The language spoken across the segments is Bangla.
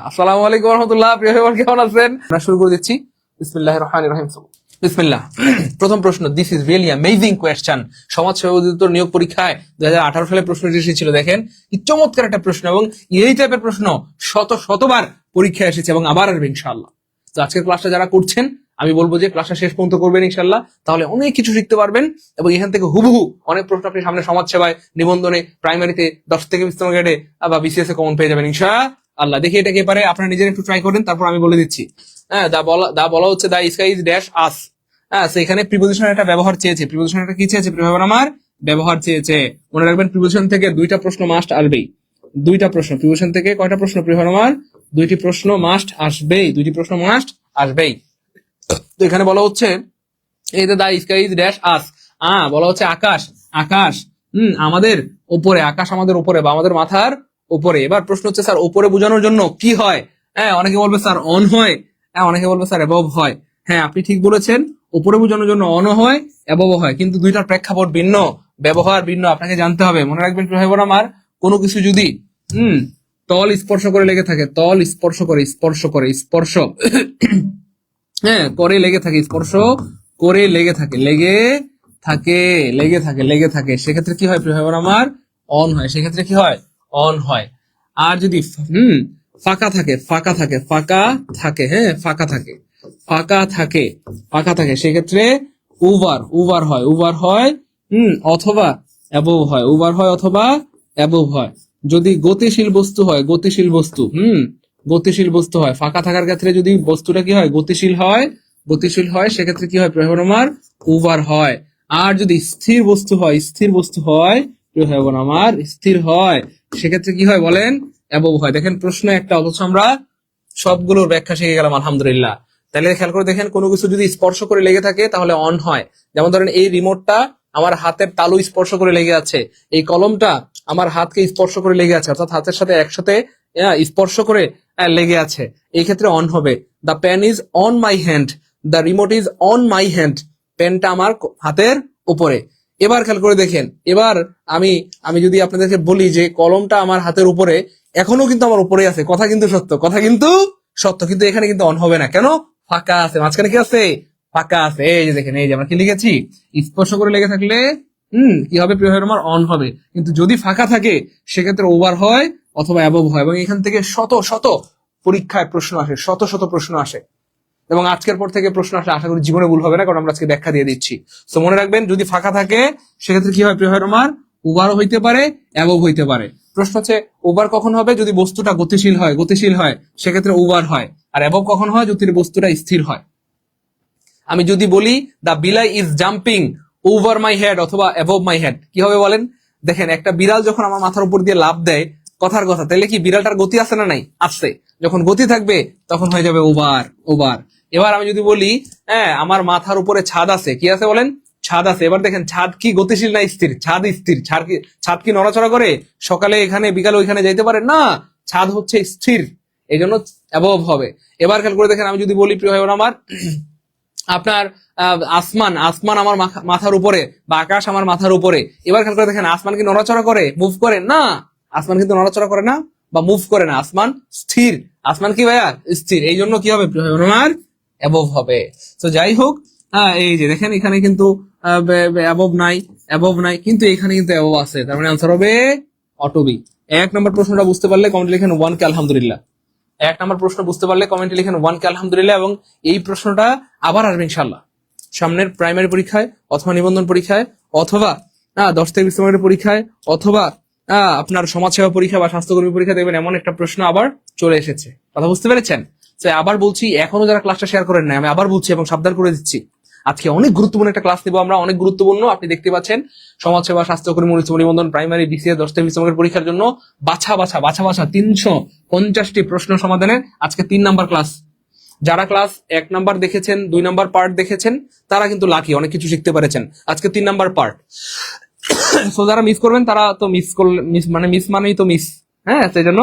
আসসালামু আলাইকুম রহমতুল্লাহ। প্রিয় ভাই কেমন আছেন? আমরা শুরু করে দিচ্ছি। বিসমিল্লাহির রহমানির রহিম। বিসমিল্লাহ। প্রথম প্রশ্ন, this is really amazing question. সমাজ সেবা অধিদপ্তর নিয়োগ পরীক্ষায় 2018 সালে প্রশ্নটি এসেছিল। দেখেন কি চমৎকার একটা প্রশ্ন, এবং এই টাইপের প্রশ্ন শতবার পরীক্ষায় এসেছে এবং আবার আসবে ইনশাআল্লাহ। তো আজকের ক্লাসটা যারা করছেন, আমি বলবো যে ক্লাসটা শেষ পর্যন্ত করবেন ইনশাআল্লাহ, তাহলে অনেক কিছু শিখতে পারবেন এবং এখান থেকে হুবহু অনেক প্রশ্ন আপনি সামনে সমাজ সেবায়, নিবন্ধনে, প্রাইমারিতে 10 থেকে 20 নম্বর গ্রেডে বা বিসিএস এ কমন পেয়ে যাবেন ইনশাআল্লাহ। দেখি এটা কে পারে, আপনারা নিজের একটু ট্রাই করেন, তারপর আমি বলে দিচ্ছি। হ্যাঁ, দা বলা হচ্ছে the sky is dash us. হ্যাঁ, সেখানে প্রিপোজিশনের একটা ব্যবহার চেয়েছে। প্রিপোজিশন একটা কি চেয়েছে? আমার ব্যবহার চেয়েছে। মনে রাখবেন, প্রিপোজিশন থেকে দুইটা প্রশ্ন মাস্ট আসবেই। দুইটা প্রশ্ন প্রিপোজিশন থেকে কয়টা প্রশ্ন? আমার দুইটি প্রশ্ন মাস্ট আসবেই, দুইটি প্রশ্ন মাস্ট আসবেই। তো এখানে বলা হচ্ছে এই যে the sky is dash us, বলা হচ্ছে আকাশ, আকাশ আমাদের উপরে, আকাশ আমাদের উপরে বা আমাদের মাথার উপরে। এবার প্রশ্ন হচ্ছে স্যার উপরে বোঝানোর জন্য কি হয়? হ্যাঁ, অনেকে বলবে স্যার অন হয়, হ্যাঁ অনেকে বলবে স্যার অ্যাবভ হয়। হ্যাঁ, আপনি ঠিক বলেছেন, উপরে বোঝানোর জন্য অন হয়, অ্যাবভ হয়, কিন্তু দুইটার প্রেক্ষাপট ভিন্ন, ব্যবহার ভিন্ন, আপনাকে জানতে হবে। মনে রাখবেন প্রিয় ভাই আমার, কোনো কিছু যদি তল স্পর্শ করে লেগে থাকে, তল স্পর্শ করে, স্পর্শ করে, স্পর্শ হ্যাঁ করে লেগে থাকে, স্পর্শ করে লেগে থাকে, লেগে থাকে, লেগে থাকে, লেগে থাকে, সেক্ষেত্রে কি হয় প্রিয় ভাই আমার? অন হয়। সেক্ষেত্রে কি হয়? অন হয়। আর যদি ফাঁকা থাকে, ফাঁকা থাকে, ফাঁকা থাকে, হ্যাঁ ফাঁকা থাকে, ফাঁকা থাকে, ফাঁকা থাকে, সেক্ষেত্রে উভার, উভার হয়, উভার হয় অথবা অ্যাবভ হয়, উভার হয় অথবা অ্যাবভ হয়। যদি গতিশীল বস্তু হয়, গতিশীল বস্তু গতিশীল বস্তু হয়, ফাঁকা থাকার ক্ষেত্রে যদি বস্তুটা কি হয়? গতিশীল হয়, গতিশীল হয়, সেক্ষেত্রে কি হয় প্রিয় আমার? উভার হয়। আর যদি স্থির বস্তু হয়, স্থির বস্তু হয় প্রিয় আমার, স্থির হয়, সেক্ষেত্রে কি হয় বলেন? অ্যাবভ হয়। দেখেন প্রশ্ন একটা, অথচ আমরা সবগুলোর ব্যাখ্যা শিখে গেলাম আলহামদুলিল্লাহ। তাহলে খেয়াল করে দেখেন, কোনো কিছু যদি স্পর্শ করে লেগে থাকে তাহলে অন হয়। যেমন ধরেন এই রিমোটটা আমার হাতের তালু স্পর্শ করে লেগে আছে, এই কলমটা আমার হাতকে স্পর্শ করে লেগে আছে, অর্থাৎ হাতের সাথে একসাথে স্পর্শ করে লেগে আছে, এই ক্ষেত্রে অন হবে। The pen is on my hand, the remote is on my hand, পেনটা আমার হাতের উপরে। এবার খেয়াল করে দেখেন, এবার আমি আমি যদি আপনাদেরকে বলি যে কলমটা আমার হাতের উপরে, এখনো কিন্তু আমার উপরে আছে, কথা কিন্তু সত্য, কথা কিন্তু সত্য, কিন্তু এখানে কিন্তু অন হবে না। কেন? ফাঁকা আছে, মাঝখানে কি আছে? ফাঁকা আছে। এই যে দেখেন, এই যে আমরা কি লিখেছি, স্পর্শ করে লেগে থাকলে কি হবে প্রিয় ভাইয়ের আমার? অন হবে। কিন্তু যদি ফাঁকা থাকে সেক্ষেত্রে ওভার হয় অথবা অ্যাবভ হয়। এবং এখান থেকে শত শত পরীক্ষায় প্রশ্ন আসে, শত শত প্রশ্ন আসে, এবং আজকের পর থেকে প্রশ্ন আসলে আশা করি জীবনে ভুল হবে না, কারণ আমরা আজকে ব্যাখ্যা দিয়ে দিচ্ছি। তো মনে রাখবেন, যদি ফাঁকা থাকে সেক্ষেত্রে কি হয় প্রিয় ভাইয়ের আমার? ওভারও হইতে পারে, অ্যাবভ হইতে পারে। প্রশ্ন হচ্ছে ওভার কখন হবে? যদি বস্তুটা গতিশীল হয়, গতিশীল হয় সেক্ষেত্রে ওভার হয়। আর অ্যাবভ কখন হয়? যদি বস্তুটা স্থির হয়। আমি যদি বলি দা বিলাই is jumping over my head অথবা অ্যাবভ মাই হেড, কি হবে বলেন? দেখেন, একটা বিড়াল যখন আমার মাথার উপর দিয়ে লাফ দেয়, কথার কথা, তাহলে কি বিড়ালটার গতি আছে না নাই? আছে। যখন গতি থাকবে তখন হয়ে যাবে ওভার, ওভার। এবার আমি যদি বলি হ্যাঁ আমার মাথার উপরে ছাদ আছে, কি আছে বলেন? ছাদ আছে। এবার দেখেন, ছাদ কি গতিশীল না স্থির? ছাদ স্থির। ছাদ কি নড়াচড়া করে? সকালে এখানে, বিকালে ওইখানে যাইতে পারে না, ছাদ হচ্ছে স্থির, এই জন্য অ্যাবভ হবে। এবার খেয়াল করে দেখেন, আমি যদি বলি প্রিয় ভাই আমার, আপনার আসমান, আসমান আমার মাথার উপরে, বা আকাশ আমার মাথার উপরে। এবার খেয়াল করে দেখেন, আসমান কি নড়াচড়া করে, মুভ করে? না, আসমান কিন্তু নড়াচড়া করে না বা মুভ করে না, আসমান স্থির। আসমান কি ভাইয়া? স্থির। এই জন্য কি হবে আমার? অ্যাবভ হবে। তো যাই হোক, এই যে দেখেন এখানে কিন্তু অ্যাবভ নাই, অ্যাবভ নাই, কিন্তু এখানে কিন্তু অ্যাবভ আছে, তার মানে আনসার হবে অটোবি। 1 নম্বর প্রশ্নটা বুঝতে পারলে কমেন্টে লিখেন 1 কে আলহামদুলিল্লাহ। 1 নম্বর প্রশ্ন বুঝতে পারলে কমেন্টে লিখেন 1 কে আলহামদুলিল্লাহ। এবং এই প্রশ্নটা আবার আসবে ইনশাল্লাহ সামনের প্রাইমারি পরীক্ষায় অথবা নিবন্ধন পরীক্ষায় অথবা 10 থেকে 20 নম্বরের পরীক্ষায় অথবা আপনার সমাজসেবা পরীক্ষা বা স্বাস্থ্যকর্মী পরীক্ষা, দেখবেন এমন একটা প্রশ্ন আবার চলে এসেছে। কথা বুঝতে পেরেছেন? আবার বলছি, এখনো যারা ক্লাসটা শেয়ার করেন না, আমি আবার বলছি এবং সাবধান করে দিচ্ছি, আজকে অনেক গুরুত্বপূর্ণ একটা ক্লাস নিব আমরা, অনেক গুরুত্বপূর্ণ। আপনি দেখতে পাচ্ছেন সমাজসেবা, স্বাস্থ্যকর্মী, নিবন্ধন, প্রাইমারি, বিসিএস 10 থেকে 20 নম্বরের পরীক্ষার জন্য বাছা বাছা 350টি প্রশ্ন সমাধানের আজকে 3 নাম্বার ক্লাস। যারা ক্লাস 1 নাম্বার দেখেছেন, 2 নাম্বার পার্ট দেখেছেন, তারা কিন্তু লাকি, অনেক কিছু শিখতে পেরেছেন। আজকে 3 নাম্বার পার্ট। সো যারা মিস করবেন তারা তো মিস করলে, মিস মানেই তো মিস। হ্যাঁ, সেই জন্য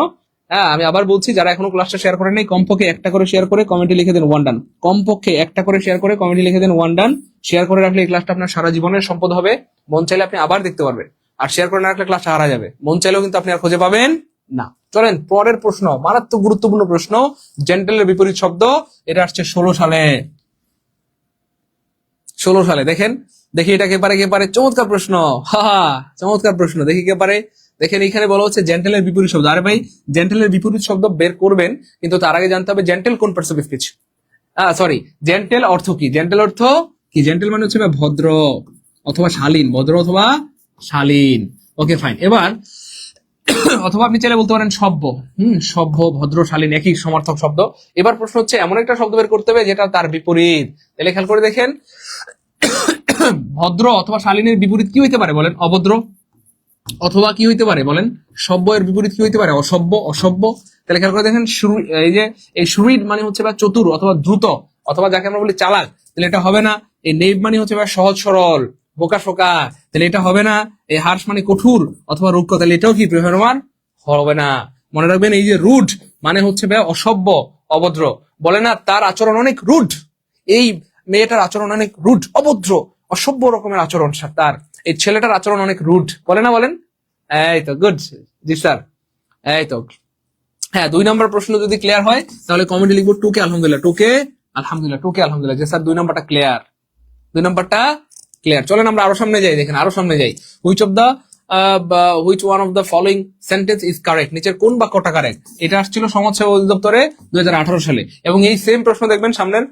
আমি আবার বলছি, যারা এখনো ক্লাসটা শেয়ার করেন নাই, কমপক্ষে একটা করে শেয়ার করে কমেন্টে লিখে দেন 1 ডান। কমপক্ষে একটা করে শেয়ার করে কমেন্টে লিখে দেন 1 ডান। শেয়ার করে রাখলে এই ক্লাসটা আপনার সারা জীবনের সম্পদ হবে। মন চাইলে আপনি আবার দেখতে পারবেন, আর শেয়ার করে না রাখলে ক্লাসটা হারা যাবে। মন চাইলেও কিন্তু আপনি আর খুঁজে পাবেন না। চলেন পরের প্রশ্ন, মারাত্মক গুরুত্বপূর্ণ প্রশ্ন, জেন্টেলের বিপরীত শব্দ, এটা আসছে 16 সালে। 16 সালে দেখেন, দেখি এটা কে পারে, চমৎকার প্রশ্ন, চমৎকার প্রশ্ন, দেখি কে পারে। দেখেন এখানে বলা হচ্ছে জেন্টেলের বিপরীত শব্দ। আরে ভাই, জেন্টেলের বিপরীত শব্দ বের করবেন, কিন্তু তার আগে জানতে হবে জেন্টেল কোন parts of speech. Sorry, gentle অর্থ কি? জেন্টেল অর্থ কি? জেন্টেল মানে হচ্ছে ভদ্র অথবা শালীন, ভদ্র অথবা শালীন। Okay fine. এবার অথবা আপনি চাইলে বলতে পারেন সভ্য। সভ্য, ভদ্র, শালীন একই সমার্থক শব্দ। এবার প্রশ্ন হচ্ছে এমন একটা শব্দ বের করতে হবে যেটা তার বিপরীত। তাহলে খেয়াল করে দেখেন, ভদ্র অথবা শালীনের বিপরীত কি হইতে পারে বলেন? অভদ্র। অথবা কি হইতে পারে বলেন? সভ্য এর বিপরীত কি হইতে পারে? অসভ্য, অসভ্য। তাহলে খেয়াল করে দেখেন, এই যে এই সুইড মানে হচ্ছে চতুর অথবা দ্রুত, অথবা যাকে আমরা বলি চালাক, তাহলে এটা হবে না। এই নেভ মানে হচ্ছে সহজ সরল, বোকা শোকা, তাহলে এটা হবে না। এই হার্শ মানে কঠোর অথবা রুক্ষ, তাহলে এটাও কি প্রমান হবে না। মনে রাখবেন, এই যে রুড মানে হচ্ছে অসভ্য, অভদ্র। বলে না তার আচরণ অনেক রুড, এই মেয়েটার আচরণ অনেক রুড, অভদ্র, অসভ্য রকমের আচরণ তার, এই ছেলেটার আচরণ অনেক রুড, বলে না? বলেন। এই তো গুড, জি স্যার, এই তো। হ্যাঁ, 2 নম্বর প্রশ্ন যদি ক্লিয়ার হয় তাহলে কমেন্টে লিখবো টুকে আলহামদুলিল্লাহ, টুকে আলহামদুলিল্লাহ, টুকে আলহামদুলিল্লাহ, যে স্যার 2 নম্বরটা ক্লিয়ার, 2 নম্বরটা ক্লিয়ার। চলেন আমরা আরো সামনে যাই, দেখেন আরো সামনে যাই। Which one of the following sentence is correct? নিচের কোন বাক্যটা কারেক্ট? এটা আসছিল সমাজসেবা অধিদপ্তরে 2018 সালে, এবং এই সেম প্রশ্ন দেখবেন সামনের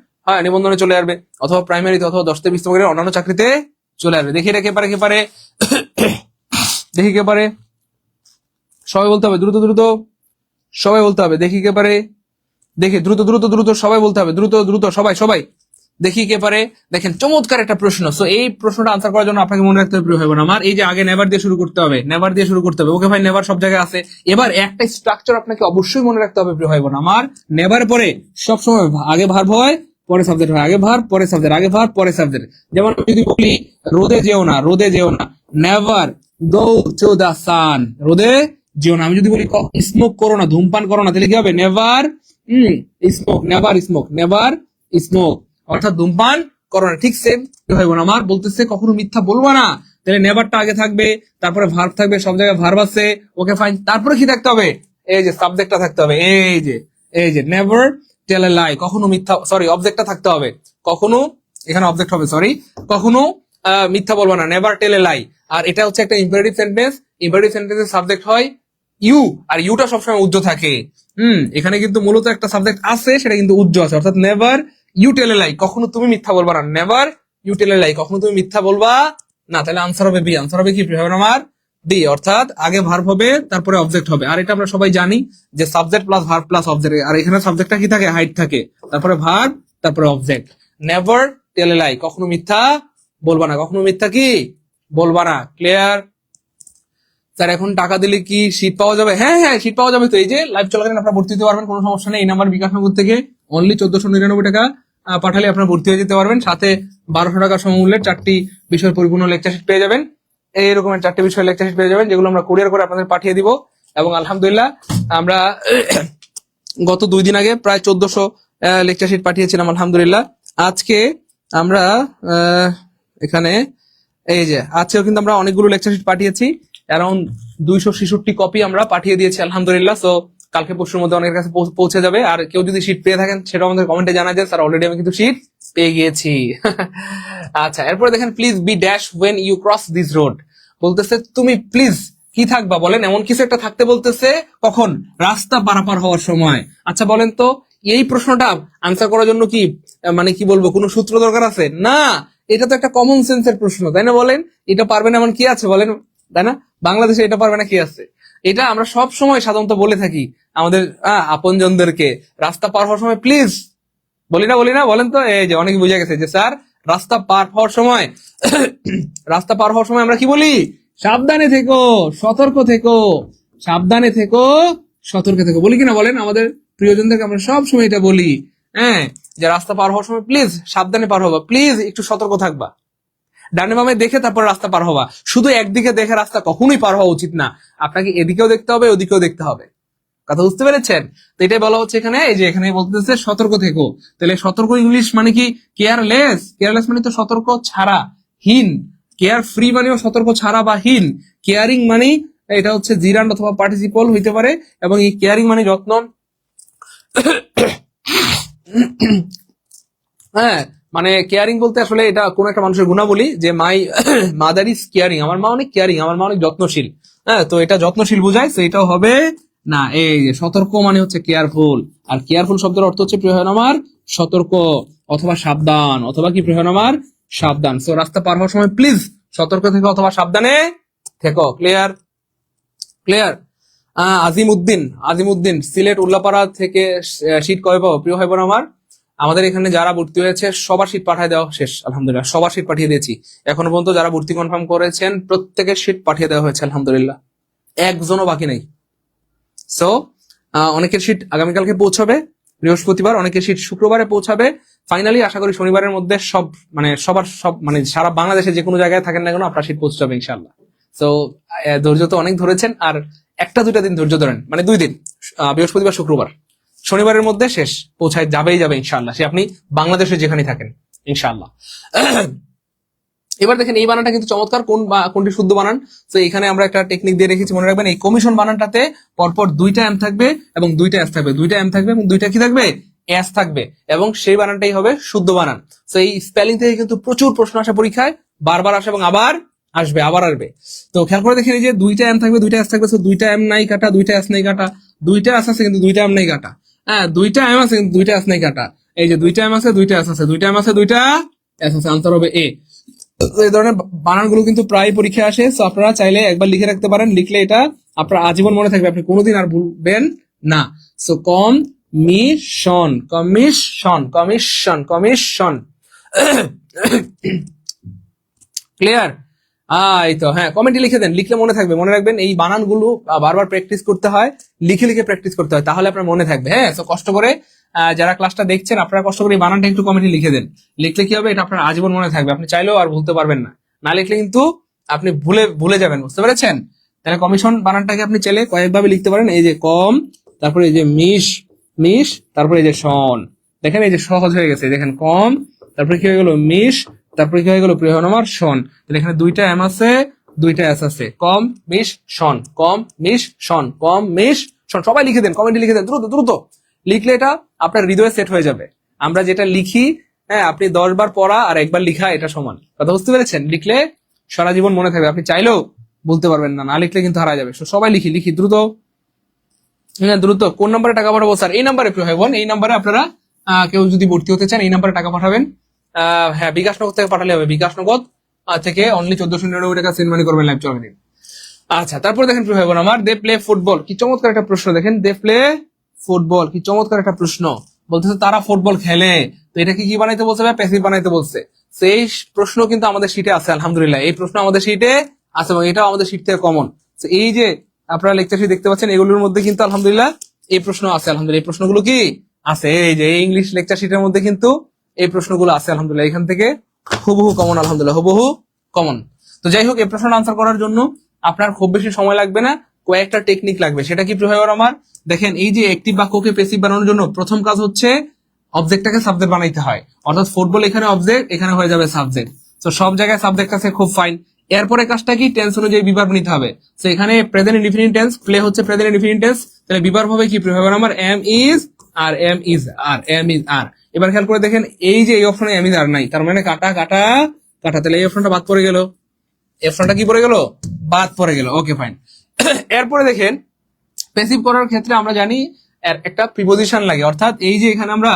নিবন্ধনে চলে আসবে, অথবা প্রাইমারিতে, অথবা 10তে 20 নম্বরের অন্যান্য চাকরিতে চলে আসবে। দেখি এটা কে পারে, দেখি কে পারে, সবাই বলতে হবে, দ্রুত দ্রুত সবাই বলতে হবে, দেখি কে পারে, দেখি দ্রুত দ্রুত দ্রুত সবাই বলতে হবে, দ্রুত দ্রুত সবাই সবাই, দেখি কে পারে। দেখেন চমৎকার একটা প্রশ্ন। সো এই প্রশ্নটা আনসার করার জন্য আপনাকে মনে রাখতে হবে প্রিয় ভাই বোন আমার, এই যে আগে নেভার দিয়ে শুরু করতে হবে, নেভার দিয়ে শুরু করতে হবে। ওকে ভাই, নেভার সব জায়গায় আছে। এবার একটা স্ট্রাকচার আপনাকে অবশ্যই মনে রাখতে হবে প্রিয় ভাই বোন আমার, নেভার পরে সবসময় আগে ভার্ব হয়, পরে সাবজেক্ট হয়, আগে ভার্ব পরে সাবজেক্ট, আগে ভার্ব পরে সাবজেক্ট। যেমন যদি বলি রোদে যেও না, রোদে যেও না, নেভার গো টু দা সান, রোদে যেও না। আমি যদি বলি স্মোক করো না, ধূমপান করো না, তাহলে কি হবে? Never smoke, never smoke, never smoke, অর্থাৎ ধূমপান করো না। ঠিক সেম ভাই বোন আমার, বলতেছে কখনো মিথ্যা বলবো না, তাহলে নেভারটা আগে থাকবে, তারপরে ভার্ব থাকবে, সব জায়গায় ভার্ব আছে। Okay fine. তারপরে কি থাকতে হবে? এই যে সাবজেক্টটা থাকতে হবে, এই যে নেভার টেল এ লাই, কখনো মিথ্যা, সরি অবজেক্টটা থাকতে হবে, কখনো, এখানে অবজেক্ট হবে, সরি, কখনো মিথ্যা বলবো না, নেভার টেল এ লাই। আর এটা হচ্ছে একটা ইম্পারেটিভ সেন্টেন্স, ইম্পারেটিভ সেন্টেন্সের সাবজেক্ট হয় ইউ, আর ইউটা সবসময় উজ্জ্ব থাকে। এখানে কিন্তু মূলত একটা সাবজেক্ট আছে, সেটা কিন্তু উজ্জ্ব আছে, অর্থাৎ নেভার ইউ টেল এ লাই, কখনো তুমি মিথ্যা বলবা না, নেভার ইউ টেল এ লাই, কখনো তুমি মিথ্যা বলবা না। তাহলে আনসার হবে বি, আনসার হবে কি আমার? বি, অর্থাৎ আগে ভার্ব হবে, তারপরে অবজেক্ট হবে। আর এটা আমরা সবাই জানি যে subject plus verb plus object, আর এখানে সাবজেক্টটা কি থাকে? হাইট থাকে, তারপরে ভার্ব, তারপরে অবজেক্ট। নেভার টেল এ লাই, কখনো মিথ্যা বলবা না, কখনো মিথ্যা কি বলবা না। ক্লিয়ার? স্যার এখন টাকা দিলে কি শীট পাওয়া যাবে? হ্যাঁ হ্যাঁ, শীট পাওয়া যাবে তো, এই যে লাইভ চলাকালীন আপনারা ভর্তি হতে পারবেন, কোনো সমস্যা নেই। এই নাম্বার বিকাশ নগর থেকে অনলি 1499 টাকা পাঠালে আপনারা ভর্তি হয়ে যেতে পারবেন। সাথে 1200 টাকা সমমূল্যের 4টি বিষয়ের পরিপূর্ণ লেকচার শিট পেয়ে যাবেন। এইরকমের 4টি বিষয়ের লেকচার শিট পেয়ে যাবেন, যেগুলো আমরা কুরিয়ার করে আপনাদের পাঠিয়ে দিব। এবং আলহামদুলিল্লাহ আমরা গত 2 দিন আগে প্রায় 1400 লেকচার শিট পাঠিয়েছিলাম আলহামদুলিল্লাহ। আজকে আমরা এখানে এই যে আজকেও কিন্তু আমরা অনেকগুলো লেকচার শিট পাঠিয়েছি, অ্যারাউন্ড 266 কপি আমরা পাঠিয়ে দিয়েছি আলহামদুলিল্লাহ। সো কালকে পরশুর মধ্যে অনেকের কাছে পৌঁছে যাবে। আর কেউ যদি শীট পেয়ে থাকেন সেটা আমাদের কমেন্টে জানা যায়, স্যার অলরেডি আমি কিন্তু শীট পেয়ে গিয়েছি। আচ্ছা, এরপরে দেখেন, please be dash when you cross this road, বলতেছে তুমি প্লিজ কি থাকবা বলেন? এমন কিছু একটা থাকতে বলতেছে, কখন? রাস্তা পারাপার হওয়ার সময়। আচ্ছা বলেন তো, এই প্রশ্নটা আনসার করার জন্য কি মানে কি বলবো, কোনো সূত্র দরকার আছে? না, এটা তো একটা কমন সেন্সের প্রশ্ন, তাই না? বলেন, এটা পারবে না এমন কি আছে বলেন, তাই না? বাংলাদেশে এটা পারবে না কি আছে? এটা আমরা সব সময় সাধারণত বলে থাকি আমাদের আপনজনদেরকে, রাস্তা পার হওয়ার সময় প্লিজ বলি না, বলেন তো। এই যে অনেকে বুঝে গেছে যে স্যার রাস্তা পার হওয়ার সময় রাস্তা পার হওয়ার সময় আমরা কি বলি? সাবধানে থেকো, সতর্ক থেকো, সাবধানে থেকো, সতর্ক থেকো, বলি কিনা বলেন? আমাদের প্রিয়জনদেরকে আমরা সব সময় এটা বলি, হ্যাঁ, যে রাস্তা পার হওয়ার সময় প্লিজ সাবধানে পার হবা, প্লিজ একটু সতর্ক থাকবা, ডানে বামে দেখে তারপর রাস্তা পার হওয়া। শুধু একদিকে দেখে রাস্তা কখনোই পার হওয়া উচিত না, আপনাকে এদিকেও দেখতে হবে, ওদিকেও দেখতে হবে। কথা বুঝতে পেরেছেন? তো এটাই বলা হচ্ছে এখানে, এই যে এখানে বলতেছে সতর্ক থেকো। তাহলে সতর্ক ইংলিশ মানে কি? কেয়ারলেস। কেয়ারলেস মানে তো সতর্ক ছাড়া, হীন। কেয়ার ফ্রি মানেও সতর্ক ছাড়া বা হীন। কেয়ারিং মানে এটা হচ্ছে জিরান্ড অথবা পার্টিসিপল হইতে পারে, এবং এই কেয়ারিং মানে যত্ন। হ্যাঁ, মানে কেয়ারিং বলতে আসলে এটা কোন একটা মানুষের গুণাবলী, যে মাই মাদার ইজ কেয়ারিং, আমার মা অনেক কেয়ারিং, আমার মা অনেক যত্নশীল। হ্যাঁ, তো এটা যত্নশীল বোঝায়, তো এটাও হবে না। এই যে সতর্ক মানে হচ্ছে কেয়ারফুল, আর কেয়ারফুল শব্দের অর্থ হচ্ছে প্রিয় আমার সতর্ক অথবা সাবধান, অথবা কি প্রিয় আমার সাবধান। সো রাস্তা পার হওয়ার সময় প্লিজ সতর্ক থেকো অথবা সাবধানে থেকো। ক্লিয়ার? ক্লিয়ার? আজিমউদ্দিন সিলেট উল্লাপাড়া থেকে শীত কবে পাবো? প্রিয় ভাই বোন আমার, আমাদের এখানে যারা ভর্তি হয়েছে সবার শীট পাঠিয়ে দেওয়া শেষ, আলহামদুলিল্লাহ সবার শীট পাঠিয়ে দিয়েছি। এখনো পর্যন্ত যারা ভর্তি কনফার্ম করেছেন প্রত্যেকের শীট পাঠিয়ে দেওয়া হয়েছে আলহামদুলিল্লাহ, একজনও বাকি নেই। সো অনেকের শীট আগামীকালকে পৌঁছাবে বৃহস্পতিবার, অনেকের শীট শুক্রবারে পৌঁছাবে। ফাইনালি আশা করি শনিবারের মধ্যে সব মানে সারা বাংলাদেশে যে কোনো জায়গায় থাকেন না কেন আপনার শীট পৌঁছে যাবে ইনশাল্লাহ। তো ধৈর্য তো অনেক ধরেছেন, আর একটা দুইটা দিন ধৈর্য ধরেন, মানে 2 দিন, বৃহস্পতিবার শুক্রবার, শনিবারের মধ্যে শেষ পৌঁছায় যাবেই যাবে ইনশাআল্লাহ, সে আপনি বাংলাদেশে যেখানে থাকেন ইনশাআল্লাহ। এবার দেখেন এই বানানটা কিন্তু চমৎকার, কোনটি শুদ্ধ বানান। তো এখানে আমরা একটা টেকনিক দিয়ে রেখেছি, মনে রাখবেন এই কমিশন বানানটাতে পরপর 2টা এম থাকবে এবং 2টা এস থাকবে, 2টা এম থাকবে এবং 2টা কি থাকবে, এস থাকবে, এবং সেই বানানটাই হবে শুদ্ধ বানান। তো এই স্পেলিং থেকে কিন্তু প্রচুর প্রশ্ন আসে পরীক্ষায়, বারবার আসে এবং আবার আসবে। তো খেয়াল করে দেখেন এই যে 2টা এম থাকবে 2টা এস থাকবে, তো 2টা এম নাই কাটা, 2টা এস নাই কাটা, 2টা এস আছে কিন্তু 2টা এম নাই কাটা। হ্যাঁ, 2টা এম আছে কিন্তু 2টা এস নাই কাটা। এই যে 2টা এম আছে 2টা এস আছে, 2টা এম আছে 2টা এস আছে, আনসার হবে এ। এই ধরনের বানানগুলো কিন্তু প্রায় পরীক্ষায় আসে, তো আপনারা চাইলে একবার লিখে রাখতে পারেন, লিখলে এটা আপনার আজীবন মনে থাকবে, আপনি কোনোদিন আর ভুলবেন না। So commission. ক্লিয়ার? এই তো, হ্যাঁ কমেন্টে লিখে দেন, লিখলে মনে থাকবে। মনে রাখবেন এই বানানগুলো বারবার প্র্যাকটিস করতে হয়, লিখে প্র্যাকটিস করতে হয়, তাহলে আপনার মনে থাকবে। হ্যাঁ, তো কষ্ট করে যারা ক্লাসটা দেখছেন আপনারা কষ্ট করে এই বানানটা একটু কমেন্টে লিখে দেন, লিখলে কি হবে, এটা আপনার আজীবন মনে থাকবে, আপনি চাইলেও আর ভুলতে পারবেন না। না লিখলে কিন্তু আপনি ভুলে যাবেন, বুঝতে পেরেছেন? তাহলে কমিশন বানানটাকে আপনি চাইলে কয়েকভাবে লিখতে পারেন, এই যে কম, তারপরে এই যে মিশ, তারপরে এই যে শন। দেখেন এই যে সহজ হয়ে গেছে, দেখেন কম, তারপরে কি হয়ে গেল মিশ, তারপরে কি হয়ে গেল প্রিয় আমার শন। তাহলে এখানে 2টা এম আছে 2টা এস আছে, কম মিশ শন, সবাই লিখে দেন, কমেন্টে লিখে দেন, দ্রুত লিখলে এটা আপনার হৃদয়ে সেট হয়ে যাবে। আমরা যেটা লিখি, হ্যাঁ আপনি 10 বার পড়া আর একবার লিখা এটা সমান, কথা বুঝতে পেরেছেন? লিখলে সারা জীবন মনে থাকবে, আপনি চাইলেও বলতে পারবেন না, না লিখলে কিন্তু হারা যাবে। সবাই লিখি দ্রুত। হ্যাঁ দ্রুত। কোন নম্বরে টাকা পাঠাবো স্যার? এই নাম্বারে প্রিয় ভাই বোন, এই নাম্বারে আপনারা কেউ যদি ভর্তি হতে চান এই নাম্বারে টাকা পাঠাবেন। হ্যাঁ, বিকাশ নগদ থেকে পাঠালে হবে, বিকাশ নগদ থেকে অনলি 1499 টাকা সেন্ড মানি করবেন লাইভ চলাকালীন। আচ্ছা, তারপর দেখেন প্রিয় ভাই বোন আমার, দে প্লে ফুটবল, কি চমৎকার একটা প্রশ্ন। দেখেন দে প্লে ফুটবল, কি চমৎকার একটা প্রশ্ন। বলতেছে তারা ফুটবল খেলে, তো এটা কি বানাইতে বলছে বা প্যাসিভ বানাইতে বলছে? সেই প্রশ্ন কিন্তু আমাদের শীটে আছে আলহামদুলিল্লাহ, এই প্রশ্ন আমাদের শীটে আছে এবং এটাও আমাদের শীট থেকে কমন। এই যে আপনারা লেকচার শীট দেখতে পাচ্ছেন, এগুলোর মধ্যে কিন্তু আলহামদুলিল্লাহ এই প্রশ্ন আছে, আলহামদুলিল্লাহ এই প্রশ্নগুলো কি আছে, এই যে ইংলিশ লেকচার শীটের মধ্যে কিন্তু এই প্রশ্নগুলো আছে আলহামদুলিল্লাহ, এখান থেকে হুবহু কমন, আলহামদুলিল্লাহ হুবহু কমন। তো যাই হোক, এই প্রশ্নটা আনসার করার জন্য আপনার খুব বেশি সময় লাগবে না, কয়েকটা টেকনিক লাগবে। সেটা কি প্রিয় আমার? দেখেন এই যে একটিভ বাক্যকে প্যাসিভ বানানোর জন্য প্রথম কাজ হচ্ছে অবজেক্টটাকে সাবজেক্ট বানাইতে হয়, অর্থাৎ ফুটবল এখানে অবজেক্ট, এখানে হয়ে যাবে সাবজেক্ট। তো সব জায়গায় সাবজেক্ট আছে, খুব ফাইন। এরপরে কাজটা কি, টেন্স অনুযায়ী বিভার্ব নিতে হবে। তো এখানে প্রেজেন্ট ইনডিফিনিট টেন্স, প্লে হচ্ছে প্রেজেন্ট ইনডিফিনিট টেন্স, তাহলে বিভার্ব হবে কি প্রিয় আমার? এম ইজ আর। এবার খেয়াল করে দেখেন এই যে এই অপশনে এম ইজ আর নাই, তার মানে কাটা, তাহলে এই অপশনটা বাদ পড়ে গেল, এই অপশনটা কি পড়ে গেল, বাদ পড়ে গেল। Okay fine. এরপরে দেখেন প্যাসিভ করার ক্ষেত্রে আমরা জানি একটা প্রিপোজিশন লাগে, অর্থাৎ এই যে এখানে আমরা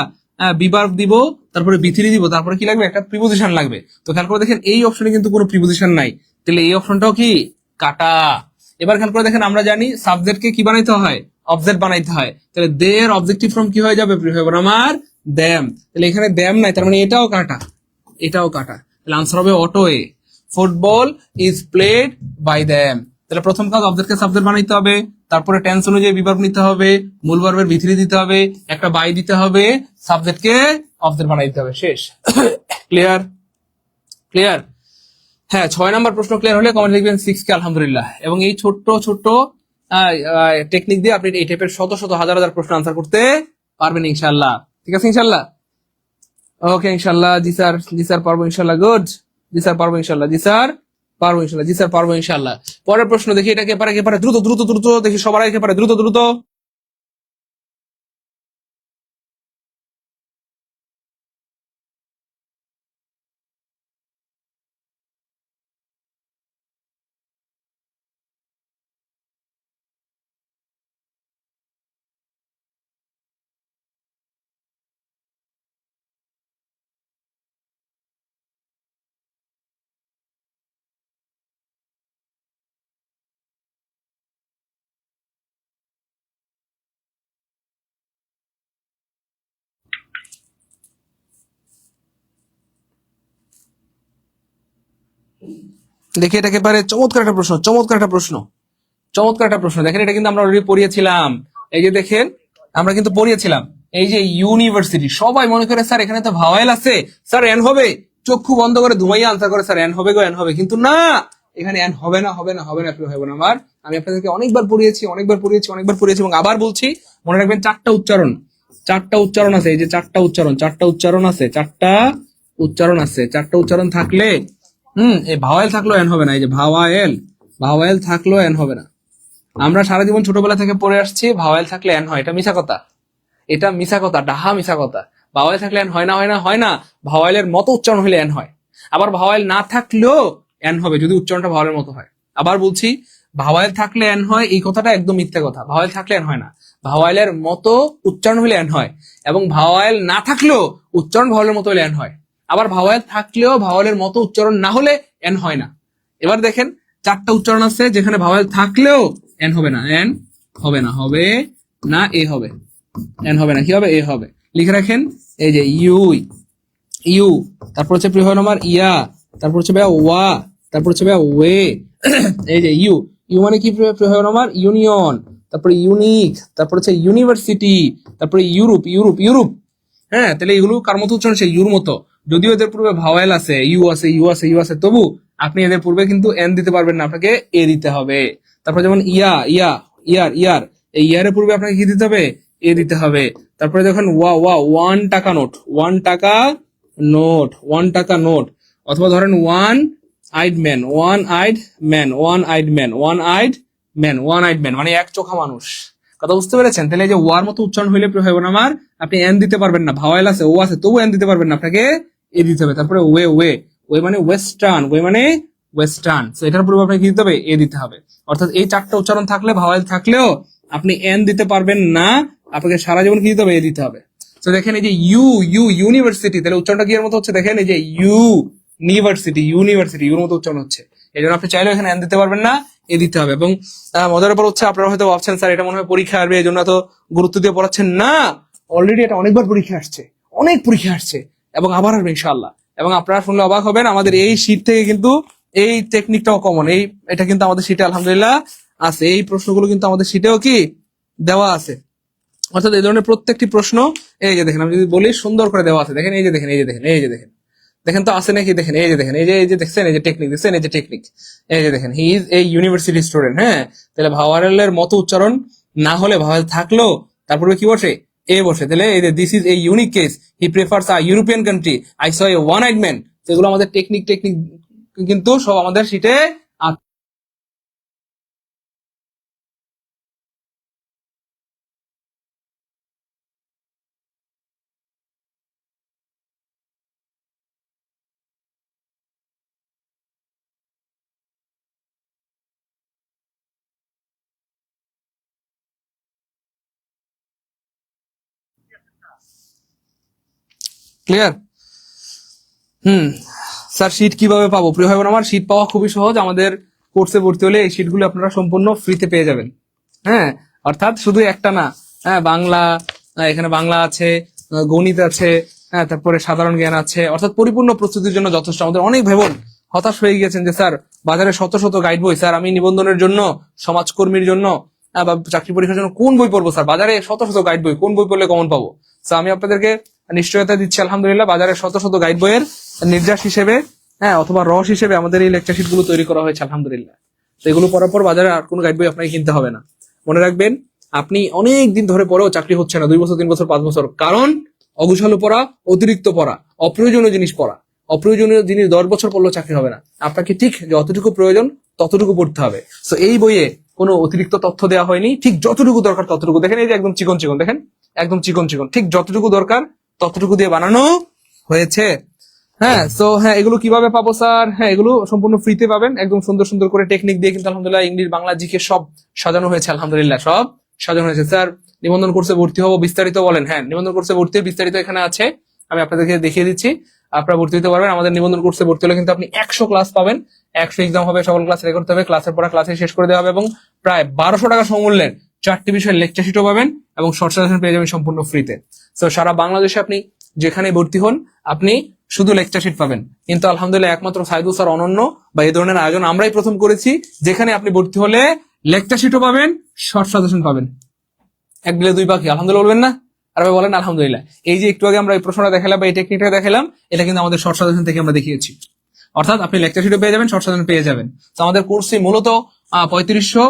বিভার্ব দিব, তারপরে বিথিরি দিব, তারপরে কি লাগবে, একটা প্রিপোজিশন লাগবে। তো খেয়াল করে দেখেন এই অপশনে কিন্তু কোনো প্রিপোজিশন নাই, তাহলে এই অপশনটাও কি কাটা। এবার খেয়াল করে দেখেন আমরা জানি সাবজেক্টকে কি বানাইতে হয়, অবজেক্ট বানাইতে হয়, তাহলে দের অবজেক্টিভ ফর্ম কি হয়ে যাবে আমার? দ্যাম। তাহলে এখানে দ্যাম নাই, তার মানে এটাও কাটা, তাহলে আনসার হবে অটো এ। Football is played by them. তাহলে প্রথম কাজ অবজেক্টকে সাবজেক্ট বানাইতে হবে, তারপরে টেন্স অনুযায়ী বিভার্ব নিতে হবে, মূল ভার্বের ভিতরে দিতে হবে, একটা বাই দিতে হবে, সাবজেক্টকে অবজেক্ট বানাইতে হবে, শেষ। ক্লিয়ার? হ্যাঁ, 6 নম্বর প্রশ্ন ক্লিয়ার হলে কমেন্ট লিখবেন 6K আলহামদুলিল্লাহ। এবং এই ছোট্ট টেকনিক দিয়ে আপনি এই টাইপের শত হাজার প্রশ্ন আনসার করতে পারবেন ইনশাআল্লাহ। ঠিক আছে ইনশাআল্লাহ? ওকে ইনশাআল্লাহ। জি স্যার পারবো ইনশাআল্লাহ। গুড, জি স্যার পারবো ইনশাআল্লাহ। জি স্যার পারবো ইনশাল্লাহ। জি স্যার পারবো ইনশাল্লাহ। পরের প্রশ্ন দেখি, এটাকে পারে কে পারে, দ্রুত দ্রুত দ্রুত দেখি, সবার আগে কে পারে, দ্রুত দ্রুত। দেখি এটাকে পারে, চমৎকার একটা প্রশ্ন, চমৎকার একটা প্রশ্ন, চমৎকার একটা প্রশ্ন। দেখেন এটা কিন্তু আমরা অলরেডি পড়িয়েছিলাম। এই যে দেখেন, আমরা কিন্তু পড়িয়েছিলাম। এই যে ইউনিভার্সিটি, সবাই মনে করে স্যার এখানে তো ভাওয়েল আছে, স্যার এন হবে, চক্ষু বন্ধ করে ধুমাইয়া আনসার করে স্যার এন হবে গো, এন হবে, কিন্তু না, এখানে এন হবে না, হবে না, হবে না, হবে না। আমার, আমি আপনাদেরকে অনেকবার পড়িয়েছি, অনেকবার পড়িয়েছি, অনেকবার পড়িয়েছি এবং আবার বলছি, মনে রাখবেন চারটা উচ্চারণ, চারটা উচ্চারণ আছে। এই যে চারটা উচ্চারণ, চারটা উচ্চারণ আছে, চারটা উচ্চারণ আছে। চারটা উচ্চারণ থাকলে এই ভাওয়েল থাকলেও এন হবে না। এই যে ভাওয়ায়েল, ভাওয়েল থাকলেও এন হবে না। আমরা সারা জীবন ছোটবেলা থেকে পড়ে আসছি ভাওয়েল থাকলে এন হয়, এটা মিছা কথা, এটা মিছা কথা, ডাহা মিছা কথা। ভাওয়েল থাকলে এন হয় না, হয় না, হয় না। ভাওয়েলের মতো উচ্চারণ হলে এন হয়। আবার ভাওয়েল না থাকলেও এন হবে যদি উচ্চারণটা ভাওয়েলের মতো হয়। আবার বলছি, ভাওয়েল থাকলে এন হয় এই কথাটা একদম মিথ্যা কথা। ভাওয়েল থাকলে এন হয় না, ভাওয়েলের মতো উচ্চারণ হলে এন হয়। এবং ভাওয়েল না থাকলেও উচ্চারণ ভাওয়েলের মতো হলে এন হয়। আবার ভাওয়েল থাকলেও ভাওয়েলের মতো উচ্চারণ না হলে এন হয় না। এবার দেখেন, চারটা উচ্চারণ আছে যেখানে ভাওয়েল থাকলেও এন হবে না, এন হবে না, হবে না, এ হবে, এন হবে না, কি হবে, এ হবে। লিখে রাখেন, এই যে ইউ, ইউ, তারপর হচ্ছে প্রিয় নাম্বার ইয়া, তারপর হচ্ছে ভাইয়া ওয়া, তারপর হচ্ছে ভাইয়া ওয়ে। এই যে ইউ, ইউ মানে কি প্রিয় নাম্বার, ইউনিয়ন, তারপরে ইউনিক, তারপর হচ্ছে ইউনিভার্সিটি, তারপরে ইউরোপ, ইউরোপ, ইউরোপ। হ্যাঁ, তাহলে এগুলো কার মতো উচ্চারণ, সেই ইউর মতো। যদিও এদের পূর্বে ভাওয়েল আছে, ইউ আছে, ইউ আছে, ইউ আছে, তবু আপনি এদের পূর্বে কিন্তু এন দিতে পারবেন না, আপনাকে এ দিতে হবে। তারপর যেমন ইয়া, ইয়া, ইয়ার, ইয়ার, এই ইয়ারের পূর্বে আপনাকে কি দিতে হবে, এ দিতে হবে। তারপরে যখন ওয়া, ওয়া, 1 টাকা নোট, 1 টাকা নোট, 1 টাকা নোট। অথবা ধরেন one eyed man, one eyed man, one eyed man, one eyed man, one eyed man মানে এক চোখা মানুষ। কথা বুঝতে পেরেছেন? তাহলে এই যে ওয়ার মতো উচ্চারণ হইলে প্রিয় ভাই বোন আমার, আপনি এন দিতে পারবেন না। ভাওয়েল আছে, ও আছে, তবু এন দিতে পারবেন না, আপনাকে এ দিতে হবে। তারপরে ওয়ে, ওয়ে, ওয়ে মানে ওয়েস্টার্ন, ওয়ে মানে ওয়েস্টার্ন, তো এটার পূর্বে আপনাকে কি দিতে হবে, এ দিতে হবে। অর্থাৎ এই চারটা উচ্চারণ থাকলে, ভাওয়েল থাকলেও আপনি এন দিতে পারবেন না, আপনাকে সারা জীবন কি দিতে হবে, এ দিতে হবে। তো দেখেন এই যে ইউ, ইউ ইউনিভার্সিটি, তাহলে উচ্চারণটা কি এর মতো হচ্ছে, দেখেন এই যে ইউ ইউনিভার্সিটি, ইউনিভার্সিটি ইউর মতো উচ্চারণ হচ্ছে। এই জন্য আপনি চাইলেও এখানে এন দিতে পারবেন না, এ দিতে হবে। এবং মজার ব্যাপার হচ্ছে, আপনারা হয়তো ভাবছেন স্যার এটা মনে হয় পরীক্ষা আসবে, এই জন্য এত গুরুত্ব দিয়ে পড়াচ্ছেন না। অলরেডি এটা অনেকবার পরীক্ষা আসছে, অনেক পরীক্ষা আসছে এবং আবার আসবে ইনশাআল্লাহ। এবং আপনারা শুনলে অবাক হবেন, আমাদের এই শীট থেকে কিন্তু এই টেকনিকটাও কমন, এই এটা কিন্তু আমাদের শীটে আলহামদুলিল্লাহ আছে। এই প্রশ্নগুলো কিন্তু আমাদের শীটেও কি দেওয়া আছে। অর্থাৎ এই ধরনের প্রত্যেকটি প্রশ্ন, এই যে দেখেন, আমি যদি বলি সুন্দর করে দেওয়া আছে। দেখেন এই যে দেখেন, এই যে দেখেন, এই যে দেখেন, দেখেন তো আছে নাকি, দেখেন এই যে দেখেন, এই যে দেখছেন, এই যে টেকনিক দেখছেন, এই যে টেকনিক, এই যে দেখেন, he is a university student. হ্যাঁ, তাহলে ভাওয়ারেলের মতো উচ্চারণ না হলে, ভাওয়াল থাকলো তারপরে কি বসে, এ বসে। তাহলে এই যে this is a unique case, he prefers a European country, I saw a one eyed man. এগুলো আমাদের টেকনিক, টেকনিক কিন্তু সব আমাদের শীটে আছে। ক্লিয়ার? হুম। স্যার শীট কিভাবে পাবো? প্রিয় ভাই বোন আমার, শীট পাওয়া খুবই সহজ। আমাদের কোর্সে ভর্তি হলে এই শীটগুলো আপনারা সম্পূর্ণ ফ্রিতে পেয়ে যাবেন। হ্যাঁ, অর্থাৎ শুধু একটা না, হ্যাঁ বাংলা, এখানে বাংলা আছে, গণিত আছে, হ্যাঁ তারপরে সাধারণ জ্ঞান আছে। অর্থাৎ পরিপূর্ণ প্রস্তুতির জন্য যথেষ্ট। আমাদের অনেক ভাই বোন হতাশ হয়ে গিয়েছেন যে স্যার বাজারে শত শত গাইড বই, স্যার আমি নিবন্ধনের জন্য, সমাজকর্মীর জন্য, বা চাকরি পরীক্ষার জন্য কোন বই পড়বো স্যার? বাজারে শত শত গাইড বই, কোন বই পড়লে কমন পাবো? তো আমি আপনাদেরকে নিশ্চয়তা দিচ্ছি আলহামদুলিল্লাহ, বাজারে শত শত গাইড বইয়ের নির্যাস হিসেবে, হ্যাঁ অথবা রস হিসেবে আমাদের এই লেকচার শিট গুলো তৈরি করা হয়েছে আলহামদুলিল্লাহ। তো এগুলো পড়ার পর বাজারে আর কোনো গাইড বই আপনাকে কিনতে হবে না। মনে রাখবেন, আপনি অনেক দিন ধরে পড়েও চাকরি হচ্ছে না, 2 বছর, 3 বছর, 5 বছর, কারণ অগুছালো পড়া, অতিরিক্ত পড়া, অপ্রয়োজনীয় জিনিস পড়া। অপ্রয়োজনীয় জিনিস 10 বছর পড়লেও চাকরি হবে না। আপনাকে ঠিক যতটুকু প্রয়োজন ততটুকু পড়তে হবে। সো এই বইয়ে কোনো অতিরিক্ত তথ্য দেওয়া হয়নি, ঠিক যতটুকু দরকার ততটুকু। দেখেন এই যে একদম চিকন চিকন, দেখেন একদম চিকন চিকন, ঠিক যতটুকু দরকার ততটুকু দিয়ে বানানো হয়েছে। হ্যাঁ, সো হ্যাঁ, এগুলো কিভাবে পাবো স্যার? হ্যাঁ, এগুলো সম্পূর্ণ ফ্রিতে পাবেন, একদম সুন্দর সুন্দর করে টেকনিক দিয়ে কিন্তু আলহামদুলিল্লাহ ইংলিশ, বাংলা, জিকে সব সাজানো হয়েছে। আলহামদুলিল্লাহ সব সাজানো হয়েছে। স্যার নিবন্ধন কোর্সে ভর্তি হবো, বিস্তারিত বলেন। হ্যাঁ, নিবন্ধন কোর্সে ভর্তির বিস্তারিত এখানে আছে, আমি আপনাদেরকে দেখিয়ে দিচ্ছি। আপনারা ভর্তি হতে পারবেন। আমাদের নিবন্ধন কোর্সে ভর্তি হলে কিন্তু আপনি 100 ক্লাস পাবেন, 100 এক্সাম হবে, সকল ক্লাস রেকর্ড করতে হবে, ক্লাসের পর ক্লাসে শেষ করে দেওয়া হবে, এবং প্রায় 1200 টাকা সমমূল্যের 4টি বিষয়ের লেকচার শিটও পাবেন, এবং শর্ট সাজেশন পেয়ে যাবেন সম্পূর্ণ ফ্রিতে। তো সারা বাংলাদেশে আপনি যেখানে ভর্তি হন আপনি শুধু লেকচার শিট পাবেন, কিন্তু আলহামদুলিল্লাহ একমাত্র সাইদুল স্যার অনন্য, বা এই ধরনের আয়োজন আমরাই প্রথম করেছি, যেখানে আপনি ভর্তি হলে লেকচার শিটও পাবেন, শর্ট সাজেশন পাবেন। এক বিলে দুই পাখি, আলহামদুলিল্লাহ বলবেন না? আর ভাই বলেন আলহামদুলিল্লাহ। এই যে একটু আগে আমরা এই প্রশ্নটা দেখালাম বা এই টেকনিকটা দেখালাম, এটা কিন্তু আমাদের শর্ট সাজেশন থেকে আমরা দেখিয়েছি। অর্থাৎ আপনি লেকচার শিটও পেয়ে যাবেন, শর্ট সাজেশন পেয়ে যাবেন। তো আমাদের কোর্সে মূলত 3500,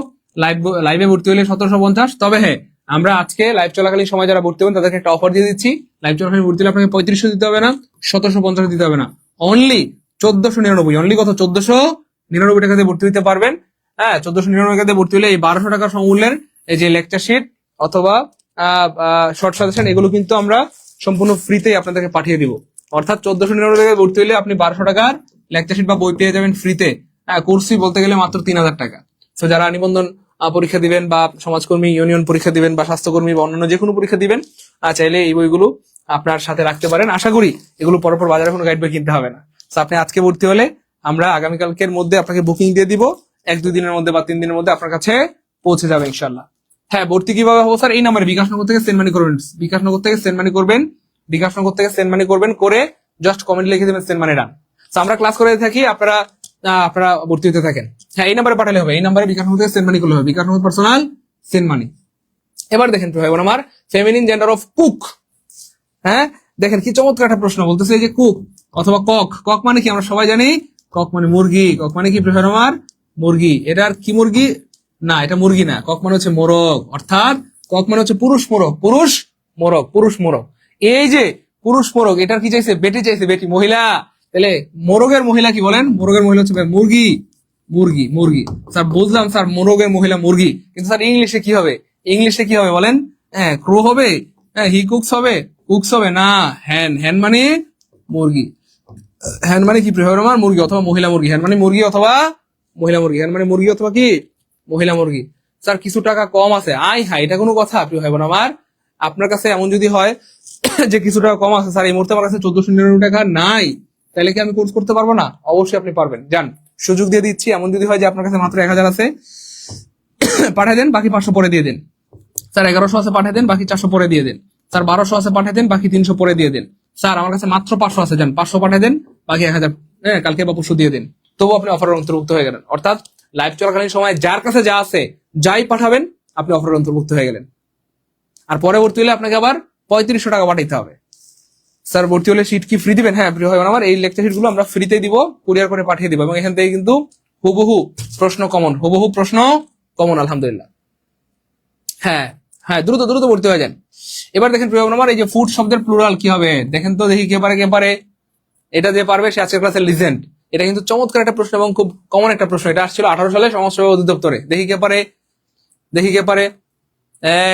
লাইভে ভর্তি হলে 1750। তবে হ্যাঁ, আমরা আজকে লাইভ চলাকালীন সময় যারা ভর্তি হবেন তাদেরকে একটা অফার দিয়ে দিচ্ছি। লাইভ চলাকালীন ভর্তি হলে আপনাকে 3500 দিতে হবে না, 1750 দিতে হবে না, অনলি 1499। অনলি কত? 1499 টাকা দিয়ে ভর্তি হতে পারবেন। হ্যাঁ, 1499 টাকা দিয়ে ভর্তি হলে এই 1200 টাকা সমমূল্যের এই যে লেকচার শিট অথবা শর্ট সাজেশন, এগুলো কিন্তু আমরা সম্পূর্ণ ফ্রিতেই আপনাদেরকে পাঠিয়ে দিব। অর্থাৎ 1499 টাকায় ভর্তি হলে আপনি 1200 টাকার লেকচার শিট বা বই পেয়ে যাবেন ফ্রিতে। হ্যাঁ, কোর্সই বলতে গেলে মাত্র 3000 টাকা। তো যারা নিবন্ধন পরীক্ষা দিবেন, বা সমাজকর্মী, ইউনিয়ন পরীক্ষা দিবেন, বা স্বাস্থ্যকর্মী বা অন্যান্য যে কোনো পরীক্ষা দিবেন, চাইলে এই বইগুলো আপনার সাথে রাখতে পারেন। আশা করি এগুলো পরপর বাজারে কোনো গাইড বই কিনতে হবে না। তো আপনি আজকে ভর্তি হলে আমরা আগামীকালকের মধ্যে আপনাকে বুকিং দিয়ে দিব, 1-2 দিনের মধ্যে বা 3 দিনের মধ্যে আপনার কাছে পৌঁছে যাবে ইনশাল্লাহ। হ্যাঁ, ভর্তি কিভাবে হবো স্যার? এই নাম্বারে বিকাশনগর থেকে সেন্ড মানি করবেন, বিকাশনগর থেকে সেন্ড মানি করবেন, বিকাশনগর থেকে সেন্ড মানি করবেন, করে জাস্ট কমেন্ট লিখে দেবেন সেন্ড মানি ডান। তো আমরা ক্লাস করে থাকি, আপনারা ভর্তি হতে থাকেন। হ্যাঁ, এই নাম্বারে পাঠালে হবে, এই নাম্বারে বিকাশনগর থেকে সেন্ড মানি করলে হবে, বিকাশনগর পার্সোনাল সেন্ড মানি। এবার দেখেন ভাই বোন আমার, ফেমিনিন জেন্ডার অফ কুক। হ্যাঁ, দেখেন কি চমৎকার একটা প্রশ্ন বলতেছে, এই যে কুক অথবা কক। কক মানে কি? আমরা সবাই জানি কক মানে মুরগি। কক মানে কি প্রিয় আমার? মুরগি। এটা আর কি মুরগি? না, এটা মুরগি না। কক মানে হচ্ছে মোরগ, অর্থাৎ কক মানে হচ্ছে পুরুষ মোরগ, পুরুষ মোরগ, পুরুষ মোরগ। এই যে পুরুষ মোরগ, এটার কি চাইছে? বেটি চাইছে, বেটি, মহিলা। তাহলে মোরগের মহিলা কি বলেন? মোরগের মহিলা হচ্ছে মুরগি, মুরগি, মুরগি। স্যার বুঝলাম স্যার, মোরগের মহিলা মুরগি, কিন্তু স্যার ইংলিশে কি হবে? ইংলিশে কি হবে বলেন? হ্যাঁ, ক্রো হবে? হ্যাঁ, হি কুকস হবে? কুকস হবে না। হ্যান, হ্যান মানে মুরগি। হ্যান মানে কি প্রিয় আমার? মুরগি অথবা মহিলা মুরগি। হ্যান মানে মুরগি অথবা মহিলা মুরগি। হ্যান মানে মুরগি অথবা কি মহিলা মুরগি। স্যার কিছু টাকা কম আছে, আই হাই, এটা কোনো কথা প্রিয় ভাই বোন আমার? আপনার কাছে এমন যদি হয় যে কিছু টাকা কম আছে, স্যার এই মুহূর্তে আমার কাছে 1499 টাকা নাই, তাহলে কি আমি কোর্স করতে পারবো না? অবশ্যই আপনি পারবেন, যান, সুযোগ দিয়ে দিচ্ছি। এমন যদি হয় যে আপনার কাছে মাত্র 1000 আছে, পাঠিয়ে দেন, বাকি 500 পরে দিয়ে দেন। স্যার 1100 আছে, পাঠিয়ে দেন, বাকি 400 পরে দিয়ে দেন। স্যার 1200 আছে, পাঠিয়ে দেন, বাকি 300 পরে দিয়ে দেন। স্যার আমার কাছে মাত্র 500 আছে, যান 500 পাঠিয়ে দেন, বাকি 1000 কালকে বা পরশু দিয়ে দেন। তবু আপনি অফারের অন্তর্ভুক্ত হয়ে গেলেন। অর্থাৎ লাইভ চলাকালীন সময় যার কাছে যা আছে, যাই পাঠাবেন, আপনি অফারের অন্তর্ভুক্ত হয়ে গেলেন। আর পরবর্তী হলে আপনাকে আবার 3500 টাকা পাঠাইতে হবে। স্যার ভর্তি হলে সিট কি ফ্রি দিবেন? হ্যাঁ প্রিয় ভাই আমার, এই লেকচার সিট গুলো আমরা ফ্রিতে দিব, কুরিয়ার করে পাঠিয়ে দিব, এবং এখান থেকে কিন্তু হুবহু প্রশ্ন কমন, হুবহু প্রশ্ন কমন, আলহামদুলিল্লাহ। হ্যাঁ হ্যাঁ, দ্রুত দ্রুত ভর্তি হয়ে যান। এবার দেখেন প্রিয় আমার, এই যে ফুড শব্দের প্লুরাল কি হবে দেখেন তো, দেখি কে পারে কে পারে। এটা যে পারবে সে আজকের ক্লাসের লিজেন্ড। এটা কিন্তু চমৎকার একটা প্রশ্ন এবং খুব কমন একটা প্রশ্ন। এটা আসছিল 18 সালে সমাজসেবা অধিদপ্তরে। দেখি কে পারে, দেখি কে পারে।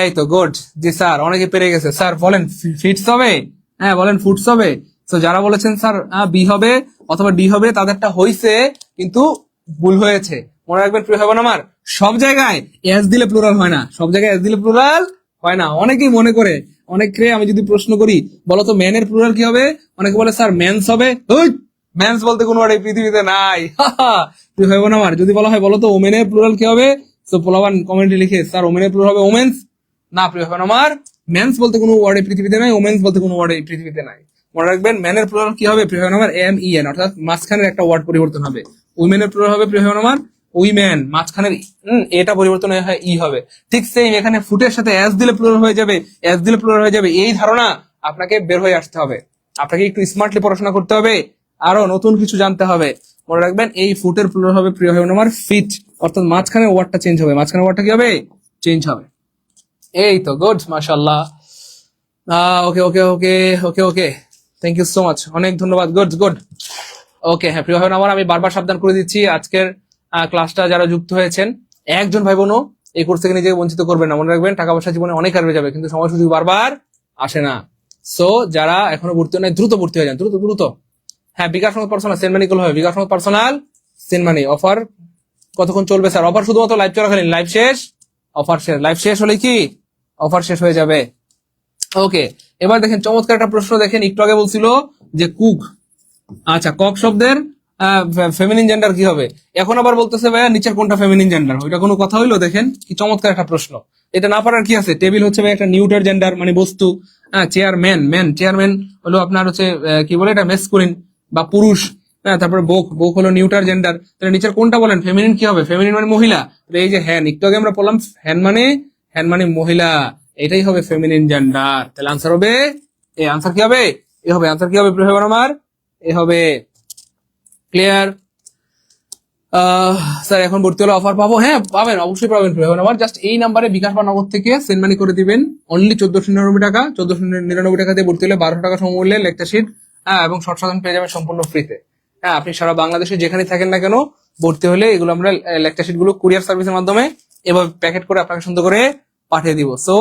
এই তো গুড, জি স্যার, অনেকে পেরে গেছে। স্যার বলেন ফিটস হবে? হ্যাঁ বলেন ফুডস হবে। তো যারা বলেছেন স্যার বি হবে অথবা ডি হবে, তাদেরটা হইছে, কিন্তু ভুল হয়েছে। মনে রাখবেন প্রিয় ভাই বোন আমার, সব জায়গায় এস দিলে প্লুরাল হয় না, সব জায়গায় এস দিলে প্লুরাল হয় না। অনেকেই মনে করে, অনেকে আমি যদি প্রশ্ন করি বলতো ম্যানের প্লুরাল কি হবে, অনেকে বলে স্যার মেন্স হবে। মেন্স বলতে কোনো ওয়ার্ড এই পৃথিবীতে নাই। প্রিয় ভাই বোন আমার, যদি বলা হয় বলতো ওমেনের প্লুরাল কি হবে, তো পোলাবান কমেন্টে লিখে স্যার ওমেনের প্লুরাল হবে ওমেন্স। না প্রিয় ভাই বোন আমার, মেন্স বলতে কোনো ওয়ার্ড এই পৃথিবীতে নাই, ওমেন্স বলতে কোনো ওয়ার্ড এই পৃথিবীতে নাই। মনে রাখবেন ম্যানের প্লুরাল কি হবে প্রিয় ভাই বোন আমার? MEN, অর্থাৎ মাঝখানের একটা ওয়ার্ড পরিবর্তন হবে। উইমেনের প্লুরাল হবে প্রিয় ভাই বোন আমার উইমেন, মাঝখানের এটা পরিবর্তন হয় ই হবে। ঠিক সেম এখানে ফুটের সাথে এস দিলে প্লুরাল হয়ে যাবে, এস দিলে প্লুরাল হয়ে যাবে। এই ধারণা আপনাকে বের হয়ে আসতে হবে, আপনাকে একটু স্মার্টলি পড়াশোনা করতে হবে, আরো নতুন কিছু জানতে হবে। মনে রাখবেন এই ফুটের প্লুরাল হবে প্রিয় ভাই বোন আমার ফিট, অর্থাৎ মাঝখানের ওয়ার্ডটা চেঞ্জ হবে, মাঝখানের ওয়ার্ডটা কি হবে? চেঞ্জ হবে। এই তো গুড, মাশাআল্লাহ। ওকে ওকে ওকে ওকে ওকে, থ্যাংক ইউ সো মাচ, অনেক ধন্যবাদ। Good good. ওকে, হ্যাঁ প্রিয় ভাই বোন আমার, আমি বারবার সাবধান করে দিচ্ছি, আজকের ক্লাসটা যারা যুক্ত হয়েছেন, একজন ভাই বোনও এই কোর্স থেকে নিজেকে বঞ্চিত করবেন না। মনে রাখবেন, টাকা পয়সা জীবনে অনেক হারবে যাবে, কিন্তু সময় সুযোগ বারবার আসে না। সো যারা এখনো ভর্তি হয় দ্রুত ভর্তি হয়ে যান, দ্রুত দ্রুত। হ্যাঁ, বিকাশ মত পার্সোনাল সেন্ড মানি করলে হবে, বিকাশ মত পার্সোনাল সেন্ড মানি। অফার কতক্ষণ চলবে স্যার? অফার শুধুমাত্র লাইভ চলাকালীন, লাইভ শেষ অফার শেষ, লাইভ শেষ হলে কি অফার শেষ হয়ে যাবে। ওকে, এবার দেখেন চমৎকার একটা প্রশ্ন দেখেন, একটু আগে বলছিল যে কুক, আচ্ছা কক শব্দের ফেমিনিন জেন্ডার কি হবে, এখন আবার বলতেছে ভাইয়া নিচের কোনটা ফেমিনিন জেন্ডার, ওইটা কোনো কথা হইলো? দেখেন কি চমৎকার একটা প্রশ্ন, এটা না পারার কি আছে? টেবিল হচ্ছে ভাই একটা নিউটার জেন্ডার মানে বস্তু, হ্যাঁ চেয়ারম্যান, চেয়ারম্যান হলো আপনার হচ্ছে কি বলে এটা মেসকুলিন বা পুরুষ, হ্যাঁ তারপরে বোক, বোক হলো নিউটার জেন্ডার, তাহলে নিচের কোনটা বলেন ফেমিনিন কি হবে? ফেমিনিন মানে মহিলা, এই যে হ্যান, একটু আগে আমরা বললাম হ্যান মানে মহিলা, এটাই হবে ফেমিনিন জেন্ডার। তাহলে আনসার হবে এ, আনসার কি হবে? এ হবে, আনসার কি হবে প্রিয় ভাই বোন আমার? এ হবে। ক্লিয়ার? স্যার এখন ভর্তি হলে অফার পাবো? হ্যাঁ পাবেন, অবশ্যই পাবেন প্রিয় ভাই বোন আমার। জাস্ট এই নাম্বারে বিকাশ বা নগদ থেকে সেন্ড মানি করে দিবেন, অনলি 1499 টাকা, 1499 টাকা দিয়ে ভর্তি হলে 1200 টাকা সমমূল্যে লেকচার শিট, হ্যাঁ এবং শর্ট সাজেশন পেয়ে যাবেন সম্পূর্ণ ফ্রিতে। হ্যাঁ, আপনি সারা বাংলাদেশে যেখানে থাকেন না কেন ভর্তি হলে এগুলো আমরা লেকচার শিট গুলো কুরিয়ার সার্ভিসের মাধ্যমে এভাবে প্যাকেট করে আপনাকে সুন্দর করে পাঠিয়ে দিব। সো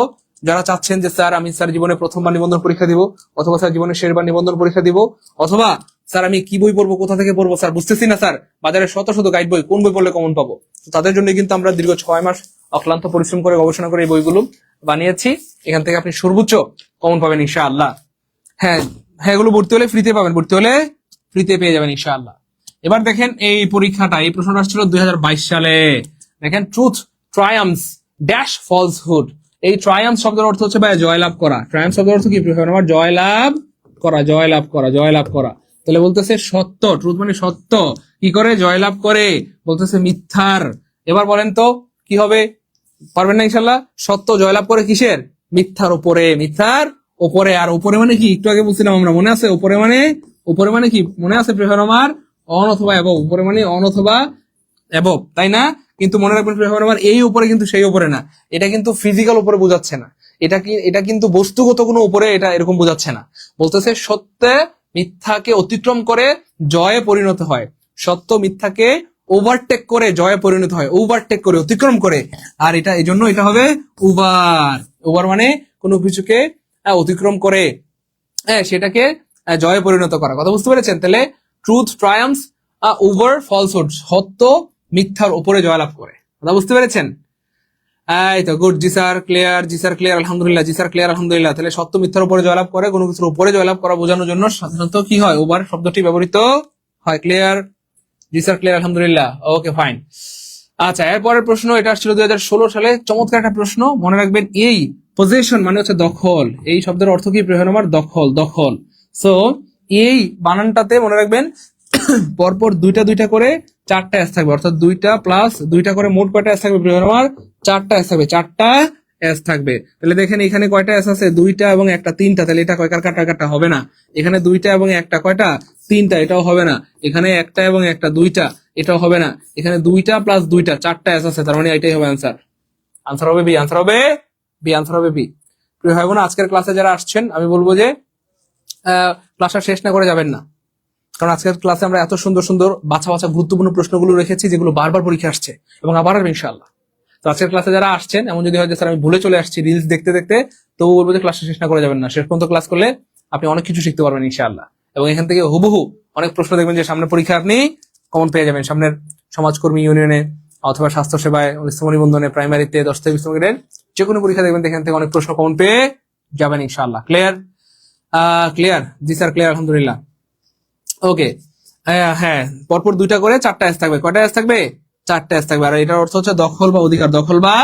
যারা চাচ্ছেন যে স্যার আমি স্যার জীবনে প্রথমবার নিবন্ধন পরীক্ষা দিব, অথবা স্যার জীবনে শেষবার নিবন্ধন পরীক্ষা দিব, অথবা স্যার আমি কি বই পড়বো, কোথা থেকে পড়বো স্যার বুঝতেছি না স্যার, বাজারে শত শত গাইড বই, কোন বই পড়লে কমন পাবো, তো তাদের জন্য কিন্তু আমরা দীর্ঘ 6 মাস অক্লান্ত পরিশ্রম করে গবেষণা করে এই বইগুলো বানিয়েছি। এখান থেকে আপনি সর্বোচ্চ কমন পাবেন ইনশাআল্লাহ। হ্যাঁ হ্যাঁ, এগুলো ভর্তি হলে ফ্রিতে পাবেন, ভর্তি হলে ফ্রিতে পেয়ে যাবেন ইনশাআল্লাহ। এবার দেখেন এই পরীক্ষাটা, এই প্রশ্নটা আসছিল 2022 সালে। দেখেন ট্রুথ ট্রায়াম্পস ড্যাশ ফলসহুড, এই ট্রায়াম্প শব্দের অর্থ হচ্ছে ভাই জয়লাভ করা। ট্রায়াম্প শব্দের অর্থ কি আমার? জয়লাভ করা, জয়লাভ করা, জয়লাভ করা। তাহলে বলতেছে সত্য, ট্রুথ মানে সত্য, কি করে জয়লাভ করে? বলতেছে মিথ্যার। এবার বলেন তো কি হবে? পারবেন না ইনশাল্লাহ। সত্য জয়লাভ করে কিসের? মিথ্যার উপরে, মিথ্যার উপরে। আর উপরে মানে কি? একটু আগে বলছিলাম আমরা, মনে আছে? উপরে মানে, উপরে মানে কি মনে আছে প্রিয় আমার? অন অথবা অ্যাবভ, উপরে মানে অন অথবা অ্যাবভ, তাই না? কিন্তু মনে রাখবেন প্রিয় আমার, এই উপরে কিন্তু সেই উপরে না, এটা কিন্তু ফিজিক্যাল উপরে বোঝাচ্ছে না, এটা কিন্তু বস্তুগত কোনো উপরে এটা এরকম বোঝাচ্ছে না। বলতেছে সত্যে মিথ্যাকে অতিক্রম করে জয়ে পরিণত হয়, সত্য মিথ্যাকে ওভারটেক করে জয়ে পরিণত হয়, ওভারটেক করে, অতিক্রম করে। আর এটা এই জন্য এটা হবে ওভার। ওভার মানে কোনো কিছুকে অতিক্রম করে, হ্যাঁ সেটাকে জয়ে পরিণত করা। কথা বুঝতে পেরেছেন? তাহলে ট্রুথ ট্রায়াম্পস ওভার ফলসহুড, সত্য মিথ্যার উপরে জয়লাভ করে। কথা বুঝতে পেরেছেন? এই তো গুড, জি স্যার ক্লিয়ার, জি স্যার ক্লিয়ার আলহামদুলিল্লাহ, জি স্যার ক্লিয়ার আলহামদুলিল্লাহ। তাহলে সত্য মিথ্যার উপরে জয়লাভ করে, কোনো কিছুর উপরে জয়লাভ করা বোঝানোর জন্য সাধারণত কি হয়? ওভার শব্দটি ব্যবহৃত হয়। ক্লিয়ার? জি স্যার ক্লিয়ার আলহামদুলিল্লাহ। Okay fine. আচ্ছা, এরপরের প্রশ্ন, এটা আসছিল 2016 সালে, চমৎকার একটা প্রশ্ন। মনে রাখবেন এই পজেশন মানে হচ্ছে দখল, এই শব্দের অর্থ কি প্রিয় আমার? দখল, দখল। সো এই বানানটাতে মনে রাখবেন পরপর দুইটা দুইটা করে 4টা এস থাকবে, অর্থাৎ 2টা প্লাস 2টা করে মোট কয়টা এস থাকবে প্রিয় আমার? 4টা এস থাকবে, 4টা এস থাকবে। তাহলে দেখেন এখানে কয়টা এস আছে? 2টা এবং একটা 3টা, তাহলে এটা কয়কার কাটা হবে না। এখানে 2টা এবং একটা কয়টা? 3টা, এটাও হবে না। এখানে একটা এবং একটা 2টা, এটাও হবে না। এখানে 2টা প্লাস 2টা, 4টা এস আছে, তার মানে এটাই হবে আনসার। আনসার হবে বি, আনসার হবে বি, আনসার হবে বি। প্রিয় ভাই বোন, আজকের ক্লাসে যারা আসছেন আমি বলবো যে ক্লাসটা শেষ না করে যাবেন না, কারণ আজকের ক্লাসে আমরা এত সুন্দর সুন্দর বাছা বাছা গুরুত্বপূর্ণ প্রশ্নগুলো রেখেছি যেগুলো বারবার পরীক্ষা আসছে এবং আবার আসবে ইনশাআল্লাহ। তো আজকের ক্লাসে যারা আসছেন, এমন যদি হয় যে স্যার আমি ভুলে চলে আসছি রিলস দেখতে দেখতে, তো বলবো যে ক্লাসটা শেষ না করে যাবেন না, শেষ পর্যন্ত ক্লাস করলে আপনি অনেক কিছু শিখতে পারবেন ইনশাআল্লাহ। এবং এখান থেকে হুবহু অনেক প্রশ্ন দেখবেন যে সামনের পরীক্ষা আপনি কমন পেয়ে যাবেন, সামনের সমাজকর্মী ইউনিয়নে অথবা স্বাস্থ্য সেবায়, নিবন্ধনে, প্রাইমারিতে, 10 থেকে 20 গ্রেড যে কোনো পরীক্ষা দেখবেন এখান থেকে অনেক প্রশ্ন কমন পেয়ে যাবেন ইনশাআল্লাহ। ক্লিয়ার? ক্লিয়ার? জি স্যার ক্লিয়ার আলহামদুলিল্লাহ। ওকে, হ্যাঁ পরপর 2টা করে 4টা এস থাকবে। কয়টা এস থাকবে? 4টা এস থাকবে। আর এটার অর্থ হচ্ছে দখল বা অধিকার, দখল বা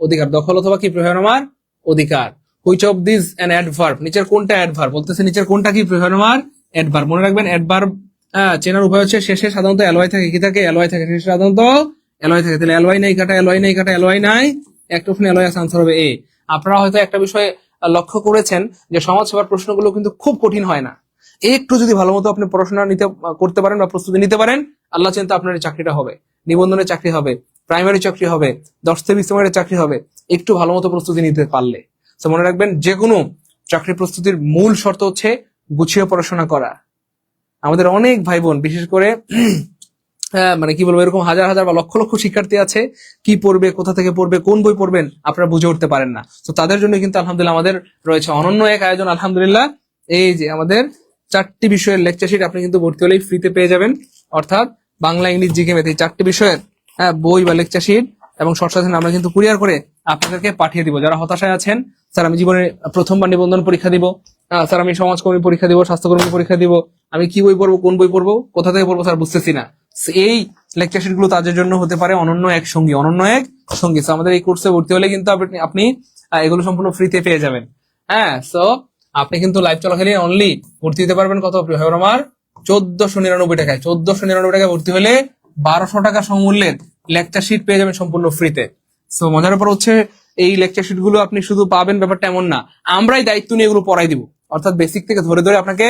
অধিকার, দখল অথবা কি প্রিয় আমার? অধিকার। Which of this an adverb, নিচের কোনটা অ্যাডভার্ব? বলতেছে নিচের কোনটা কি প্রিয় আমার? অ্যাডভার্ব। মনে রাখবেন অ্যাডভার্ব চেনার উপায় হচ্ছে শেষে সাধারণত এলওয়াই থাকে, কি থাকে? এলওয়াই থাকে, শেষে সাধারণত এলওয়াই থাকে। তাহলে এলওয়াই নাই কাটা, এলওয়াই নাই কাটা, এলওয়াই নাই, একটা অপশন এলওয়াই আছে, আনসার হবে এ। আপনারা হয়তো একটা বিষয় লক্ষ্য করেছেন যে সমাজ সেবার প্রশ্নগুলো কিন্তু খুব কঠিন হয় না, একটু যদি ভালো মতো আপনি পড়াশোনা করতে পারেন বা প্রস্তুতি নিতে পারেন, আল্লাহ চিন্তা আপনার এই চাকরিটা হবে, নিবন্ধনের চাকরি হবে, প্রাইমারি চাকরি হবে, 10 থেকে 20 মিনিটের চাকরি হবে, একটু ভালো মতো প্রস্তুতি নিতে পারলে। তো মনে রাখবেন যে কোনো চাকরি প্রস্তুতির মূল শর্ত হচ্ছে গুছিয়ে পড়াশোনা করা, আমাদের অনেক ভাই বোন বিশেষ করে মানে কি বলবো, এরকম হাজার হাজার বা লক্ষ লক্ষ শিক্ষার্থী আছে, কি পড়বে, কোথা থেকে পড়বে, কোন বই পড়বেন আপনারা বুঝে উঠতে পারেন না। তো তাদের জন্য কিন্তু আলহামদুলিল্লাহ আমাদের রয়েছে অনন্য এক আয়োজন আলহামদুলিল্লাহ। এই যে আমাদের 4টি বিষয়ের লেকচার শিট আপনি কিন্তু ভর্তি হলেই ফ্রিতে পেয়ে যাবেন, অর্থাৎ বাংলা, ইংলিশ, জিকে, ম্যাথ, এই 4টি বিষয়ের বই বা লেকচার শিট এবং শর্ট সাজেশন আমরা কিন্তু কুরিয়ার করে আপনাদেরকে পাঠিয়ে দিব। যারা হতাশায় আছেন, স্যার আমি জীবনে প্রথমবার নিবন্ধন পরীক্ষা দিব, স্যার আমি সমাজকর্মী পরীক্ষা দিব, স্বাস্থ্যকর্মী পরীক্ষা দিব, আমি কি বই পড়বো, কোন বই পড়বো, কোথা থেকে পড়বো স্যার বুঝতেছি না, এই লেকচার শিট গুলো তাদের জন্য হতে পারে অনন্য এক সঙ্গী, অনন্য এক সঙ্গী। আমাদের এই কোর্সে ভর্তি হলে কিন্তু আপনি এগুলো সম্পূর্ণ ফ্রিতে পেয়ে যাবেন। হ্যাঁ, সো আপনি কিন্তু লাইভ চলাকালীন অনলি ভর্তি হতে পারবেন কত প্রিয় ভাই আমার, 1499 টাকায়। 1499 টাকায় ভর্তি হলে 1200 টাকা সমমূল্যের লেকচার শিট পেয়ে যাবেন সম্পূর্ণ ফ্রিতে। সো মজার ব্যাপার হচ্ছে এই লেকচার শিট গুলো আপনি শুধু পাবেন ব্যাপারটা এমন না, আমরাই দায়িত্ব নিয়ে এগুলো পড়াই দিব, অর্থাৎ বেসিক থেকে ধরে ধরে আপনাকে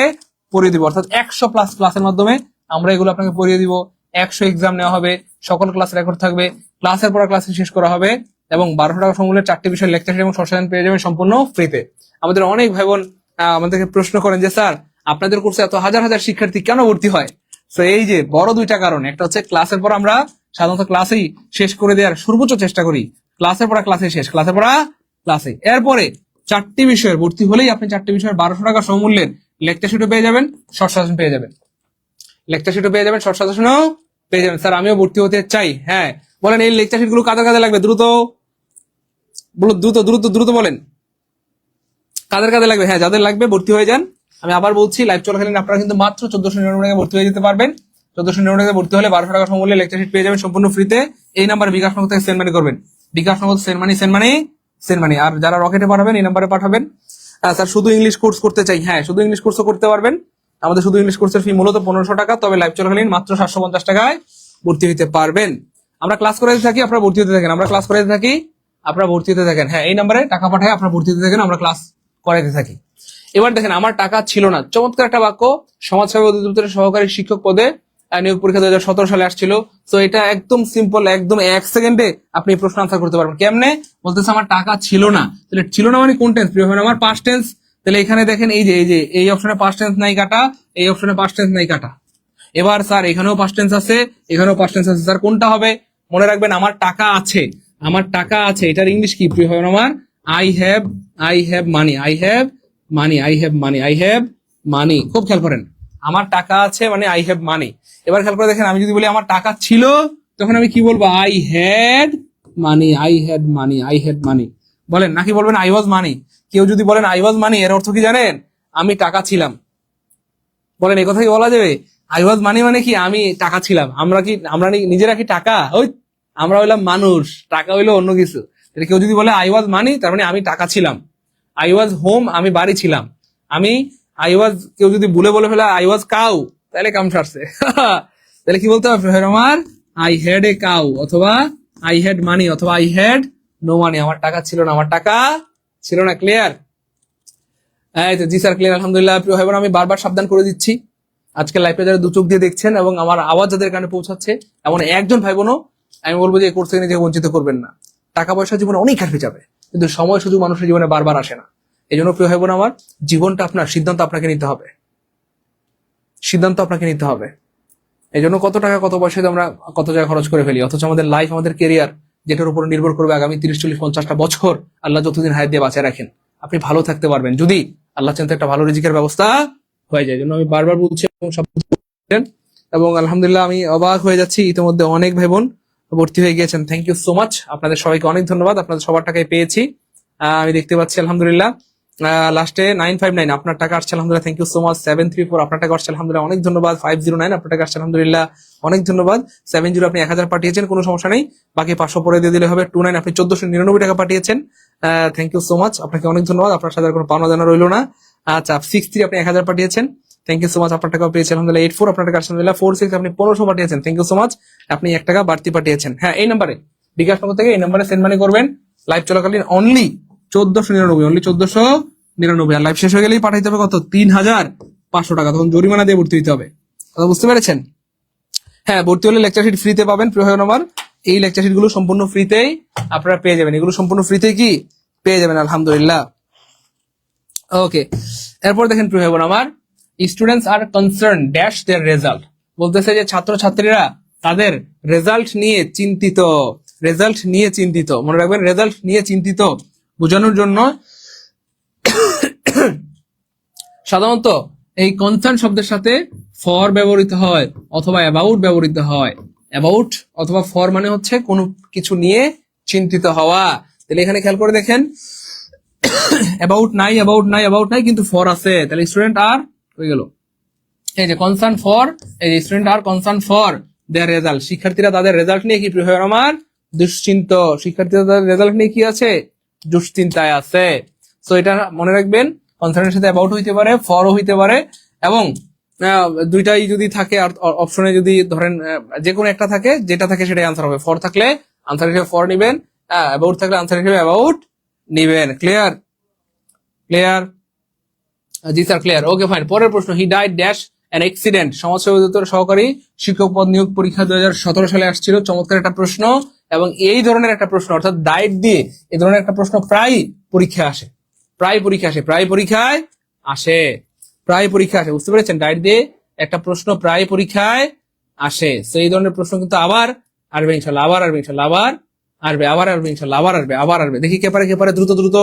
পড়িয়ে দিব, অর্থাৎ 100+ ক্লাসের মাধ্যমে আমরা এগুলো আপনাকে পড়িয়ে দিব। 100 এক্সাম নেওয়া হবে, সকল ক্লাস রেকর্ড থাকবে, ক্লাসের পর ক্লাসে শেষ করা হবে এবং 1200 টাকা সমমূল্যের 4টি বিষয়ের লেকচার শিট এবং শর্ট সাজেশন পেয়ে যাবেন সম্পূর্ণ ফ্রিতে। আমাদের অনেক ভাই বোন আমাদেরকে প্রশ্ন করেন যে স্যার আপনাদের কোর্সে এত হাজার হাজার শিক্ষার্থী কেন ভর্তি হয়? তো এই যে বড় 2টা কারণ, একটা হচ্ছে ক্লাসের পর আমরা সাধারণত ক্লাসেই শেষ করে দেওয়ার সর্বোচ্চ চেষ্টা করি, ক্লাসের পড়া ক্লাসে শেষ, ক্লাসের পড়া ক্লাসে। এরপরে 4টি বিষয়ের ভর্তি হলেই আপনি 4টি বিষয়ের 1200 টাকা সমমূল্যের লেকচার শিটও পেয়ে যাবেন, শর্ট সাজেশন পেয়ে যাবেন, লেকচার শিটও পেয়ে যাবেন, শর্ট সাজেশনও পেয়ে যাবেন। স্যার আমিও ভর্তি হতে চাই, হ্যাঁ বলেন এই লেকচার শিট গুলো কাদের কাজে লাগবে, দ্রুত বলো, দ্রুত দ্রুত দ্রুত বলেন কাদের কাজে লাগবে। হ্যাঁ, যাদের লাগবে ভর্তি হয়ে যান। আমি আবার বলছি, লাইভ চলাকালীন আপনারা কিন্তু মাত্র 1499 টাকা ভর্তি হয়ে যেতে পারবেন। 1499 টাকা ভর্তি হলে 1200 টাকা সমমূল্যে লেকচার শিট পেয়ে যাবেন সম্পূর্ণ ফ্রিতে। এই নাম্বারে বিকাশ নগদ থেকে সেন্ড মানি করবেন, বিকাশ নগদ সেন্ড মানি। আর যারা রকেটে পাঠাবেন এই নাম্বারে পাঠাবেন। স্যার শুধু ইংলিশ কোর্স করতে চাই, হ্যাঁ শুধু ইংলিশ কোর্সও করতে পারবেন। আমাদের শুধু ইংলিশ কোর্সের ফি মূলত 1500 টাকা, তবে লাইভ চলাকালীন মাত্র 750 টাকায় ভর্তি হতে পারবেন। আমরা ক্লাস করাতে থাকি, আপনারা ভর্তি হতে থাকেন, আমরা ক্লাস করাতে থাকি, আপনারা ভর্তি হতে থাকেন। হ্যাঁ, এই নাম্বারে টাকা পাঠায় আপনারা ভর্তি হতে থাকেন, আমরা ক্লাস করাইতে থাকি। এবার দেখেন, আমার টাকা ছিল না, চমৎকার একটা বাক্য। সমাজসেবা অধিদপ্তরের সহকারী শিক্ষক পদে নিয়োগ পরীক্ষা 2017 সালে আসছিল। তো এটা একদম সিম্পল, একদম 1 সেকেন্ডে আপনি প্রশ্ন আনসার করতে পারবেন। কেমনে বলতেছে, আমার টাকা ছিল না, তাহলে ছিল না মানে কোন টেন্স প্রিয় ভাই আমার, পাস্ট টেন্স। তাহলে এখানে দেখেন এই অপশনে পাস্ট টেন্স নাই কাটা, এই অপশনে পাস্ট টেন্স নাই কাটা। এবার স্যার এখানেও পাস্ট টেন্স আছে, এখানেও পাস্ট টেন্স আছে, স্যার কোনটা হবে? মনে রাখবেন আমার টাকা আছে, আমার টাকা আছে, এটার ইংলিশ কি প্রিয় ভাই আমার, I have money, I have money. খুব খেয়াল করেন, আমার টাকা আছে মানে আই হ্যাভ মানি। এবার খেয়াল করে দেখেন, আমি যদি বলি আমার টাকা ছিল, তখন আমি কি বলবো, আই হ্যাড মানি। বলেন নাকি বলবেন আই ওয়াজ মানি? কেউ যদি বলেন আই ওয়াজ মানি, এর অর্থ কি জানেন? আমি টাকা ছিলাম। বলেন এই কথা কি বলা যাবে? আই ওয়াজ মানি মানে কি, আমি টাকা ছিলাম। আমরা নিজেরা কি টাকা? ওই আমরা হইলাম মানুষ, টাকা হইলো অন্য কিছু। কেউ যদি বলে আই ওয়াজ মানি, তার মানে আমি টাকা ছিলাম। আই ওয়াজ হোম, আমি বাড়ি ছিলাম। কেউ যদি বলে ফেলে আই ওয়াজ কাউ, তাহলে কাম সারছে। তাহলে কি বলতে হবে আমার, আই হ্যাড এ কাউ, অথবা আই হ্যাড মানি, অথবা আই হ্যাড নো মানি। আমার টাকা ছিল না, আমার টাকা ছিল না। ক্লিয়ার? এই তো জি স্যার ক্লিয়ার আলহামদুলিল্লাহ। প্রিয় ভাই বোন, আমি বারবার সাবধান করে দিচ্ছি, আজকে লাইভে যারা 2 চোখ দিয়ে দেখছেন এবং আমার আওয়াজ যাদের কানে পৌঁছাচ্ছে, এমন একজন ভাই বোনও আমি বলবো যে এই কোর্স থেকে নিজেকে বঞ্চিত করবেন না। টাকা পয়সা জীবনে অনেক আসবে যাবে, কিন্তু সময় সুযোগ মানুষের জীবনে বারবার আসে না। এই জন্য প্রিয় ভাই বোন আমার, জীবনটা আপনার, সিদ্ধান্ত আপনাকে নিতে হবে, সিদ্ধান্ত আপনাকে নিতে হবে। এই জন্য কত টাকা কত পয়সা আমরা কত জায়গায় খরচ করে ফেলি, অথচ আমাদের লাইফ, আমাদের কেরিয়ার, যেটার উপর নির্ভর করবে আগামী 30, 40, 50টা বছর, আল্লাহ যতদিন হায়াত দিয়ে বাঁচিয়ে রাখেন, আপনি ভালো থাকতে পারবেন যদি আল্লাহ চান একটা ভালো রিজিকের ব্যবস্থা হয়ে যায়। জন্য আমি বারবার বলছি এবং আলহামদুলিল্লাহ আমি অবাক হয়ে যাচ্ছি, ইতিমধ্যে অনেক ভাই বোন ভর্তি হয়ে গিয়েছেন। থ্যাংক ইউ সো মাচ, আপনাদের সবাইকে অনেক ধন্যবাদ। আপনাদের সবার টাকায় পেয়েছি, আমি দেখতে পাচ্ছি আলহামদুলিল্লাহ। লাস্টে 959 আপনার টাকা আসছে আলহামদুলিল্লাহ, থ্যাংক ইউ সো মাচ। 734 আপনার টাকা আসছে আলহামদুলিল্লাহ, অনেক ধন্যবাদ। 509 আপনার টাকা আসছে আলহামদুলিল্লাহ, অনেক ধন্যবাদ। 70 আপনি 1000 পাঠিয়েছেন, কোনো সমস্যা নেই, বাকি 500 পরে দিয়ে দিলে হবে। 29 আপনি 1499 টাকা পাঠিয়েছেন, থ্যাংক ইউ সো মাচ, আপনাকে অনেক ধন্যবাদ। আপনার সাথে কোনো পাওনা জানা রইলো না। আচ্ছা 63 আপনি 1000 পাঠিয়েছেন, থ্যাংক ইউ সো মাচ, আপনার টাকা পেয়েছেন আলহামদুলিল্লাহ। 84 আপনার টাকা আসছে আলহামদুলিল্লাহ। 46 আপনি 1500 পাঠিয়েছেন, থ্যাংক ইউ সো মাচ, আপনি 1 টাকা বাড়তি পাঠিয়েছেন। হ্যাঁ, এই নাম্বারে বিকাশ নগর থেকে এই নাম্বারে সেন্ড মানি করবেন। লাইভ চলাকালীন অনলি 1499, আর লাইভ শেষ হয়ে গেলেই পাঠাইতে হবে কত, 3500 টাকা, তখন জরিমানা দিয়ে ভর্তি হতে হবে। কথা বুঝতে পেরেছেন? হ্যাঁ, ভর্তি হলে লেকচার শিট ফ্রিতে পাবেন প্রিয় ভাই আমার। এই লেকচার শিট গুলো সম্পূর্ণ ফ্রিতেই আপনারা পেয়ে যাবেন, এগুলো সম্পূর্ণ ফ্রিতে কি পেয়ে যাবেন আলহামদুলিল্লাহ। ওকে, এরপর দেখেন প্রিয় ভাই আমার, students are concern dash there result, বলতেছে যে ছাত্রছাত্রীরা তাদের রেজাল্ট নিয়ে চিন্তিত, রেজাল্ট নিয়ে চিন্তিত, মনে রাখবেন রেজাল্ট নিয়ে চিন্তিত বোঝানোর জন্য সাধারণত এই কনসার্ন শব্দের সাথে ফর ব্যবহৃত হয় অথবা অ্যাবাউট ব্যবহৃত হয়। অ্যাবাউট অথবা ফর মানে হচ্ছে কোনো কিছু নিয়ে চিন্তিত হওয়া। তাহলে এখানে খেয়াল করে দেখেন অ্যাবাউট নাই, অ্যাবাউট নাই, অ্যাবাউট নাই, কিন্তু ফর আছে। তাহলে স্টুডেন্ট আর হয়ে গেল এই যে কনসার্ন ফর, এই যে student R concern for their result, শিক্ষার্থীরা তাদের রেজাল্ট নিয়ে কি আমার দুশ্চিন্ত, শিক্ষার্থীরা তাদের রেজাল্ট নিয়ে কি আছে দুশ্চিন্তায় আছে। সো এটা মনে রাখবেন কনসার্নের সাথে অ্যাবাউট হইতে পারে, ফরও হইতে পারে, এবং দুইটাই যদি থাকে অপশনে যদি ধরেন যে কোনো একটা থাকে, যেটা থাকে সেটাই আনসার হবে। ফর থাকলে আনসার হিসেবে ফর নিবেন, অ্যাবাউট থাকলে আনসার হিসেবে অ্যাবাউট নিবেন। ক্লিয়ার? ক্লিয়ার? জি স্যার ক্লিয়ার। Okay fine. পরের প্রশ্ন, he died dash an accident, সমাজসেবা অধিদপ্তর সহকারী শিক্ষক পদ নিয়োগ পরীক্ষা 2017 সালে আসছিল। চমৎকার একটা প্রশ্ন, এবং এই ধরনের একটা প্রশ্ন অর্থাৎ ডাইট দিয়ে এই ধরনের একটা প্রশ্ন প্রায় পরীক্ষা আসে, প্রায় পরীক্ষা আসে, প্রায় পরীক্ষায় আসে, প্রায় পরীক্ষা আসে। বুঝতে পেরেছেন? ডাইট দিয়ে একটা প্রশ্ন প্রায় পরীক্ষায় আসে। তো এই ধরনের প্রশ্ন কিন্তু আবার আসবে ইনশাল্লাহ, আবার আসবে ইনশাল্লাহ, আবার আসবে, আবার আসবে ইনশাল্লাহ, আবার আসবে, আবার আসবে। দেখি কে পারে, কে পারে, দ্রুত দ্রুত।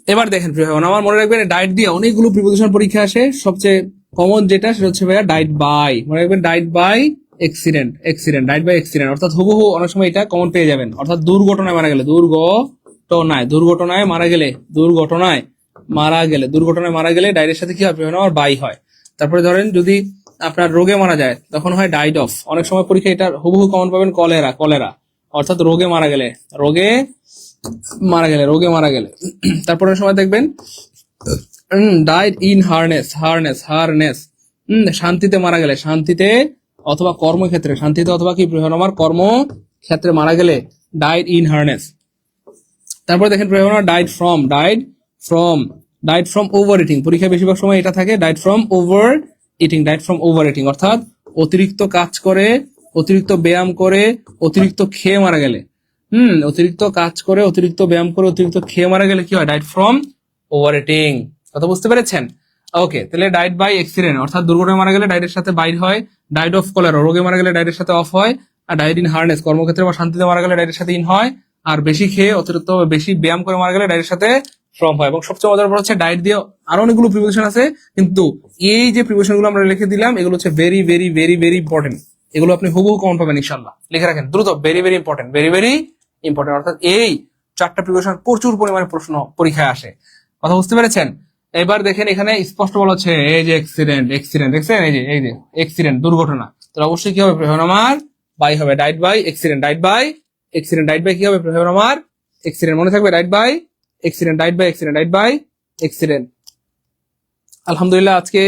এবার দেখেন প্রিয় ভাই, আমার মনে রাখবেন ডাইট দিয়ে অনেকগুলো প্রিপোজিশন পরীক্ষা আসে। সবচেয়ে কমন যেটা সেটা হচ্ছে ভাইয়া ডাইট বাই। মনে রাখবেন ডাইট বাই এক্সিডেন্ট, এক্সিডেন্ট, ডাইট বাই এক্সিডেন্ট, অর্থাৎ হুবহু অনেক সময় এটা কমন পেয়ে যাবেন। অর্থাৎ দুর্ঘটনায় মারা গেলে, দুর্ঘটনায়, দুর্ঘটনায় মারা গেলে, দুর্ঘটনায় মারা গেলে, দুর্ঘটনায় মারা গেলে ডাইটের সাথে কি হয় আমার বাই হয়। তারপরে ধরেন যদি আপনার রোগে মারা যায় তখন হয় ডাইড অফ। অনেক সময় পরীক্ষা এটা হুবহু কমন পাবেন কলেরা, কলেরা, অর্থাৎ রোগে মারা গেলে, রোগে মারা গেলে, রোগে মারা গেলে। তারপরে সময় দেখবেন died in harness, harness, harness, শান্তিতে মারা গেলে, শান্তিতে অথবা কর্মক্ষেত্রে, শান্তিতে অথবা কি আমার কর্মক্ষেত্রে মারা গেলে ডাইড ইন হারনেস। তারপরে দেখেন died from, died from, died from over eating, পরীক্ষায় বেশিরভাগ সময় এটা থাকে died from over eating, died from over eating, অর্থাৎ অতিরিক্ত কাজ করে, অতিরিক্ত ব্যায়াম করে, অতিরিক্ত খেয়ে মারা গেলে, অতিরিক্ত কাজ করে, অতিরিক্ত ব্যায়াম করে, অতিরিক্ত খেয়ে মারা গেলে কি হয় ডাইট ফ্রম ওভার ইটিং। কথা বুঝতে পেরেছেন? ওকে, তাহলে ডাইট বাই অ্যাক্সিডেন্ট অর্থাৎ দুর্ঘটনায় মারা গেলে ডাইটের সাথে বাইর হয়, ডাইট অফ কলেরা রোগে মারা গেলে ডাইটের সাথে অফ হয়, আর ডাইট ইন হার্নেস কর্মক্ষেত্রে বা শান্তিতে মারা গেলে ডাইটের সাথে ইন হয়, আর বেশি খেয়ে অতিরিক্ত বেশি ব্যায়াম করে মারা গেলে ডাইটের সাথে ফ্রম হয়। এবং সবচেয়ে মজার ব্যাপার হচ্ছে ডাইট দিয়ে আরো অনেকগুলো প্রিপোজিশন আছে, কিন্তু এই যে প্রিপোজিশন গুলো আমরা লিখে দিলাম এগুলো হচ্ছে very very very very important. এগুলো আপনি হুবহু কমন পাবেন ইনশাল্লাহ, লিখে রাখেন দ্রুত। Very very important, very very important, অর্থাৎ এই চারটা প্রিপারেশন প্রচুর পরিমাণে প্রশ্ন পরীক্ষায় আসে। কথা বুঝতে পেরেছেন? এবার দেখেন এখানে স্পষ্ট বলা হচ্ছে এই যে অ্যাক্সিডেন্ট, অ্যাক্সিডেন্ট দেখছেন, এই যে অ্যাক্সিডেন্ট দুর্ঘটনা, তাহলে অবশ্যই কি হবে আমার বাই হবে, ডাইট বাই অ্যাক্সিডেন্ট, ডাইট বাই অ্যাক্সিডেন্ট, ডাইট বাই কি হবে আমার অ্যাক্সিডেন্ট, মনে থাকবে ডাইট বাই অ্যাক্সিডেন্ট, ডাইট বাই অ্যাক্সিডেন্ট, ডাইট বাই অ্যাক্সিডেন্ট। আলহামদুলিল্লাহ আজকে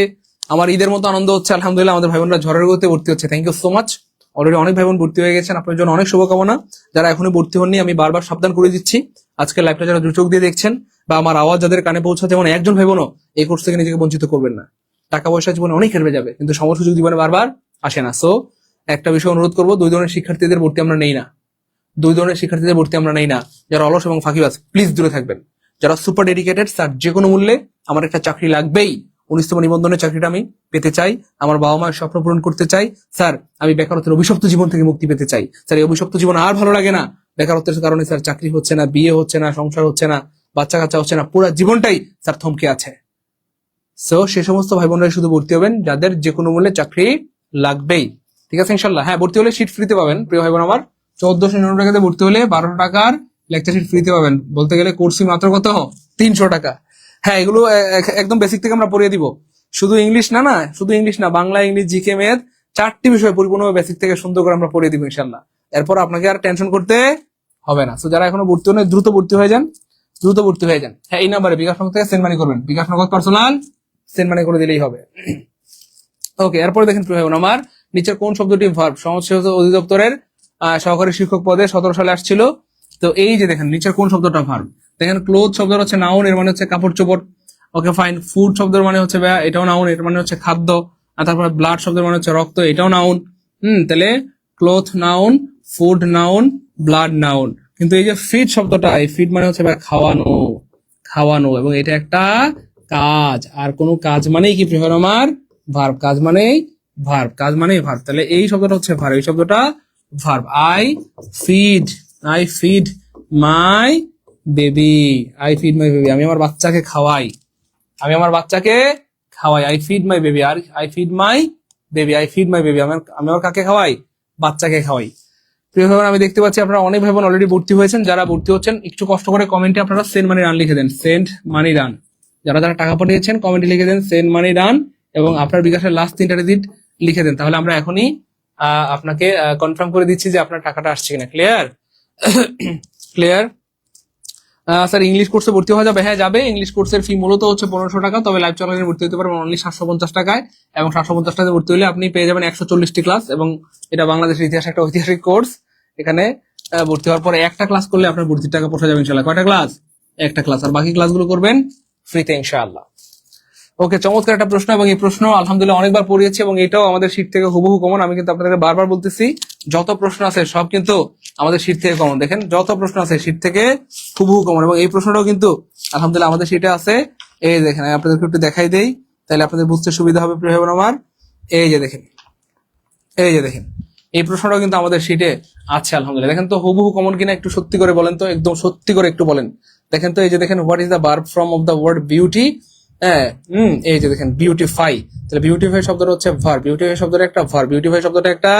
আমার ঈদের মতো আনন্দ হচ্ছে। আলহামদুলিল্লাহ আমাদের ভাই বোনরা ঝড়ের গতিতে ভর্তি হচ্ছে। Thank you so much. Already অনেক ভাই বোন ভর্তি হয়ে গেছেন, আপনার জন্য অনেক শুভকামনা। যারা এখনো ভর্তি হননি আমি বারবার সাবধান করে দিচ্ছি, আজকে লাইভটা যারা চোখ দিয়ে দেখছেন বা আমার আওয়াজ যাদের কানে পৌঁছাচ্ছে, যেমন একজন ভাই বোনও এই কোর্স থেকে নিজেকে বঞ্চিত করবেন না। টাকা পয়সা জীবনে অনেক হেরবে যাবে, কিন্তু সময় সুযোগ জীবনে বারবার আসে না। সো একটা বিষয় অনুরোধ করবো, দুই ধরনের শিক্ষার্থীদের ভর্তি আমরা নেই না, দুই ধরনের শিক্ষার্থীদের ভর্তি আমরা নেই না। যারা অলস এবং ফাঁকিবাজ প্লিজ দূরে থাকবেন। যারা সুপার ডেডিকেটেড, স্যার যে কোনো মূল্যে আমার একটা চাকরি লাগবেই, 19তম নিবন্ধনের চাকরিটা আমি পেতে চাই, আমার বাবা মায়ের স্বপ্ন পূরণ করতে চাই, স্যার আমি বেকারত্বের অভিশপ্ত জীবন থেকে মুক্তি পেতে চাই, স্যার এই অভিশপ্ত জীবন আর ভালো লাগে না, বেকারত্বের কারণে স্যার চাকরি হচ্ছে না, বিয়ে হচ্ছে না, সংসার হচ্ছে না, বাচ্চা কাচ্চা হচ্ছে না, পুরো জীবনটাই স্যার থমকে আছে। সো সে সমস্ত ভাই বোনরা শুধু ভর্তি হবেন যাদের যে কোনো মূল্যে চাকরি লাগবেই। ঠিক আছে ইনশাল্লাহ? হ্যাঁ, ভর্তি হলে সিট ফ্রিতে পাবেন প্রিয় ভাই বোন আমার। 1499 টাকাতে ভর্তি হলে 12 টাকার লেকচার সিট ফ্রিতে পাবেন। বলতে গেলে কোর্স ফি মাত্র কত? 300 টাকা। হ্যাঁ, এগুলো একদম বেসিক থেকে আমরা পড়িয়ে দিব। শুধু ইংলিশ না, শুধু ইংলিশ না, বাংলা, ইংলিশ, জিকে, ম্যাথ, 4টি বিষয় পরিপূর্ণভাবে বেসিক থেকে সুন্দর করে আমরা পড়িয়ে দিব ইনশাল্লাহ। এরপর আপনাকে আর টেনশন করতে হবে না। তো যারা এখনো ভর্তি হন দ্রুত ভর্তি হয়ে যান, দ্রুত ভর্তি হয়ে যান। হ্যাঁ, এই নাম্বারে বিকাশ নগদ থেকে সেন্ড মানি করবেন, বিকাশ নগদ পার্সোনাল সেন্ড মানি করে দিলেই হবে। ওকে, এরপরে দেখেন প্রিয় ভাই বোন আমার, নিচের কোন শব্দটি ভার্ব সমাজসেবা অধিদপ্তরের সহকারী শিক্ষক পদে 17 সালে আসছিল? তো এই যে দেখেন নিচের কোন শব্দটা ভার্ব, দেখেন ক্লোথ শব্দের হচ্ছে নাউন, এর মানে হচ্ছে কাপড় চোপড়। Okay fine. ফুড শব্দের মানে হচ্ছে এটাও নাউন, এর মানে হচ্ছে খাদ্য। আর তারপরে ব্লাড শব্দের মানে হচ্ছে রক্ত, এটাও নাউন। তাহলে cloth noun, food noun, blood noun. কিন্তু এই যে ফিড শব্দটা, এই ফিড মানে হচ্ছে খাওয়ানো, খাওয়ানো, এবং এটা একটা কাজ। আর কোন কাজ মানেই কি প্রিয় আমার ভার্ব, কাজ মানেই ভার্ব, কাজ মানেই ভার্ব। তাহলে এই শব্দটা হচ্ছে ভার্ব, এই শব্দটা verb. I feed my baby, I feed my baby, আমি আমার বাচ্চাকে খাওয়াই, আমি আমার বাচ্চাকে খাওয়াই। আই ফিড মাই বেবি, আর I feed my baby, I feed my baby, আমি আমার কাকে খাওয়াই? বাচ্চাকে খাওয়াই। প্রিয় ভাই বোন, আমি দেখতে পাচ্ছি আপনারা অনেক ভাই বোন অলরেডি ভর্তি হয়েছেন। যারা ভর্তি হচ্ছেন একটু কষ্ট করে কমেন্টে আপনারা সেন্ড মানি রান লিখে দেন, সেন্ড মানি রান। যারা যারা টাকা পাঠিয়েছেন কমেন্টে লিখে দেন সেন্ড মানি রান, এবং আপনার বিকাশের লাস্ট 3টা ডিজিট লিখে দেন। তাহলে আমরা এখনই আপনাকে কনফার্ম করে দিচ্ছি যে আপনার টাকাটা আসছে কিনা। ক্লিয়ার? ক্লিয়ার? স্যার ইংলিশ কোর্সে ভর্তি হওয়া যাবে? হ্যাঁ যাবে। ইংলিশ কোর্সের ফি মূলত হচ্ছে 1500 টাকা, তবে লাইভ চ্যানেলে ভর্তি হতে পারবেন অনলি 750 টাকায়, এবং 750 টাকায় ভর্তি হলে আপনি পেয়ে যাবেন 140টি ক্লাস, এবং এটা বাংলাদেশের ইতিহাস একটা ঐতিহাসিক কোর্স। এখানে ভর্তি হওয়ার পরে একটা ক্লাস করলে আপনার ভর্তির টাকা পোষা যাবে ইনশাল্লাহ। কয়টা ক্লাস? একটা ক্লাস। আর বাকি ক্লাসগুলো করবেন ফ্রিতে ইনশাআল্লাহ। ওকে, চমৎকার একটা প্রশ্ন, এবং এই প্রশ্ন আলহামদুলিল্লাহ অনেকবার পড়িয়েছি, এবং এটাও আমাদের শীট থেকে হুবহু কমন। আমি কিন্তু আপনাদের বারবার বলতেছি যত প্রশ্ন আছে সব কিন্তু আমাদের শীট থেকে কমন। দেখেন যত প্রশ্ন আছে শীট থেকে হুবহু কমন, এবং এই প্রশ্নটাও কিন্তু আলহামদুলিল্লাহ আমাদের শীটে আছে। এই দেখেন, আপনাদেরকে একটু দেখাই দেই, তাহলে আপনাদের বুঝতে সুবিধা হবে প্রিয় ভাই আমার। এই যে দেখেন, এই যে দেখেন, এই প্রশ্নটাও কিন্তু আমাদের শীটে আছে আলহামদুলিল্লাহ। দেখেন তো হুবহু কমন কিনা, একটু সত্যি করে বলেন তো, একদম সত্যি করে একটু বলেন। দেখেন তো, এই যে দেখেন, what is the verb from of the word beauty? হ্যাঁ, এই যে দেখেন বিউটিফাই, তাহলে বিউটিফাই শব্দটা হচ্ছে ভার্ব, বিউটিফাই শব্দটা একটা ভার্ব, বিউটিফাই শব্দটা একটা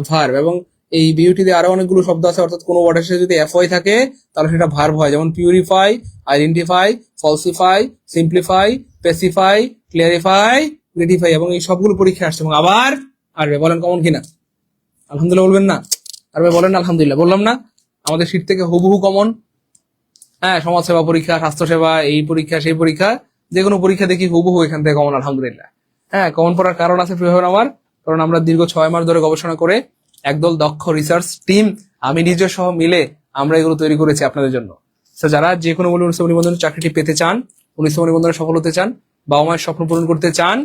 ভার্ব। এবং এই বিউটি দিয়ে আরো অনেকগুলো শব্দ আছে, অর্থাৎ কোনো ওয়ার্ডের সাথে যদি এফ ওয়াই থাকে তাহলে সেটা ভার্ব হয়, যেমন purify, identify, falsify, simplify, specify, clarify, gratify, এবং এই সবগুলো পরীক্ষা আসছে। এবং আবার আসবে, বলেন কমন কিনা? আলহামদুলিল্লাহ বলবেন না? আর ভাই বলেন আলহামদুলিল্লাহ। বললাম না আমাদের শীট থেকে হুবহু কমন। হ্যাঁ, সমাজ সেবা পরীক্ষা, স্বাস্থ্য সেবা, এই পরীক্ষা সেই পরীক্ষা, যে কোনো পরীক্ষা দেখি হুবহু এখান থেকে কমন আলহামদুলিল্লাহ। হ্যাঁ, কমন পড়ার কারণ আছে প্রিয় ভাই আমার, কারণ আমরা দীর্ঘ 6 মাস ধরে গবেষণা করে একদল দক্ষ রিসার্চ টিম, আমি নিজে সহ মিলে আমরা এগুলো তৈরি করেছি আপনাদের জন্য। তো যারা যে কোনো মূল্যে 19 নিবন্ধনের চাকরিটি পেতে চান, 19 নিবন্ধনে সফল হতে চান, বাবা মায়ের স্বপ্ন পূরণ করতে চান,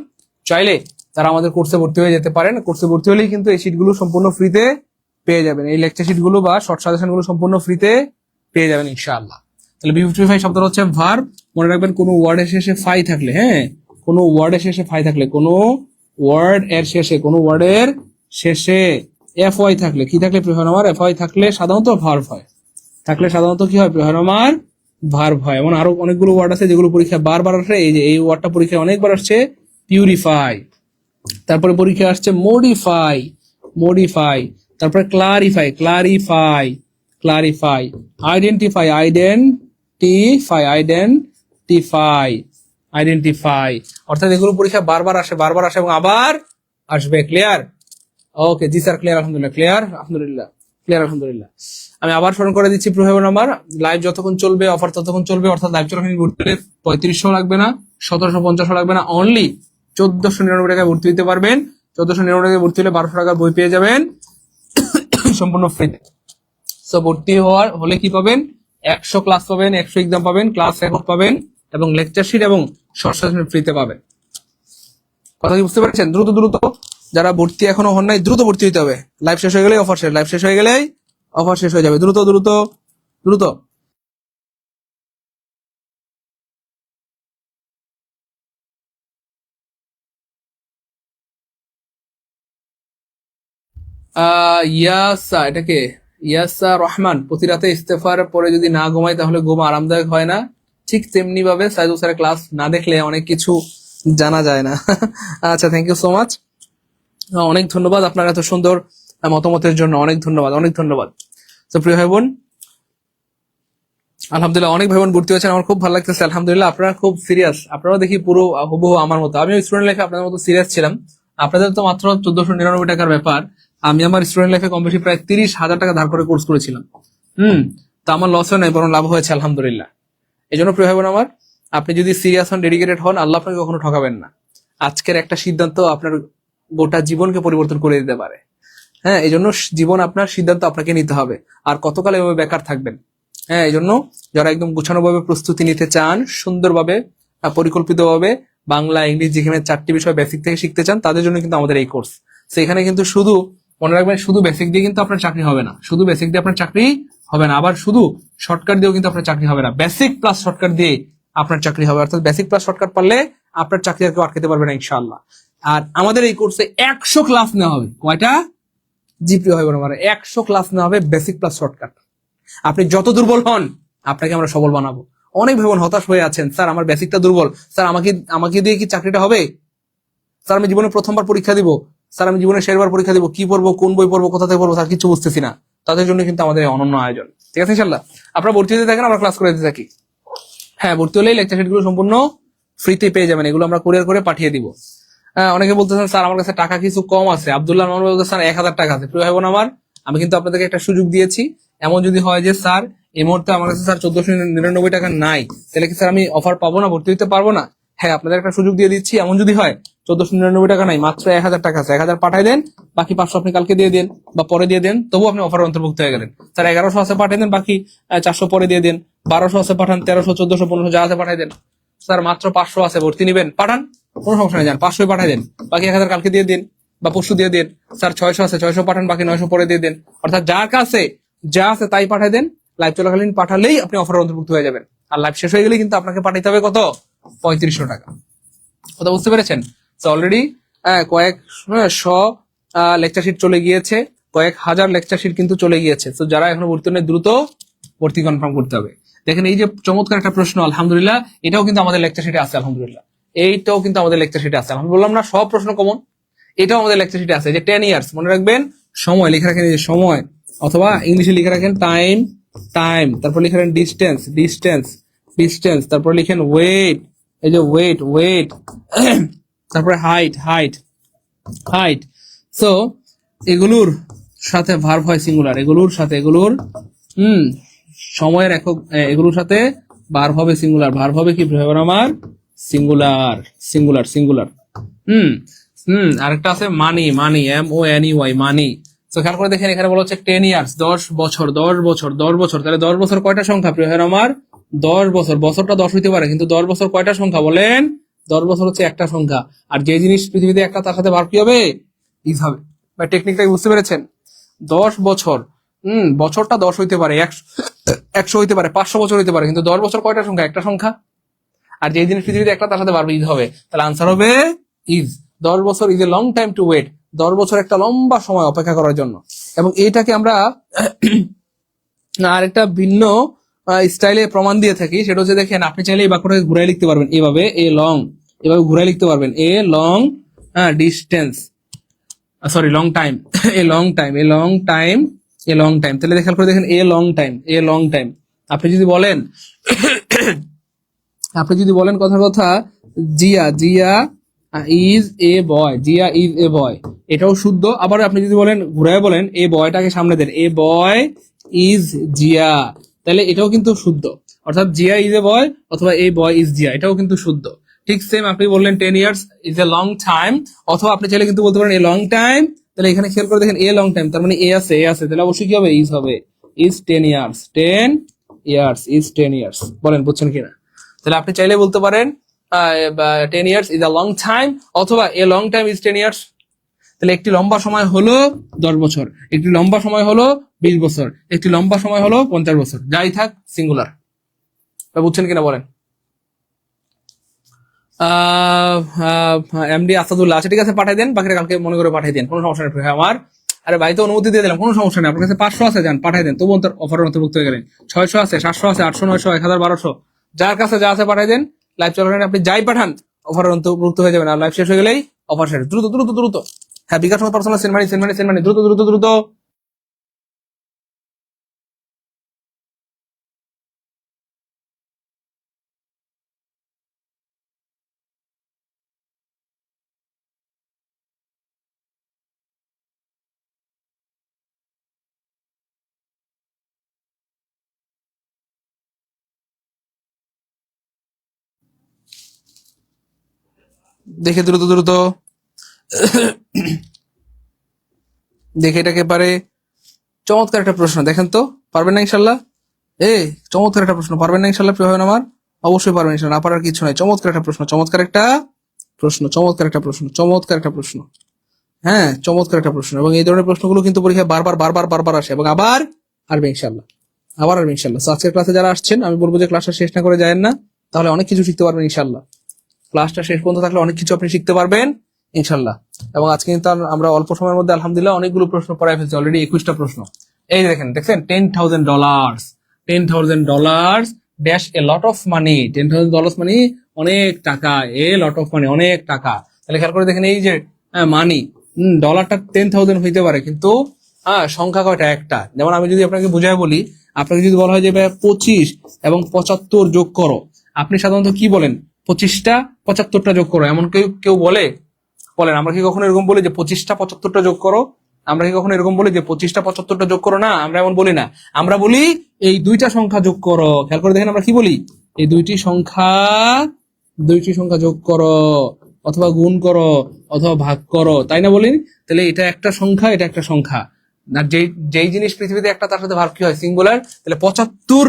চাইলে তারা আমাদের কোর্সে ভর্তি হয়ে যেতে পারেন। কোর্সে ভর্তি হলেই কিন্তু এই শীটগুলো সম্পূর্ণ ফ্রিতে পেয়ে যাবেন, এই লেকচার শীটগুলো বা শর্ট সাজেশন গুলো সম্পূর্ণ ফ্রিতে পেয়ে যাবেন ইনশাআল্লাহ। তাহলে বিউটিফাই শব্দটা হচ্ছে ভার্ব। মনে রাখবেন কোনো ওয়ার্ডের শেষে ফাই থাকলে, হ্যাঁ, কোনো ওয়ার্ডের শেষে ফাই থাকলে, কোনো ওয়ার্ড এর শেষে, কোনো ওয়ার্ডের শেষে এফ ওয়াই থাকলে, কি থাকলে প্রিয় আমার? এফ ওয়াই থাকলে সাধারণত ভার্ব হয়, থাকলে সাধারণত কি হয় প্রিয় আমার? ভার্ব হয়। এমন আরো অনেকগুলো ওয়ার্ড আছে যেগুলো পরীক্ষা বারবার আসে। এই যে এই ওয়ার্ডটা পরীক্ষায় অনেকবার আসছে, পিউরিফাই। তারপরে পরীক্ষা আসছে মডিফাই, মডিফাই। তারপরে clarify, clarify, clarify. Identify, identify, identify, identify. অর্থাৎ এগুলো পরীক্ষা বারবার আসে, বারবার আসে এবং আবার আসবে। ক্লিয়ার? ওকে, জি স্যার ক্লিয়ার, আলহামদুলিল্লাহ ক্লিয়ার, আলহামদুলিল্লাহ ক্লিয়ার, আলহামদুলিল্লাহ। আমি আবার স্মরণ করে দিচ্ছি প্রিয় ভাই বোন আমার, লাইভ যতক্ষণ চলবে অফার ততক্ষণ চলবে, অর্থাৎ লাইভ চলাকালীন ভর্তি হলে 3500 লাগবে না, 1750 লাগবে না, অনলি 1499 টাকায় ভর্তি হতে পারবেন। 1499 টাকায় ভর্তি হলে 1200 টাকার বই পেয়ে যাবেন সম্পূর্ণ ফ্রিতে। সো ভর্তি হওয়ার হলে কি পাবেন? 100 ক্লাস পাবেন, 100 এক্সাম পাবেন, ক্লাস রেকর্ড পাবেন, এবং লেকচার শিট এবং শর্ট সাজেশন ফ্রিতে পাবেন। কথা কি বুঝতে পারছেন? দ্রুত দ্রুত যারা ভর্তি এখনো হন নাই দ্রুত ভর্তি হতে হবে। লাইভ শেষ হয়ে গেলেই অফার শেষ, লাইভ শেষ হয়ে গেলেই অফার শেষ হয়ে যাবে। দ্রুত দ্রুত দ্রুত। ইয়াসা, এটাকে ইয়াসা রহমান, প্রতি রাতে ইস্তেফার পরে যদি না ঘুমাই তাহলে ঘুম আরামদায়ক হয় না। ঠিক তেমনি ভাবে সাইদুল স্যারের ক্লাস না দেখলে অনেক কিছু জানা যায় না। আচ্ছা, থ্যাংক ইউ সো মাচ, অনেক ধন্যবাদ আপনার এত সুন্দর মতামতের জন্য, অনেক ধন্যবাদ, অনেক ধন্যবাদ। তো প্রিয় ভাই বোন, আলহামদুলিল্লাহ, অনেক ভাই বোন ভর্তি হয়েছেন, আমার খুব ভালো লাগতেছে। আলহামদুলিল্লাহ, আপনারা খুব সিরিয়াস, আপনারাও দেখি পুরো হুবহু আমার মতো। আমি স্টুডেন্ট লাইফে আপনাদের মতো সিরিয়াস ছিলাম। আপনাদের তো মাত্র 1499 টাকার ব্যাপার, আমি আমার স্টুডেন্ট লাইফে কম বেশি প্রায় 30,000 টাকা ধার করে কোর্স করেছিলাম। তো আমার লস হয় নাই, বরং লাভ হয়েছে আলহামদুলিল্লাহ। এই জন্য প্রিয় ভাই বোন আমার, আপনি যদি সিরিয়াস হন, ডেডিকেটেড হন, আল্লাহ আপনাকে কখনো ঠকাবেন না। আজকের একটা সিদ্ধান্ত আপনার গোটা জীবনকে পরিবর্তন করে দিতে পারে। হ্যাঁ, এই জন্য জীবন আপনার সিদ্ধান্ত আপনাকে নিতে হবে। আর কতকাল এভাবে বেকার থাকবেন? হ্যাঁ, এই জন্য যারা একদম গুছানোভাবে প্রস্তুতি নিতে চান, সুন্দরভাবে পরিকল্পিতভাবে বাংলা ইংলিশ যেখানে 4টি বিষয় বেসিক থেকে শিখতে চান, তাদের জন্য কিন্তু আমাদের এই কোর্স। সেখানে কিন্তু শুধু মনে রাখবেন, শুধু বেসিক দিয়ে কিন্তু আপনার চাকরি হবে না, শুধু বেসিক দিয়ে আপনার চাকরি হবে না, আবার শুধু শর্টকাট দিয়েও কিন্তু আপনার চাকরি হবে না, বেসিক প্লাস শর্টকাট দিয়ে আপনার চাকরি হবে। অর্থাৎ বেসিক প্লাস শর্টকাট পারলে আপনার চাকরি আর কেউ আটকাতে পারবে না ইনশাআল্লাহ। আর আমাদের এই কোর্সে 100 ক্লাস নেওয়া হবে। কয়টা? জি প্রিয় ভাই বোন আমার, 100 ক্লাস নেওয়া হবে বেসিক প্লাস শর্টকাট। আপনি যত দুর্বল হন, আপনাকে আমরা সবল বানাবো। অনেক ভাই বোন হতাশ হয়ে আছেন, স্যার আমার বেসিকটা দুর্বল, স্যার আমাকে দিয়ে কি চাকরিটা হবে? স্যার আমি জীবনে প্রথমবার পরীক্ষা দিব, স্যার আমি জীবনে শেষবার পরীক্ষা দিব, কি পড়বো, কোন বই পড়বো, কোথা থেকে পড়বো, স্যার কিছু বুঝতেছি না। তাদের জন্য কিন্তু আমাদের অনন্য আয়োজন। ঠিক আছে ইনশাল্লাহ, আপনারা ভর্তি হতে থাকেন, আমরা ক্লাস করে দিতে থাকি। হ্যাঁ, ভর্তি হলেই লেকচার শিট গুলো সম্পূর্ণ ফ্রিতে পেয়ে যাবেন, এগুলো আমরা কুরিয়ার করে পাঠিয়ে দিব। অনেকে বলতেছেন স্যার আমার কাছে টাকা কিছু কম আছে, আব্দুল্লাহ মামুন বলতেছেন 1000 টাকা আছে। প্রিয় ভাই বোন আমার, আমি কিন্তু আপনাদেরকে একটা সুযোগ দিয়েছি। এমন যদি হয় যে স্যার এই মুহূর্তে আমার কাছে স্যার 1499 টাকা নাই, তাহলে কি স্যার আমি অফার পাবো না, ভর্তি হতে পারবো না? হ্যাঁ, আপনাদের একটা সুযোগ দিয়ে দিচ্ছি। এমন যদি হয় 1499 টাকা নাই, মাত্র 1000 টাকা আছে, 1000 পাঠাই দেন, বাকি 500 আপনি কালকে দিয়ে দেন বা পরে দিয়ে দেন, তবু আপনি অফার অন্তর্ভুক্ত হয়ে গেলেন। স্যার 1100 আছে পাঠাই দেন, বাকি 400 পরে দিয়ে দেন, 1200 আছে পাঠান, 1300 1400 1500 যা আছে পাঠাই দেন। স্যার মাত্র 500 আছে, ভর্তি নিবেন, পাঠান, কোনো সমস্যা নেই, যান 500 পাঠাই দেন, বাকি 1000 কালকে দিয়ে দিন বা পরশু দিয়ে দিন। স্যার 600 আছে, 600 পাঠান, বাকি 900 পরে দিয়ে দেন। অর্থাৎ যার কাছে যা আছে তাই পাঠাই দেন। লাইভ চলাকালীন পাঠালেই আপনি অফার অন্তর্ভুক্ত হয়ে যাবেন। আর লাইভ শেষ হয়ে গেলে কিন্তু আপনাকে পাঠাইতে হবে কত? 3500 টাকা। কথা বুঝতে পেরেছেন? তো অলরেডি কয়েক শ লেকচার শিট চলে গিয়েছে, কয়েক হাজার লেকচার শিট কিন্তু চলে গিয়েছে। তো যারা এখনো ভর্তি নেই, দ্রুত ভর্তি কনফার্ম করতে হবে। দেখেন এই যে চমৎকার একটা প্রশ্ন, আলহামদুলিল্লাহ, এটাও কিন্তু আমাদের লেকচার শিটে আছে। আলহামদুলিল্লাহ, এইটাও কিন্তু আমাদের লেকচার শিটে আছে। আমি বললাম না সব প্রশ্ন কমন, এটাও আমাদের লেকচার শিটে আছে। যে 10 ইয়ার্স মনে রাখবেন, সময় লিখে রাখেন, এই যে সময়, অথবা ইংলিশে লিখে রাখেন টাইম, টাইম, তারপর লিখে রাখেন ডিস্টেন্স, ডিস্টেন্স, ডিস্টেন্স, তারপর লিখেন ওয়েট, এই যে ওয়েট, ওয়েট, তারপরে হাইট, হাইট, হাইট। সো এগুলোর সাথে ভার্ব হয় সিঙ্গুলার, এগুলোর সাথে এগুলোর সময়ের একক, এগুলোর সাথে ভার্ব হবে সিঙ্গুলার। ভার্ব হবে কি আমার? Singular, singular, singular. হুম আরেকটা আছে মানি, মানি, MONEY, মানি। তো খেয়াল করে দেখেন, এখানে বলা হচ্ছে 10 ইয়ার্স, 10 বছর, 10 বছর, 10 বছর। তাহলে 10 বছর কয়টা সংখ্যা প্রিয় ভাইয়ের আমার? 10 বছর। বছরটা 10 হইতে পারে, কিন্তু 10 বছর কয়টা সংখ্যা বলেন? 10 বছর হচ্ছে একটা সংখ্যা। আর যে জিনিস পৃথিবীতে একটা, তার সাথে ভার্ব কি হবে? ইজ হবে। বা টেকনিকটা বুঝতে পেরেছেন? 10 বছর, বছরটা 10 হইতে পারে, 100 হইতে পারে, 500 বছর হইতে পারে, কিন্তু 10 বছর কয়টা সংখ্যা? একটা সংখ্যা। আর যে জিনিস পৃথিবীতে একটা, তার সাথে ভার্ব ইজ হবে। তাহলে আনসার হবে ইজ। 10 বছর is a long time to wait. 10 বছর একটা লম্বা সময় অপেক্ষা করার জন্য। এবং এইটাকে আমরা আরেকটা ভিন্ন স্টাইলে প্রমাণ দিয়ে থাকি। সেটা হচ্ছে, দেখেন আপনি চাইলে এই বাক্যটাকে ঘুরাই লিখতে পারবেন এভাবে, এ লং, এভাবে ঘুরাই লিখতে পারবেন, a long distance, sorry long time, a long time, a long time, a long time. তাহলে খেয়াল করে দেখেন, a long time, a long time. আপনি যদি বলেন কথার কথা, Zia, Zia is a boy, Zia is a boy, এটাও শুদ্ধ। আবার আপনি যদি বলেন, ঘুরায় বলেন, এ বয়টাকে সামনে দেন, এ বয় ইজ জিয়া, তাহলে এটাও কিন্তু শুদ্ধ। অর্থাৎ জিয়া ইজ এ বয় অথবা এ বয় ইজ জিয়া, এটাও কিন্তু শুদ্ধ। ঠিক সেম আপনি বললেন 10 years is a long time, অথবা আপনি চাইলে কিন্তু বলতে পারেন এ লং টাইম। তাহলে এখানে খেয়াল করে দেখেন, এ লং টাইম, তার মানে এ আছে, এ আছে, তাহলে অবশ্যই কি হবে? ইজ হবে। Is 10 years, 10 years, is 10 years. বলেন বুঝছেন কিনা? তাহলে আপনি চাইলে বলতে পারেন 10 years is a long time, অথবা a long time is 10 years. তাহলে একটি লম্বা সময় হলো 10 বছর, একটি লম্বা সময় হলো 20 বছর, একটি লম্বা সময় হলো 50 বছর, যাই থাক সিঙ্গুলার। বুঝছেন কিনা বলেন? এমডি আসাদুল্লাহ, আচ্ছা ঠিক আছে, পাঠাই দেন, বাকিটা কালকে মনে করে পাঠাই দেন, কোনো সমস্যা নেই আমার। আরে ভাই তো অনুমতি দিয়ে দিলাম, কোনো সমস্যা নেই। আপনার কাছে 500 আছে, যান পাঠাই দেন, তবু অফারের অন্তর্ভুক্ত হয়ে গেলেন। 600 আছে, 700 আছে, 800, 900, 1000, 1200, যার কাছে যা আছে পাঠাই দেন। লাইভ চলাকালীন আপনি যাই পাঠান অফারের অন্তর্ভুক্ত হয়ে যাবেন। আর লাইভ শেষ হয়ে গেলেই অফার শেষ। দ্রুত দ্রুত দ্রুত। হ্যাঁ, bKash personal send money, send money, send money, দ্রুত দ্রুত দ্রুত। দেখে দ্রুত দ্রুত দেখে এটাকে পারে। চমৎকার একটা প্রশ্ন, দেখেন তো পারবেন না ইনশাল্লাহ? চমৎকার একটা প্রশ্ন, পারবেন না ইনশাল্লাহ প্রিয় ভাই আমার? অবশ্যই পারবেন ইনশাল্লাহ, না পারার কিছু নাই। চমৎকার একটা প্রশ্ন, চমৎকার একটা প্রশ্ন, চমৎকার একটা প্রশ্ন, চমৎকার একটা প্রশ্ন। হ্যাঁ, চমৎকার একটা প্রশ্ন। এবং এই ধরনের প্রশ্নগুলো কিন্তু পরীক্ষায় বারবার বারবার বারবার আসে এবং আবার আসবে ইনশাল্লাহ, আবার আসবে ইনশাল্লাহ। আজকের ক্লাসে যারা আসছেন আমি বলবো যে ক্লাসটা শেষ না করে যায়েন না, তাহলে অনেক কিছু শিখতে পারবেন ইনশাল্লাহ। ক্লাসটা শেষ পর্যন্ত থাকলে অনেক কিছু আপনি শিখতে পারবেন ইনশাল্লাহ। এবং আজকে কিন্তু আমরা অল্প সময়ের মধ্যে আলহামদুলিল্লাহ অনেকগুলো প্রশ্ন পড়াই ফেলছি, অলরেডি 21টা প্রশ্ন। এই দেখেন, দেখছেন $10,000, $10,000 dash a lot of money. $10,000 মানে অনেক টাকা, এ লট অফ মানি অনেক টাকা। তাহলে খেয়াল করে দেখেন, এই যে মানি, ডলারটা 10,000 হইতে পারে, কিন্তু সংখ্যা কয়টা? একটা। যেমন আমি যদি আপনাকে বুঝাই বলি, আপনাকে যদি বলা হয় যে 25 এবং 75 যোগ করো, আপনি সাধারণত কি বলেন? 25টা 75টা যোগ করো, এমন কেউ কেউ বলেন? আমরা কি কখনো এরকম বলি যে 25টা 75টা যোগ করো? আমরা কি কখনো এরকম বলি যে 25টা 75টা যোগ করো? না, আমরা এমন বলি না। আমরা বলি এই দুইটা সংখ্যা যোগ করো। খেয়াল করে দেখেন আমরা কি বলি? এই দুইটি সংখ্যা যোগ করো, অথবা গুণ করো, অথবা ভাগ করো, তাই না বলি? তাহলে এটা একটা সংখ্যা, এটা একটা সংখ্যা। আর যেই জিনিস পৃথিবীতে একটা, তার সাথে ভার্ব কি হয়? সিঙ্গুলার। তাহলে 75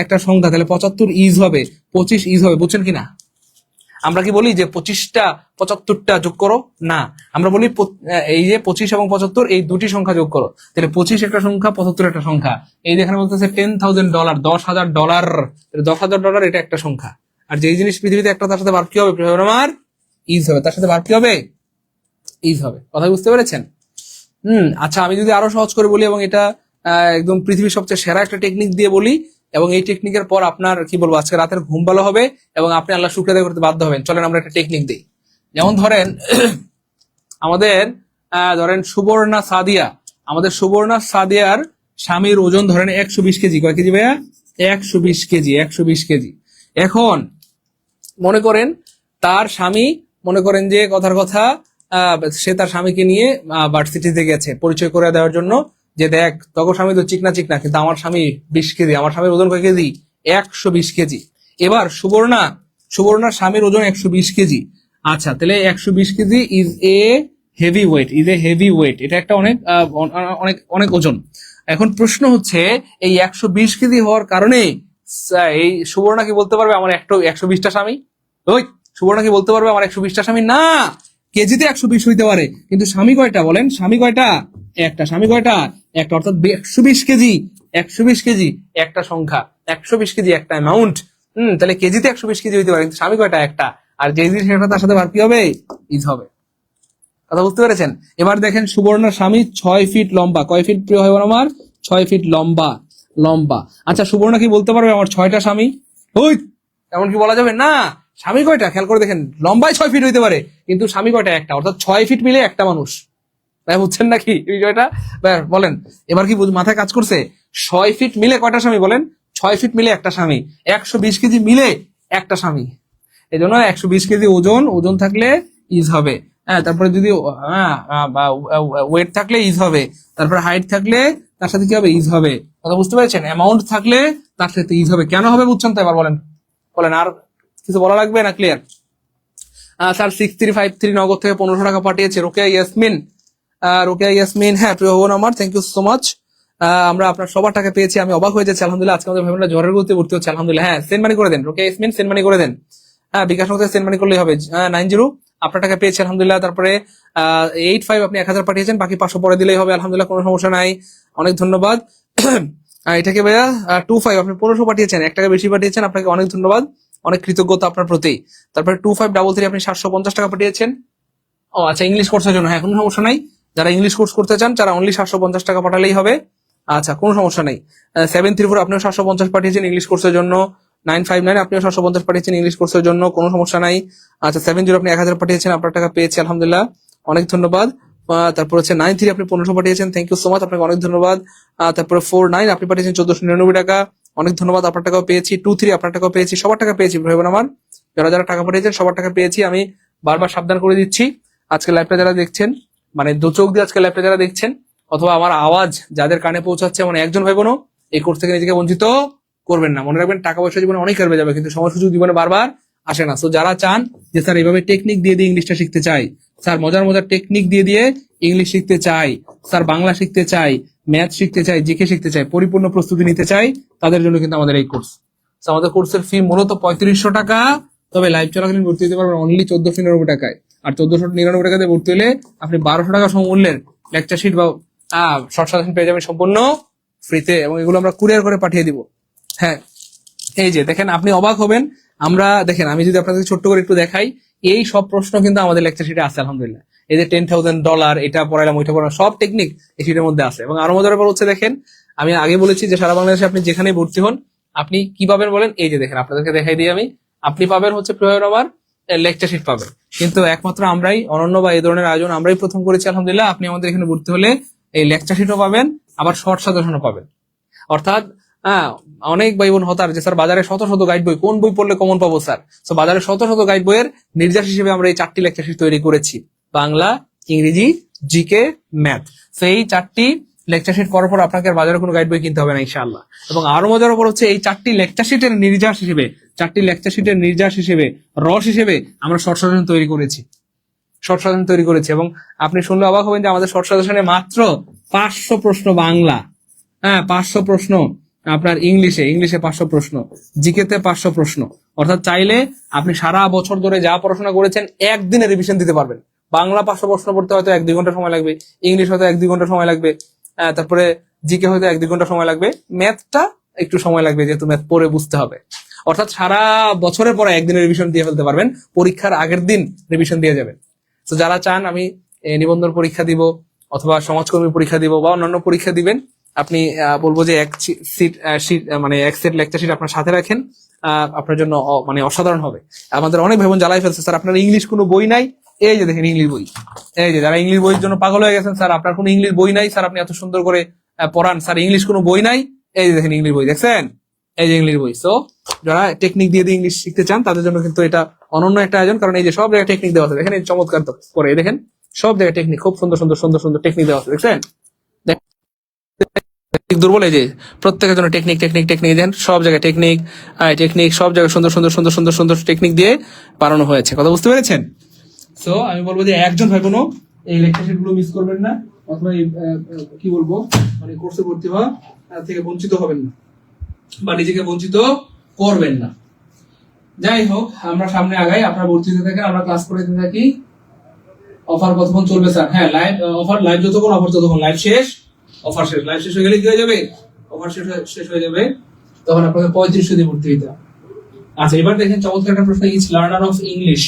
একটা সংখ্যা, তাহলে 75 ইজ হবে, 25 ইজ হবে। বুঝছেন কিনা? আমরা কি বলি যে 25টা 75টা যোগ করো? না, আমরা বলি এই যে 25 এবং 75 এই দুটি সংখ্যা যোগ করো। তাহলে 25 একটা সংখ্যা, 75 একটা সংখ্যা। এই যেখানে বলতেছে $10,000, $10,000, $10,000 এটা একটা সংখ্যা। আর যেই জিনিস পৃথিবীতে একটা, তার সাথে ভার্ব কি হবে? আমার ইজ হবে, তার সাথে ভার্ব কি হবে? ইজ হবে। কথা বুঝতে পেরেছেন? আচ্ছা, আমি যদি আরো সহজ করে বলি এবং এটা একদম পৃথিবীর সবচেয়ে সেরা একটা টেকনিক দিয়ে বলি, এবং এই টেকনিকের পর আপনার কি বলবো, আজকে রাতের ঘুম ভালো হবে এবং আপনি আল্লাহ শুকরিয়া আদায় করতে বাধ্য হবেন। চলেন আমরা একটা টেকনিক দিই। যেমন ধরেন আমাদের ধরেন সুবর্ণা সাদিয়া, আমাদের সুবর্ণা সাদিয়ার স্বামীর ওজন ধরেন 120 কেজি। কয় কেজি ভাইয়া? 120 কেজি, 120 কেজি। এখন মনে করেন তার স্বামী, মনে করেন যে কথার কথা সে তার স্বামীকে নিয়ে ভার্সিটিতে গেছে পরিচয় করে দেওয়ার জন্য, যে দেখ তখন স্বামী তো চিকনা চিকনা, কিন্তু আমার স্বামী 20 কেজি, আমার স্বামীর ওজন কয় কেজি? 120 কেজি। এবার সুবর্ণার স্বামীর ওজন 120 কেজি। আচ্ছা, তাহলে 120 KG is a heavy weight, এটা একটা অনেক অনেক অনেক ওজন। এখন প্রশ্ন হচ্ছে, এই 120 কেজি হওয়ার কারণে এই সুবর্ণা কি বলতে পারবে আমার 120টা স্বামী? ওই সুবর্ণা কি বলতে পারবে আমার 120টা স্বামী? না, কেজিতে 120 হইতে পারে, কিন্তু স্বামী কয়টা বলেন? স্বামী কয়টা? একটা। স্বামী কয়টা? একটা। অর্থাৎ 120 কেজি, 120 কেজি একটা সংখ্যা, 120 কেজি একটা অ্যামাউন্ট। তাহলে কেজিতে 120 কেজি হইতে পারে, কিন্তু স্বামী কয়টা? একটা। আর যে জিনিস সেটা তার সাথে ভার কি হবে? ইজ হবে। কথা বুঝতে পেরেছেন? এবার দেখেন সুবর্ণার স্বামী 6 ফিট লম্বা। কয় ফিট প্রিয় হয় আমার? 6 ফিট লম্বা। আচ্ছা, সুবর্ণা কি বলতে পারবে আমার 6টা স্বামী? ওই এমন কি বলা যাবে? না, স্বামী কয়টা? খেয়াল করে দেখেন, লম্বায় 6 ফিট হইতে পারে, কিন্তু স্বামী কয়টা? একটা। অর্থাৎ 6 ফিট মিলে একটা মানুষ। ভাই বুঝছেন নাকি বিষয়টা? বলেন এবার কি মাথায় কাজ করছে? 6 ফিট মিলে কয়টা স্বামী বলেন? 6 ফিট মিলে একটা স্বামী। 120 কেজি মিলে একটা স্বামী। এই জন্য 120 কেজি ওজন থাকলে ইজ হবে। হ্যাঁ, তারপরে যদি ওয়েট থাকলে ইজ হবে, তারপরে হাইট থাকলে তার সাথে কি হবে? ইজ হবে। কথা বুঝতে পেরেছেন? অ্যামাউন্ট থাকলে তার সাথে ইজ হবে। কেন হবে বুঝছেন তো? এবার বলেন আর কিছু বলা লাগবে না? ক্লিয়ার? স্যার 6353 নগদ থেকে 1500 টাকা পাঠিয়েছে রোকেয়া ইয়াসমিন। হ্যাঁ প্রিয় বোন আমার, থ্যাংক ইউ সো মাচ। আমরা আপনার সবার টাকা পেয়েছি, আমি অবাক হয়ে যাচ্ছি আলহামদুলিল্লাহ। আজকে আমাদের ভাইবোনরা ঝড়ের গতিতে ভর্তি হচ্ছে আলহামদুলিল্লাহ। হ্যাঁ, সেন্ড মানি করে দেন রোকেয়া ইয়াসমিন, সেন্ড মানি করে দেন। হ্যাঁ, বিকাশ নগদে সেন্ড মানি করলেই হবে। 90 আপনার টাকা পেয়েছে আলহামদুলিল্লাহ। তারপরে 85 আপনি 1000 পাঠিয়েছেন, বাকি 500 পরে দিলেই হবে আলহামদুলিল্লাহ, কোনো সমস্যা নাই। অনেক ধন্যবাদ। এটাকে ভাইয়া 25 আপনি 1500 পাঠিয়েছেন, 1 টাকা বেশি পাঠিয়েছেন, আপনাকে অনেক ধন্যবাদ, অনেক কৃতজ্ঞতা আপনার প্রতি। তারপরে 2533 আপনি 750 টাকা পাঠিয়েছেন। ও আচ্ছা, ইংলিশ কোর্সের জন্য। হ্যাঁ, কোনো সমস্যা নাই, যারা ইংলিশ কোর্স করতে চান তারা অনলি 750 টাকা পাঠালেই হবে। আচ্ছা, কোনো সমস্যা নেই। 734 আপনিও 750 পাঠিয়েছেন ইংলিশ কোর্সের জন্য। 959 আপনিও 750 পাঠিয়েছেন ইংলিশ কোর্সের জন্য, কোনো সমস্যা নাই। আচ্ছা, 70 আপনি 1000 পাঠিয়েছেন, আপনার টাকা পেয়েছি আলহামদুলিল্লাহ, অনেক ধন্যবাদ। তারপর হচ্ছে 93 আপনি 1500 পাঠিয়েছেন, থ্যাংক ইউ সো মাচ, আপনাকে অনেক ধন্যবাদ। তারপরে 49 আপনি পাঠিয়েছেন 1499 টাকা, অনেক ধন্যবাদ, আপনার টাকাও পেয়েছি। 23 আপনার টাকাও পেয়েছি, সবার টাকা পেয়েছি ভাইবোন আমার, যারা যারা টাকা পাঠিয়েছেন সবার টাকা পেয়েছি। আমি বারবার সাবধান করে দিচ্ছি, আজকে লাইভটা যারা দেখছেন, মানে দু চোখ দিয়ে আজকে লাইভটা যারা দেখছেন, অথবা আমার আওয়াজ যাদের কানে পৌঁছাচ্ছে, মানে একজন ভাই বোনও এই কোর্স থেকে নিজেকে বঞ্চিত করবেন না। মনে রাখবেন, টাকা পয়সা জীবনে অনেক কারবে যাবে, কিন্তু সময় সুযোগ জীবনে বারবার আসে না। সো যারা চান যে স্যার এইভাবে টেকনিক দিয়ে দিয়ে ইংলিশটা শিখতে চাই, স্যার মজার মজার টেকনিক দিয়ে দিয়ে ইংলিশ শিখতে চাই, স্যার বাংলা শিখতে চাই, ম্যাথ শিখতে চাই, জিকে শিখতে চাই, পরিপূর্ণ প্রস্তুতি নিতে চাই, তাদের জন্য কিন্তু আমাদের এই কোর্স। আমাদের কোর্সের ফি মূলত 3500 টাকা, তবে লাইভ চলাকালীন ভর্তি হতে পারবেন অনলি 1499 টাকায়। আর 1499 টাকাতে ভর্তি হলে আপনি 1200 টাকা সমমূল্যের লেকচার শিট বা শর্ট সাজেশন পেয়ে যাবেন সম্পূর্ণ ফ্রিতে, এবং এগুলো আমরা কুরিয়ার করে পাঠিয়ে দিব। হ্যাঁ, এই যে দেখেন, আপনি অবাক হবেন। আমরা দেখেন, আমি যদি আপনাদের ছোট্ট করে একটু দেখাই, এই সব প্রশ্ন কিন্তু আমাদের লেকচার শিটে আছে আলহামদুলিল্লাহ। এই যে $10,000 এটা পড়াইলাম ওইটা পড়ালাম, সব টেকনিক এই শিটের মধ্যে আছে। এবং আরো মজার ব্যাপার হচ্ছে, দেখেন আমি আগে বলেছি যে সারা বাংলাদেশে আপনি যেখানে ভর্তি হন আপনি কি পাবেন বলেন, এই যে দেখেন আপনাদেরকে দেখাই দিই আমি, আপনি পাবেন হচ্ছে আমার লেকচার শিট পাবেন। কিন্তু একমাত্র আমরাই অনন্য বা এই ধরনের আয়োজন আমরাই প্রথম করেছি আলহামদুলিল্লাহ। আপনি আমাদের এখানে ভর্তি হলে এই লেকচার শিটও পাবেন, আবার শর্ট সাজেশনও পাবেন। অর্থাৎ অনেক ভাই বোন হতার যে স্যার বাজারে শত শত গাইড বই, কোন বই পড়লে কমন পাবো স্যার? তো বাজারে শত শত গাইড বইয়ের নির্যাস হিসেবে আমরা এই 4টি লেকচার শিট তৈরি করেছি, বাংলা, ইংরেজি, জিকে, ম্যাথ। তো এই 4টি লেকচার শিট পড়ার পর আপনাকে আর বাজারে কোনো গাইড বই কিনতে হবে না ইনশাআল্লাহ। এবং আরো মজার ব্যাপার হচ্ছে, এই 4টি লেকচার শিটের নির্যাস হিসেবে, 4টি লেকচার শিটের নির্যাস হিসেবে, রস হিসেবে আমরা শর্ট সাজেশন তৈরি করেছি, শর্ট সাজেশন তৈরি করেছি। এবং আপনি শুনলে অবাক হবেন যে আমাদের শর্ট সাজেশনে মাত্র 500 প্রশ্ন বাংলা, 500 প্রশ্ন আপনার ইংলিশে 500 প্রশ্ন, জিকেতে 500 প্রশ্ন। অর্থাৎ চাইলে আপনি সারা বছর ধরে যা পড়াশোনা করেছেন একদিনে রিভিশন দিতে পারবেন। বাংলা 500 প্রশ্ন পড়তে হয়তো 1-2 ঘন্টা সময় লাগবে, ইংলিশ হয়তো 1-2 ঘন্টা সময় লাগবে, তারপরে জিকে হয়তো 1-2 ঘন্টা সময় লাগবে, ম্যাথটা একটু সময় লাগবে যেহেতু ম্যাথ পড়ে বুঝতে হবে। অর্থাৎ সারা বছরের পরে একদিনে রিভিশন দিয়ে ফেলতে পারবেন, পরীক্ষার আগের দিন রিভিশন দিয়ে যাবেন। তো যারা চান আমি নিবন্ধন পরীক্ষা দিব অথবা সমাজকর্মী পরীক্ষা দিব বা অন্যান্য পরীক্ষা দিবেন, আপনি বলবো যে এক সেট লেকচার শিট আপনার সাথে রাখেন, আপনার জন্য মানে অসাধারণ হবে। আমাদের অনেক ভাই বোন জ্বালাই ফেলছে, স্যার আপনার ইংলিশ কোনো বই নাই। এই যে দেখেন ইংলিশ বই, এই যে যারা ইংলিশ বইয়ের জন্য পাগল হয়ে গেছেন, স্যার আপনার কোনো ইংলিশ বই নাই, স্যার আপনি এত সুন্দর করে পড়ান, স্যার ইংলিশ কোনো বই নাই, এই যে দেখেন ইংলিশ বই, দেখছেন এই যে ইংলিশ বই। সো যারা টেকনিক দিয়ে দিয়ে ইংলিশ শিখতে চান তাদের জন্য কিন্তু এটা অনন্য একটা আয়োজন, কারণ এই যে সব জায়গায় টেকনিক দেওয়া আছে, দেখেন চমৎকার করে দেখেন সব জায়গায় টেকনিক, খুব সুন্দর সুন্দর সুন্দর সুন্দর টেকনিক দেওয়া আছে, দেখছেন দুর্বল। এই যে প্রত্যেকের জন্য টেকনিক টেকনিক টেকনিক দেন, সব জায়গায় টেকনিক টেকনিক, সব জায়গায় সুন্দর সুন্দর সুন্দর সুন্দর সুন্দর টেকনিক দিয়ে বানানো হয়েছে। কথা বুঝতে পেরেছেন? সো আমি বলবো যে একজন ভাই বোনও এই লেকচার শিট গুলো মিস করবেন না, অথবা কি বলবো মানে কোর্সে ভর্তি হওয়া থেকে বঞ্চিত হবেন না বা নিজেকে বঞ্চিত করবেন না। যাই হোক, আমরা সামনে আগাই, আপনারা ভর্তি হতে থাকেন, আমরা ক্লাস করে থাকি। অফার কতক্ষণ চলবে স্যার? হ্যাঁ, লাইভ যতক্ষণ, অফার ততক্ষণ। লাইভ শেষ, অফার শেষ। লাইভ শেষ হয়ে গেলে কি হয়ে যাবে? অফার শেষ হয়ে যাবে, তখন আপনাকে 3500 দিয়ে ভর্তি হতে হবে। আচ্ছা, এবার দেখেন চমৎকার একটা প্রশ্ন। ইচ লার্নার অফ ইংলিশ,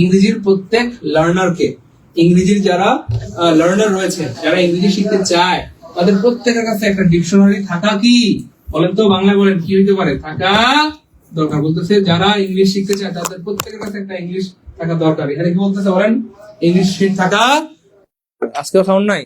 ইংরেজির প্রত্যেক লার্নারকে, ইংরেজির যারা লার্নার রয়েছে, যারা ইংরেজি শিখতে চায়, তাদের প্রত্যেকের কাছে একটা ডিকশনারি থাকা কি বলেন তো, বাংলায় বলেন কি হইতে পারে? থাকা দরকার। বলতেছে যারা ইংলিশ শিখতে চায় তাদের প্রত্যেকের কাছে একটা ইংলিশ থাকা দরকার। এখানে কি বলতেছে বলেন? ইংলিশ শিট থাকা। আজকেও সাউন্ড নাই?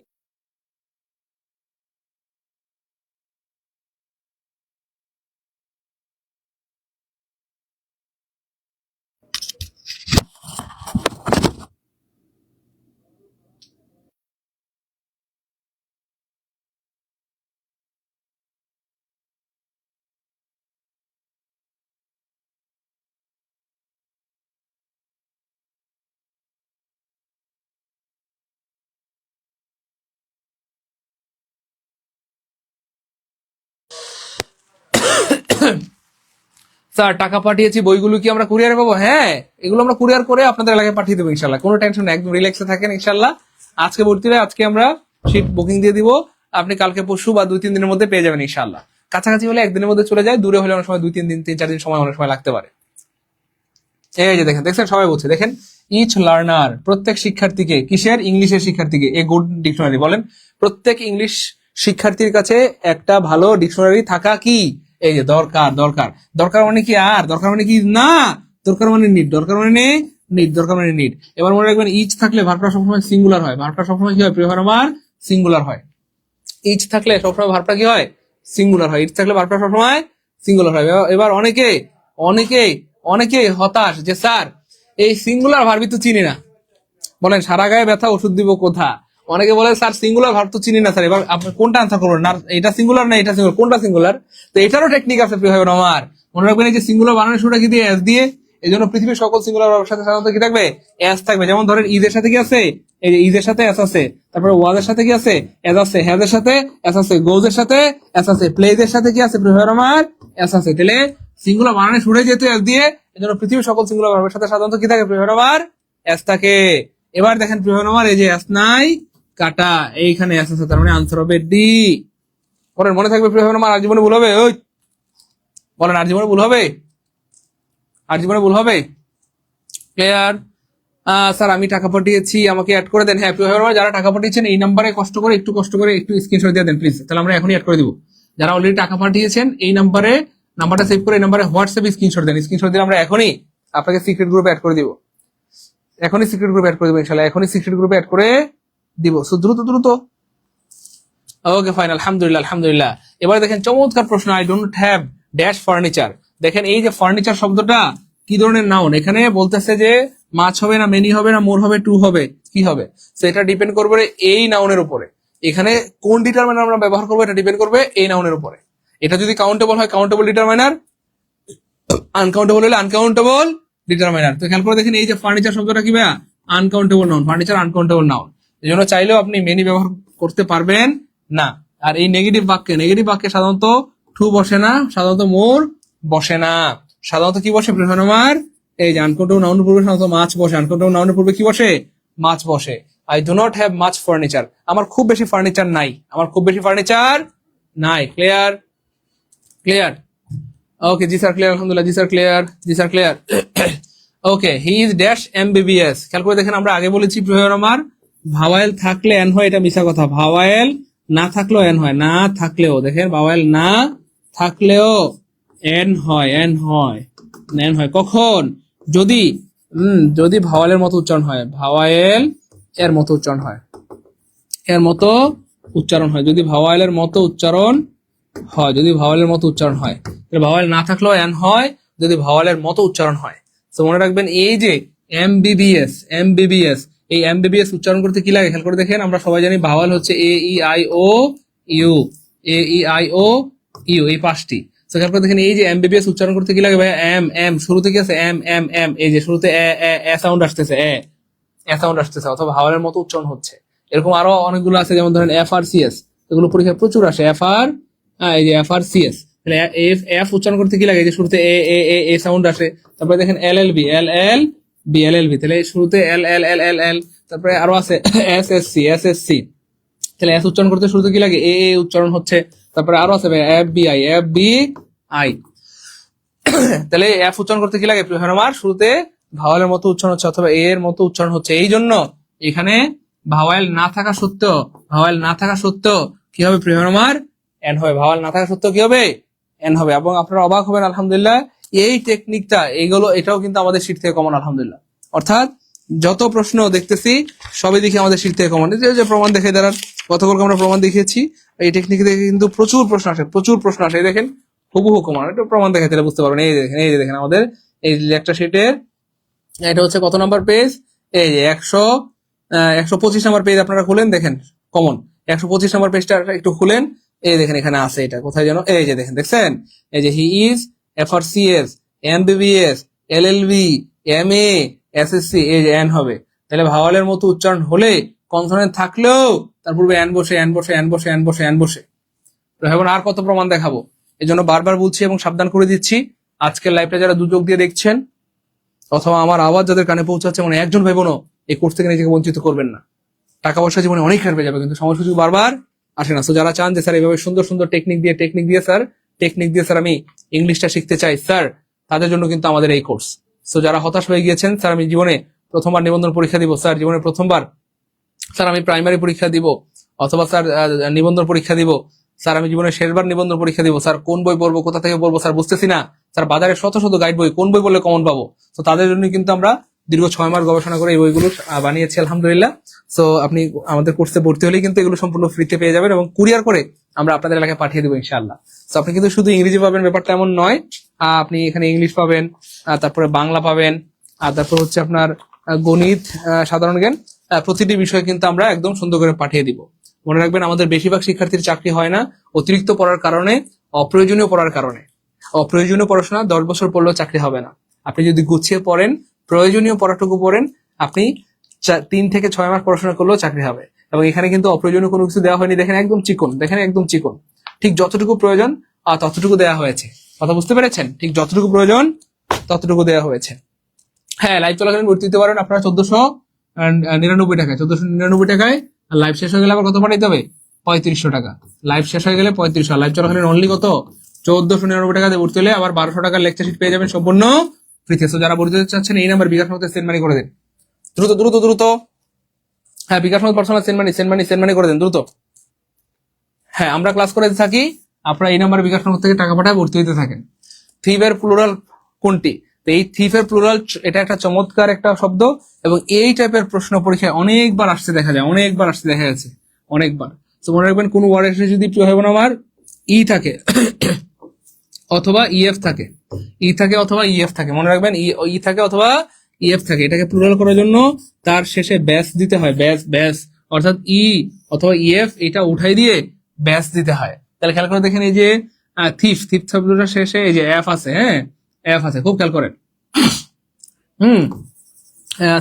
স্যার টাকা পাঠিয়েছি, বইগুলো কি আমরা কুরিয়ারে পাবো? হ্যাঁ, এগুলো আমরা কুরিয়ার করে আপনাদের এলাকায় পাঠিয়ে দেবো ইনশাল্লাহ, কোনো টেনশন নেই, একদম রিল্যাক্সে থাকেন ইনশাল্লাহ। আজকে ভর্তি হয়ে আজকে আমরা সিট বুকিং দিয়ে দিব, আপনি কালকে পরশু বা 2-3 দিনের মধ্যে পেয়ে যাবেন ইনশাল্লাহ। কাছাকাছি হলে একদিনের মধ্যে চলে যায়, দূরে হলে অনেক সময় 2-3 দিন 3-4 দিন সময় অনেক সময় লাগতে পারে। এই যে দেখেন সবাই বলছে, দেখেন ইচ লার্নার, প্রত্যেক শিক্ষার্থীকে, কিসের? ইংলিশের শিক্ষার্থীকে এ গুড ডিকশনারি। বলেন প্রত্যেক ইংলিশ শিক্ষার্থীর কাছে একটা ভালো ডিকশনারি থাকা কি? এই যে দরকার। দরকার দরকার মানে কি? আর দরকার মানে কি না, দরকার মানে নিড, দরকার মানে নিড, দরকার মানে নিড। এবার মনে রাখবেন, ইচ থাকলে ভার্বটা সবসময় সিঙ্গুলার হয়। ভার্বটা সবসময় কি হয়? প্রিয় আমার সিঙ্গুলার হয়। ইচ থাকলে সবসময় ভার্বটা কি হয়? সিঙ্গুলার হয়। ইচ থাকলে ভার্বটা সবসময় সিঙ্গুলার হয়। এবার অনেকে হতাশ যে স্যার এই সিঙ্গুলার ভার্বই তো চিনি না। বলেন সারা গায়ে ব্যথা, ওষুধ দিব কোথা? অনেকে বলে স্যার সিঙ্গুলার ভার্ব তো চিনি না স্যার, এবার আপনি কোনটা আনসার করবেন? না এটা সিঙ্গুলার না এটা সিঙ্গুলার, কোনটা সিঙ্গুলার? তো এটারও টেকনিক আছে প্রিয় ভাই আমার। মনে রাখবেন, এই যে সিঙ্গুলার বানানোর শুরুটা কি দিয়ে? এস দিয়ে। এই জন্য পৃথিবীর সকল সিঙ্গুলার ভার্বের সাথে সাধারণত কি থাকবে, এস থাকবে। যেমন ধরেন ইজের সাথে কি আছে, এই যে ইজের সাথে এস আছে, তারপরে ওয়াজের সাথে কি আছে, এস আছে, হ্যাজের সাথে এস আছে, গোজের সাথে এস আছে, প্লেজের সাথে কি আছে, আমার এস আছে। তাহলে সিঙ্গুলার বানানে শুরু যেতে এস দিয়ে, এই জন্য পৃথিবীর সকল সিঙ্গুলার ভার্বের সাথে সাধারণত কি থাকে, আমার এস থাকে। এবার দেখেন আমার এই যে এস নাই কাটা, এইখানে এস আছে, তার মানে আনসার হবে ডি। বলেন মনে থাকবে আমার, আর জীবনে ভুল হবে? ওই বলেন আর জীবনে ভুল হবে? আর জীবনে ভুল হবে? ক্লিয়ার? স্যার আমি টাকা পাঠিয়েছি, আমাকে অ্যাড করে দেন। হ্যাঁ যারা টাকা পাঠিয়েছেন এই নাম্বারে কষ্ট করে একটু স্ক্রিনশট দিয়ে দেন প্লিজ, তাহলে আমরা এখনই অ্যাড করে দিব। যারা অলরেডি টাকা পাঠিয়েছেন এই নাম্বারটা সেভ করে এই নাম্বারে হোয়াটসঅ্যাপে স্ক্রিনশট দেন। স্ক্রিনশট দিলে আমরা এখনই আপনাকে সিক্রেট গ্রুপে অ্যাড করে দিব। এখনই সিক্রেট গ্রুপে অ্যাড করে দিব ইনশাআল্লাহ, এখনই সিক্রেট গ্রুপে অ্যাড করে দিব। সো দ্রুত। ওকে ফাইন, আলহামদুলিল্লাহ। এবার দেখেন চমৎকার প্রশ্ন, I don't have dash furniture. দেখেন এই যে ফার্নিচার শব্দটা কি ধরনের নাউন, এখানে বলতেছে যে মাছ হবে না, মেনি হবে না, মোর হবে, টু হবে, কি হবে? তো এটা ডিপেন্ড করবে এই নাউনের উপরে। এখানে কোন ডিটারমাইনার আমরা ব্যবহার করবো এটা ডিপেন্ড করবে এই নাউনের উপরে। এটা যদি কাউন্টেবল হয় কাউন্টেবল ডিটারমাইনার, আনকাউন্টেবল হলে আনকাউন্টেবল ডিটারমাইনার। তো খেয়াল করে দেখেন এই যে ফার্নিচার শব্দটা কি ভাইয়া, uncountable noun, furniture uncountable noun. এই জন্য চাইলেও আপনি মেনি ব্যবহার করতে পারবেন না। আর এই নেগেটিভ বাক্যে সাধারণত টু বসে না, সাধারণত মোর বসে না, সাধারণত কি বসে আমার, এই যে আনকাউন্টেবল নাউনের পূর্বে সাধারণত মাছ বসে, আনকাউন্টেবল নাউনের পূর্বে কি বসে, মাছ বসে। I do not have much furniture, আমার খুব বেশি ফার্নিচার নাই, ক্লিয়ার? ওকে জি স্যার ক্লিয়ার, আলহামদুলিল্লাহ, জি sir clear. Okay he is dash MBBS. খেয়াল করে দেখেন আমরা আগে বলেছি আমার ভাওয়াল থাকলে এন হয়, এটা মিছা কথা। ভাওয়াল না থাকলেও এন হয়, না থাকলেও দেখেন ভাওয়াল না থাকলেও এন হয়। কখন? যদি ভাওয়ালের মতো উচ্চারণ হয়, ভাওয়াল এর মতো উচ্চারণ হয়, যদি ভাওয়ালের মতো উচ্চারণ হয়, ভাওয়াল না থাকলেও এন হয় যদি ভাওয়ালের মতো উচ্চারণ হয়। তো মনে রাখবেন এই যে এমবিবিএস, এই এমবিবিএস উচ্চারণ করতে কি লাগে খেয়াল করে দেখেন। আমরা সবাই জানি ভাওয়াল হচ্ছে এ ই আই ও ইউ, এই পাঁচটি। তো খেয়াল করে দেখেন এই যে এমবিবিএস উচ্চারণ করতে কি লাগে ভাই, এম শুরুতে কি আছে, এম, এই যে শুরুতে এ সাউন্ড আসতেছে, অথবা ভাওয়ালের মতো উচ্চারণ হচ্ছে। এরকম আরো অনেকগুলো আছে, যেমন ধরেন FRCS, এগুলো পরীক্ষায় প্রচুর আসে। এই যে FRCS, তাহলে এফ উচ্চারণ করতে কি লাগে, যে শুরুতে এ সাউন্ড আসে। তারপরে দেখেন LLB, তাহলে শুরুতে এল, তারপরে আরো আছে SSC, তাহলে এস উচ্চারণ করতে শুরুতে কি লাগে, এ উচ্চারণ হচ্ছে। তারপরে আরো আছে FBI, তাহলে এফ উচ্চারণ করতে কি লাগে আমার, শুরুতে ভাওয়ালের মতো উচ্চারণ হচ্ছে অথবা এ এর মতো উচ্চারণ হচ্ছে। এই জন্য এখানে ভাওয়াল না থাকা সত্ত্বেও কি হবে আমার, এন হবে। ভাওয়াল না থাকা সত্ত্বেও কি হবে, এন হবে। এবং আপনারা অবাক হবেন আলহামদুলিল্লাহ, এই টেকনিকটা এটাও কিন্তু আমাদের শিট থেকে কমন আলহামদুলিল্লাহ। অর্থাৎ যত প্রশ্ন দেখতেছি সবই দেখি আমাদের শিট থেকে কমন। যে প্রমাণ দেখে দাঁড়ান, গতকালকে আমরা প্রমাণ দেখিয়েছি, এই টেকনিক থেকে কিন্তু প্রচুর প্রশ্ন আসে। দেখেন হুবহু কমন, এটা প্রমাণ দেখে তাহলে বুঝতে পারবেন। এই যে দেখেন আমাদের এই লেকচার শিটের এটা হচ্ছে কত নাম্বার পেজ, এই যে 125 নাম্বার পেজ আপনারা খুলেন, দেখেন কমন 125 নাম্বার পেজটা একটু খুলেন, এই দেখেন এখানে আছে, এটা কোথায় যেন, এই যে দেখছেন, এই যে he is FRCS, MBBS, LLB, MA, SSC, এই যে এন হবে। তাহলে ভাওয়ালের মতো উচ্চারণ হলে কনসোনেন্ট থাকলেও তার পূর্বে এন বসে। এখন আর কত প্রমাণ দেখাবো, এই জন্য বারবার বলছি এবং সাবধান করে দিচ্ছি, আজকের লাইভটা যারা দুযোগ দিয়ে দেখছেন অথবা আমার আওয়াজ যাদের কানে পৌঁছাচ্ছে, মানে একজন ভাই বোনও এই কোর্স থেকে নিজেকে বঞ্চিত করবেন না। টাকা পয়সা জীবনে অনেক হারবে যাবে, কিন্তু সময় সুযোগ বারবার আসে না। তো যারা চান যে স্যার এইভাবে সুন্দর টেকনিক দিয়ে স্যার আমি ইংলিশটা শিখতে চাই স্যার, তাদের জন্য কিন্তু আমাদের এই কোর্স। তো যারা হতাশ হয়ে গিয়েছেন, স্যার আমি জীবনে প্রথমবার নিবন্ধন পরীক্ষা দিব, স্যার জীবনে প্রথমবার স্যার আমি প্রাইমারি পরীক্ষা দিব, অথবা স্যার নিবন্ধন পরীক্ষা দিব, স্যার আমি জীবনে শেষবার নিবন্ধন পরীক্ষা দিব, স্যার কোন বই পড়বো, কোথা থেকে পড়বো স্যার বুঝতেছি না, স্যার বাজারে শত গাইড বই, কোন বই পড়লে কমন পাবো। তো তাদের জন্য কিন্তু আমরা দীর্ঘ 6 মাস গবেষণা করে এই বইগুলো বানিয়েছি আলহামদুলিল্লাহ। সো আপনি আমাদের কোর্সে ভর্তি হলেই কিন্তু এগুলো সম্পূর্ণ ফ্রিতে পেয়ে যাবেন এবং কুরিয়ার করে আমরা আপনাদের এলাকায় পাঠিয়ে দেবো ইনশাআল্লাহ। তো আপনি কিন্তু শুধু ইংরেজি পাবেন ব্যাপারটা এমন নয়, আপনি এখানে ইংলিশ পাবেন, তারপরে বাংলা পাবেন, আর তারপর হচ্ছে আপনার গণিত, সাধারণ জ্ঞান, প্রতিটি বিষয় কিন্তু আমরা একদম সুন্দর করে পাঠিয়ে দিব। মনে রাখবেন আমাদের বেশিরভাগ শিক্ষার্থীর চাকরি হয় না অতিরিক্ত পড়ার কারণে, অপ্রয়োজনীয় পড়ার কারণে। অপ্রয়োজনীয় পড়াশোনা 10 বছর পড়লেও চাকরি হবে না, আপনি যদি গুছিয়ে পড়েন, প্রয়োজনীয় পড়াটুকু পড়েন, আপনি 3 থেকে 6 মাস পড়াশোনা করলেও চাকরি হবে। এবং এখানে কিন্তু অপ্রয়োজনীয় কোনো কিছু দেওয়া হয়নি, দেখেন একদম চিকন, দেখেন একদম চিকন, ঠিক যতটুকু প্রয়োজন ততটুকু দেওয়া হয়েছে। কথা বুঝতে পেরেছেন? ঠিক যতটুকু প্রয়োজন ততটুকু দেওয়া হয়েছে। হ্যাঁ, লাইভ চলাকালীন ভর্তি হতে পারেন আপনারা 1499 টাকায়, 1499 টাকায়। আর লাইভ শেষ হয়ে গেলে আবার কত পাঠাইতে হবে? 3500 টাকা। লাইভ শেষ হয়ে গেলে 3500, লাইভ চলাকালীন অনলি কত? 1499 টাকা দিয়ে ভর্তি হলে আবার 1200 টাকার লেকচার শিট পেয়ে যাবেন সম্পূর্ণ ফ্রিতে। তো যারা ভর্তি হতে চাচ্ছেন এই নাম্বার বিকাশ মতে সেন্ড মানি করে দিন দ্রুত দ্রুত দ্রুত। হ্যাঁ, বিকাশ মত পার্সোনাল সেন্ড মানি করে দেন দ্রুত। হ্যাঁ, আমরা ক্লাস করে থাকি, আপনারা এই নাম্বার বিকাশ মত থেকে টাকা পাঠায় ভর্তি হতে থাকেন। থিফের প্লুরাল কোনটি? তো এই থিফের প্লুরাল, এটা একটা চমৎকার একটা শব্দ এবং এই টাইপের প্রশ্ন পরীক্ষায় অনেকবার আসতে দেখা যায়, অনেকবার আসতে দেখা গেছে, অনেকবার। তো মনে রাখবেন, কোন ওয়ার্ড এসে যদি প্রয়োজন আমার ই থাকে অথবা ইএফ থাকে, ই থাকে অথবা ইএফ থাকে, মনে রাখবেন ই থাকে অথবা ইএফ থাকে, এটাকে প্লুরাল করার জন্য তার শেষে ব্যাস দিতে হয়, ব্যাস, অর্থাৎ ই অথবা ইএফ এটা উঠাই দিয়ে ব্যাস দিতে হয়। তাহলে খেয়াল করে দেখেন, এই যে থিফ শব্দটার শেষে এই যে এফ আছে, হ্যাঁ এফ আছে, খুব খেয়াল করেন।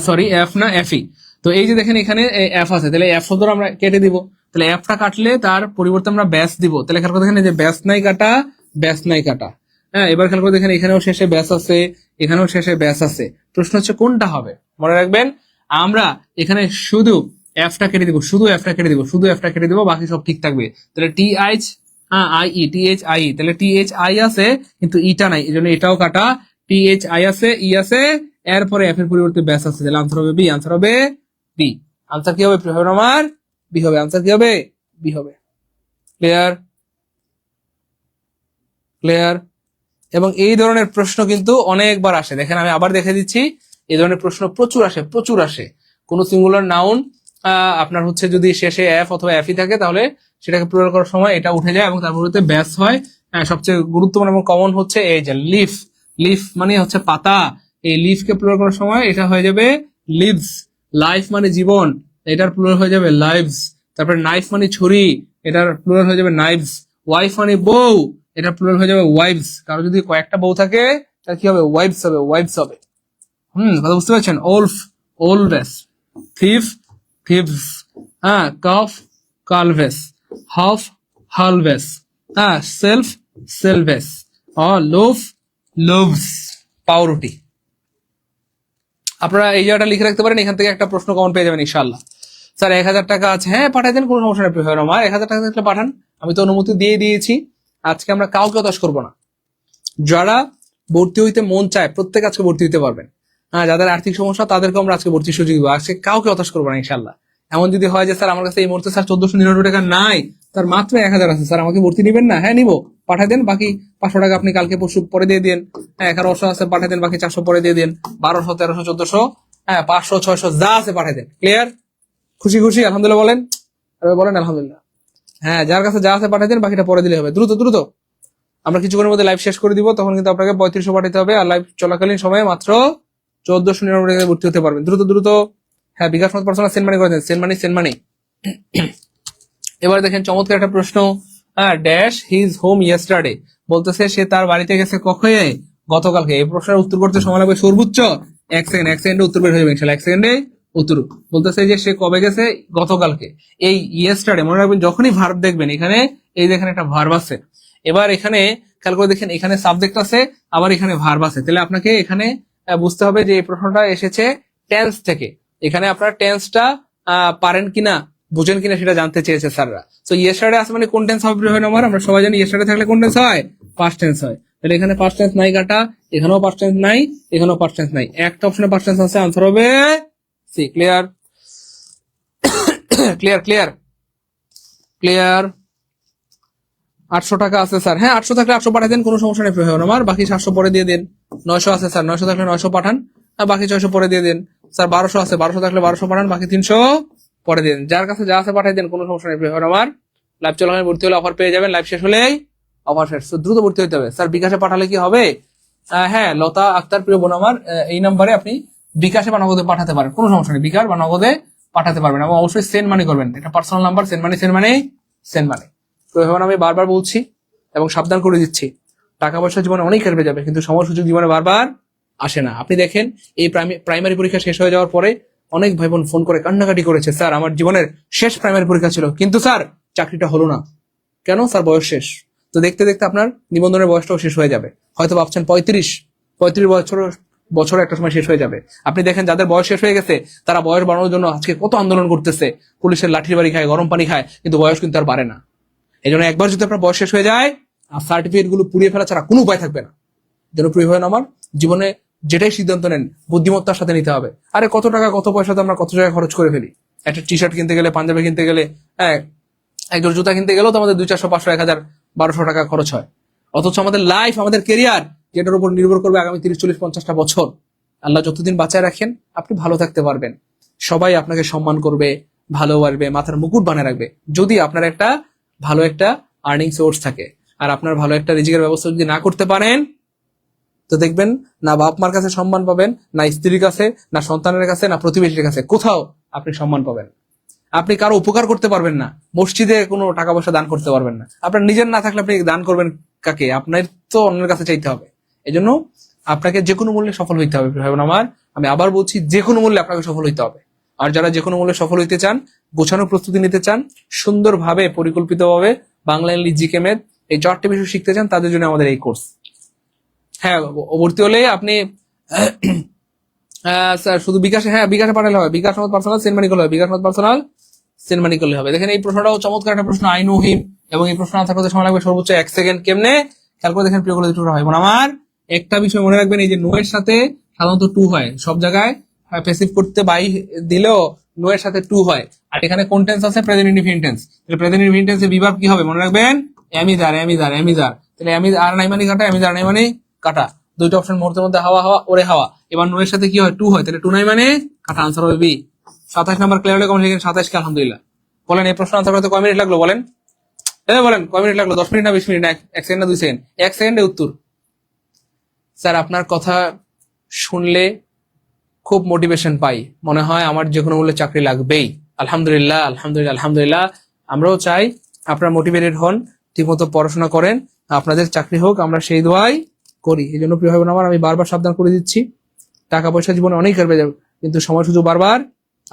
সরি, এফ না এফই। তো এই যে দেখেন এখানে এফ আছে, তাহলে এফ শব্দটা আমরা কেটে দিব। তাহলে এফটা কাটলে তার পরিবর্তে আমরা ব্যাস দিব। তাহলে খেয়াল করে দেখেন, এই যে ব্যাস নাই কাটা, ব্যাস নাই কাটা। হ্যাঁ, এবার খেয়াল করে দেখেন, এখানেও শেষে ব্যাস আছে, এখানেও শেষে ব্যাস আছে। প্রশ্ন হচ্ছে কোনটা হবে? মনে রাখবেন, আমরা এখানে শুধু এফটা কেটে দিব, শুধু এফটা কেটে দিব, বাকি সব ঠিক থাকবে। তাহলে TH THI, তাহলে THI আছে কিন্তু ইটা নাই, এই জন্য এটাও কাটা। THI আছে, ই আছে, এরপরে এফ এর পরিবর্তে ব্যাস আছে, তাহলে আনসার হবে বি, আনসার হবে বি। আনসার কি হবে আমার? বি হবে। আনসার কি হবে? বি হবে। ক্লিয়ার? এবং এই ধরনের প্রশ্ন কিন্তু অনেকবার আসে, দেখেন আমি আবার দেখে দিচ্ছি, এই ধরনের প্রশ্ন প্রচুর আসে। কোন সিঙ্গুলার নাউন আপনার হচ্ছে যদি শেষে এফ অথবা এফই থাকে, তাহলে সেটাকে প্লুরাল করার সময় এটা উঠে যায় এবং তার পরিবর্তে ব্যাস হয়। সবচেয়ে গুরুত্বপূর্ণ এবং কমন হচ্ছে এই যে লিফ মানে হচ্ছে পাতা, এই লিফকে প্লুরাল করার সময় এটা হয়ে যাবে লিভস। লাইফ মানে জীবন, এটার প্লুরাল হয়ে যাবে লাইভস। তারপরে নাইফ মানে ছুরি, এটার প্লুরাল হয়ে যাবে নাইভস। ওয়াইফ মানে বউ, এটা প্লুরাল হয়ে যাবে ওয়াইভস। কারো যদি কয়েকটা বউ থাকে তাহলে কি হবে? ওয়াইভস হবে। কথা বুঝতে পারছেন? Wolves, thief thieves, calf calves, half halves, selves, loaves, পাউরুটি। আপনারা এই জায়গাটা লিখে রাখতে পারেন, এখান থেকে একটা প্রশ্ন কমন পেয়ে যাবেন ইনশাআল্লাহ। স্যার 1000 টাকা আছে, হ্যাঁ পাঠাই দেন, কোনো সমস্যা নেই। আমার 1000 টাকা থাকলে পাঠান, আমি তো অনুমতি দিয়ে দিয়েছি। আজকে আমরা কাউকে হতাশ করবো না। যারা ভর্তি হইতে মন চায় প্রত্যেক আজকে ভর্তি হইতে পারবেন। হ্যাঁ, যাদের আর্থিক সমস্যা তাদেরকে আমরা আজকে ভর্তির সুযোগ দিব। আজকে কাউকে হতাশ করবো না ইনশাল্লাহ। এমন যদি হয় যে স্যার আমার কাছে এই মুহূর্তে স্যার 1499 টাকা নাই, তার মাত্র 1000 আছে, স্যার আমাকে ভর্তি নিবেন না? হ্যাঁ নিবো, পাঠাই দেন। বাকি 500 টাকা আপনি কালকে পরশু পরে দিয়ে দিন। হ্যাঁ, 1100 আছে পাঠাই দেন, বাকি 400 পরে দিয়ে দিন। 1200, 1300, 1400, হ্যাঁ 500, 600 যা আছে পাঠাই দেন। ক্লিয়ার? খুশি আলহামদুলিল্লাহ বলেন, বলেন আলহামদুলিল্লাহ। হ্যাঁ, যার কাছে যা আছে পাঠাই দেন, বাকিটা পরে দিলে হবে। দ্রুত আমরা কিছুক্ষণের মধ্যে লাইভ শেষ করে দিব, তখন কিন্তু আপনাকে 3500 পাঠাতে হবে। আর লাইভ চলাকালীন সময়ে মাত্র 1499 টাকায় ভর্তি হতে পারবেন। দ্রুত। হ্যাঁ, বিকাশ মত পার্সোনাল সেন্ড মানি করে দেন, সেন্ড মানি। এবার দেখেন চমৎকার একটা প্রশ্ন। ড্যাশ হিজ হোম ইয়েস্টারডে, বলতেছে সে তার বাড়িতে গেছে কখন? গতকালকে। এই প্রশ্নের উত্তর করতে সময় লাগবে সর্বোচ্চ 1 সেকেন্ড। 1 সেকেন্ডে উত্তর বের হয়ে যাবে ইনশাআল্লাহ। 1 সেকেন্ডে উত্তর। বলতেছে যে সে কবে গেছে? গতকালকে। এই ইয়েস্টারডে মনে রাখবেন, যখনই ভার্ব দেখবেন এখানে এই দেখেন একটা ভার্ব আছে। এবার এখানে খেয়াল করে দেখেন, এখানে সাবজেক্ট আছে, আবার এখানে ভার্ব আছে। তাহলে আপনাকে এখানে বুঝতে হবে যে এই প্রশ্নটা এসেছে টেন্স থেকে। এখানে আপনার টেন্সটা পারেন কিনা, বুঝেন কিনা সেটা জানতে চেয়েছে স্যাররা। তো ইয়েস্টারডে আছে মানে কোন টেন্স হবে আমার? আমরা সবাই জানি ইয়েস্টারডে থাকলে কোন টেন্স হয়? পাস্ট টেন্স হয়। তাহলে এখানে পাস্ট টেন্স নাই কাটা, এখানেও পাস্ট টেন্স নাই, এখানেও পাস্ট টেন্স নাই, একটা অপশনে পাস্ট টেন্স আছে, আনসার হবে সি। ক্লিয়ার? 800 টাকা আছে স্যার, হ্যাঁ 800 থাকলে 800 পাঠিয়ে দেন, কোনো সমস্যা নেই আমার। বাকি 700 পরে দিয়ে দেন। 900 আছে স্যার, 900 থাকলে 900 পাঠান, বাকি 600 পরে দিয়ে দেন। স্যার 1200 আছে, 1200 থাকলে 1200 পাঠান, বাকি 300 পরে দিয়ে দেন। যার কাছে যা আছে পাঠিয়ে দেন, কোনো সমস্যা নেই আমার। লাইভ চলাকালীন ভর্তি হলে অফার পেয়ে যাবেন, লাইভ শেষ হলেই অফার শেষ। দ্রুত ভর্তি হতে হবে। স্যার বিকাশে পাঠালে কি হবে? হ্যাঁ, লতা আক্তার প্রিয় বোন আমার, এই নাম্বারে আপনি বিকাশে বা নগদে পাঠাতে পারেন, কোনো সমস্যা নেই। বিকাশ বা নগদে পাঠাতে পারবেন এবং অবশ্যই সেন্ড মানি করবেন। এটা পার্সোনাল নাম্বার, সেন্ড মানি। তো এখন আমি বারবার বলছি এবং সাবধান করে দিচ্ছি, টাকা পয়সা জীবনে অনেক হেরবে যাবে, কিন্তু সময় সুযোগ জীবনে বারবার আসে না। আপনি দেখেন এই প্রাইমারি পরীক্ষা শেষ হয়ে যাওয়ার পরে অনেক ভাই বোন ফোন করে কান্নাকাটি করেছে, স্যার আমার জীবনের শেষ প্রাইমারি পরীক্ষা ছিল, কিন্তু স্যার চাকরিটা হলো না। কেন? স্যার বয়স শেষ। তো দেখতে দেখতে আপনার নিবন্ধনের বয়সটাও শেষ হয়ে যাবে। হয়তো ভাবছেন 35 বছর একটা সময় শেষ হয়ে যাবে। আপনি দেখেন যাদের বয়স শেষ হয়ে গেছে তারা বয়স বাড়ানোর জন্য আজকে কত আন্দোলন করতেছে, পুলিশের লাঠির বাড়ি খায়, গরম পানি খায়, কিন্তু বয়স কিন্তু আর বাড়ে না। এই জন্য একবার যদি আপনার বয়স শেষ হয়ে যায় আর সার্টিফিকেট গুলো পুড়িয়ে ফেলা ছাড়া কোনো উপায় থাকবে না। যেন প্রিয় হয় আমার জীবনে যেটাই সিদ্ধান্ত নেন বুদ্ধিমত্তার সাথে নিতে হবে। আরে কত টাকা কত পয়সাতে আমরা কত জায়গায় খরচ করে ফেলি। একটা টি শার্ট কিনতে গেলে, পাঞ্জাবি কিনতে গেলে, হ্যাঁ একজন জুতা কিনতে গেলেও তো আমাদের 200, 400, 500, 1000, 1200 টাকা খরচ হয়। অথচ আমাদের লাইফ, আমাদের কেরিয়ার যেটার উপর নির্ভর করবে আগামী 30, 40, 50টা বছর, আল্লাহ যতদিন বাঁচায় রাখেন আপনি ভালো থাকতে পারবেন। সবাই আপনাকে সম্মান করবে, ভালোবাসবে, মাথার মুকুট বানিয়ে রাখবে যদি আপনার একটা ভালো একটা আর্নিং সোর্স থাকে। আর আপনার ভালো একটা রিজিকের ব্যবস্থা যদি না করতে পারেন তো দেখবেন না বাপ মার কাছে সম্মান পাবেন, না স্ত্রীর কাছে, না সন্তানের কাছে, না প্রতিবেশীর কাছে, কোথাও আপনি সম্মান পাবেন। আপনি কারো উপকার করতে পারবেন না, মসজিদে কোনো টাকা পয়সা দান করতে পারবেন না। আপনার নিজের না থাকলে আপনি দান করবেন কাকে? আপনার তো অন্যের কাছে চাইতে হবে। এই জন্য আপনাকে যে কোনো মূল্যে সফল হইতে হবে ভাই বোন আমার। আমি আবার বলছি, যে কোনো মূল্যে আপনাকে সফল হইতে হবে। আর যারা যে কোনো মূল্যে সফল হইতে চান, গোছানো প্রস্তুতি নিতে চান, সুন্দরভাবে পরিকল্পিতভাবে বাংলা, ইংলিশ, জিকে, ম্যাথ এই 4টে বিষয় শিখতে চান, তাদের জন্য আমাদের এই কোর্স। হ্যাঁ, ভর্তি হলে আপনি স্যার শুধু বিকাশে, হ্যাঁ বিকাশে পাঠালে হবে, বিকাশ মত পার্সোনাল সেন্ড মানি করলে হবে, বিকাশ মত পার্সোনাল সেন্ড মানি করলে হবে। দেখেন এই প্রশ্নটাও চমৎকার একটা প্রশ্ন, আই নো হিম, এবং এই প্রশ্ন আনসার করতে সময় লাগবে সর্বোচ্চ 1 সেকেন্ড। কেমনে খেয়াল করে দেখেন প্রিয় করে দুটো হয় আমার। একটা বিষয় মনে রাখবেন, এই যে নো এর সাথে সাধারণত টু হয় সব জায়গায়, প্যাসিভ করতে বাই দিলেও নো এর সাথে টু হয়। আর এখানে কোন টেন্স আছে? Present indefinite tense. তাহলে প্রেজেন্ট ইনডিফিনিট টেন্সে বিভাগ কি হবে মনে রাখবেন? এমিজার, এমিজার, এমিজার। তাহলে এমিজ আর নাই মানে কাটা, এমিজার নাই মানে কাটা। দুইটা অপশন মুহূর্তের মধ্যে হাওয়া হাওয়া ওরে হাওয়া। এবার নো এর সাথে কি হয়? টু হয়। তাহলে টু নাই মানে কাটা, আনসার হবে বি। 27 নাম্বার ক্লিয়ার হলে কমেন্ট লিখেন 27 কে আলহামদুলিল্লাহ। বলেন এই প্রশ্ন আনসার করতে কয় মিনিট লাগলো বলেন? বলেন কয় মিনিট লাগলো? 10 মিনিট না 20 মিনিট না 1 সেকেন্ড না 2 সেকেন্ড? 1 সেকেন্ডে উত্তর। স্যার আপনার কথা শুনলে খুব মোটিভেশন পাই, মনে হয় আমার যে কোনো মূল্যে চাকরি লাগবেই। আলহামদুলিল্লাহ, আলহামদুলিল্লাহ, আলহামদুলিল্লাহ। আমরাও চাই আপনারা মোটিভেটেড হন, ঠিকমতো পড়াশোনা করেন, আপনাদের চাকরি হোক, আমরা সেই দোয়াই করি। এই জন্য প্রিয় ভাই বোন আমার, আমি বারবার সাবধান করে দিচ্ছি, টাকা পয়সা জীবনে অনেক কারবে যাবে, কিন্তু সময় সুযোগ বারবার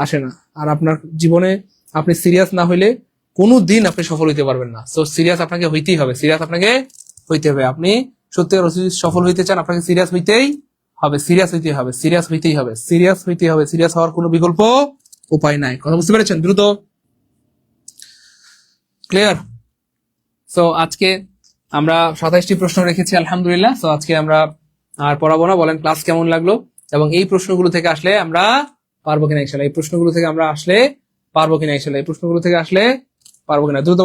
আসে না। আর আপনার জীবনে আপনি সিরিয়াস না হইলে কোনো দিন আপনি সফল হইতে পারবেন না। তো সিরিয়াস আপনাকে হইতেই হবে, সিরিয়াস আপনাকে হইতে হবে। আপনি সত্যি সফল হইতে চান, আপনাকে সিরিয়াস হইতেই হবে, সিরিয়াস হইতেই হবে, সিরিয়াস হইতেই হবে, সিরিয়াস হইতেই হবে। সিরিয়াস হওয়ার কোনো বিকল্প উপায় নাই। কথা বুঝতে পেরেছেন? দ্রুত ক্লিয়ার? সো আজকে আমরা 27টি প্রশ্ন রেখেছি আলহামদুলিল্লাহ। সো আজকে আমরা আর পড়াবো না। বলেন ক্লাস কেমন লাগলো, এবং এই প্রশ্নগুলো থেকে আসলে আমরা পারবো কিনা ইনশাআল্লাহ, এই প্রশ্নগুলো থেকে আমরা আসলে পারবো কিনা ইনশাআল্লাহ, এই প্রশ্নগুলো থেকে আসলে পারবো কিনা। দ্রুত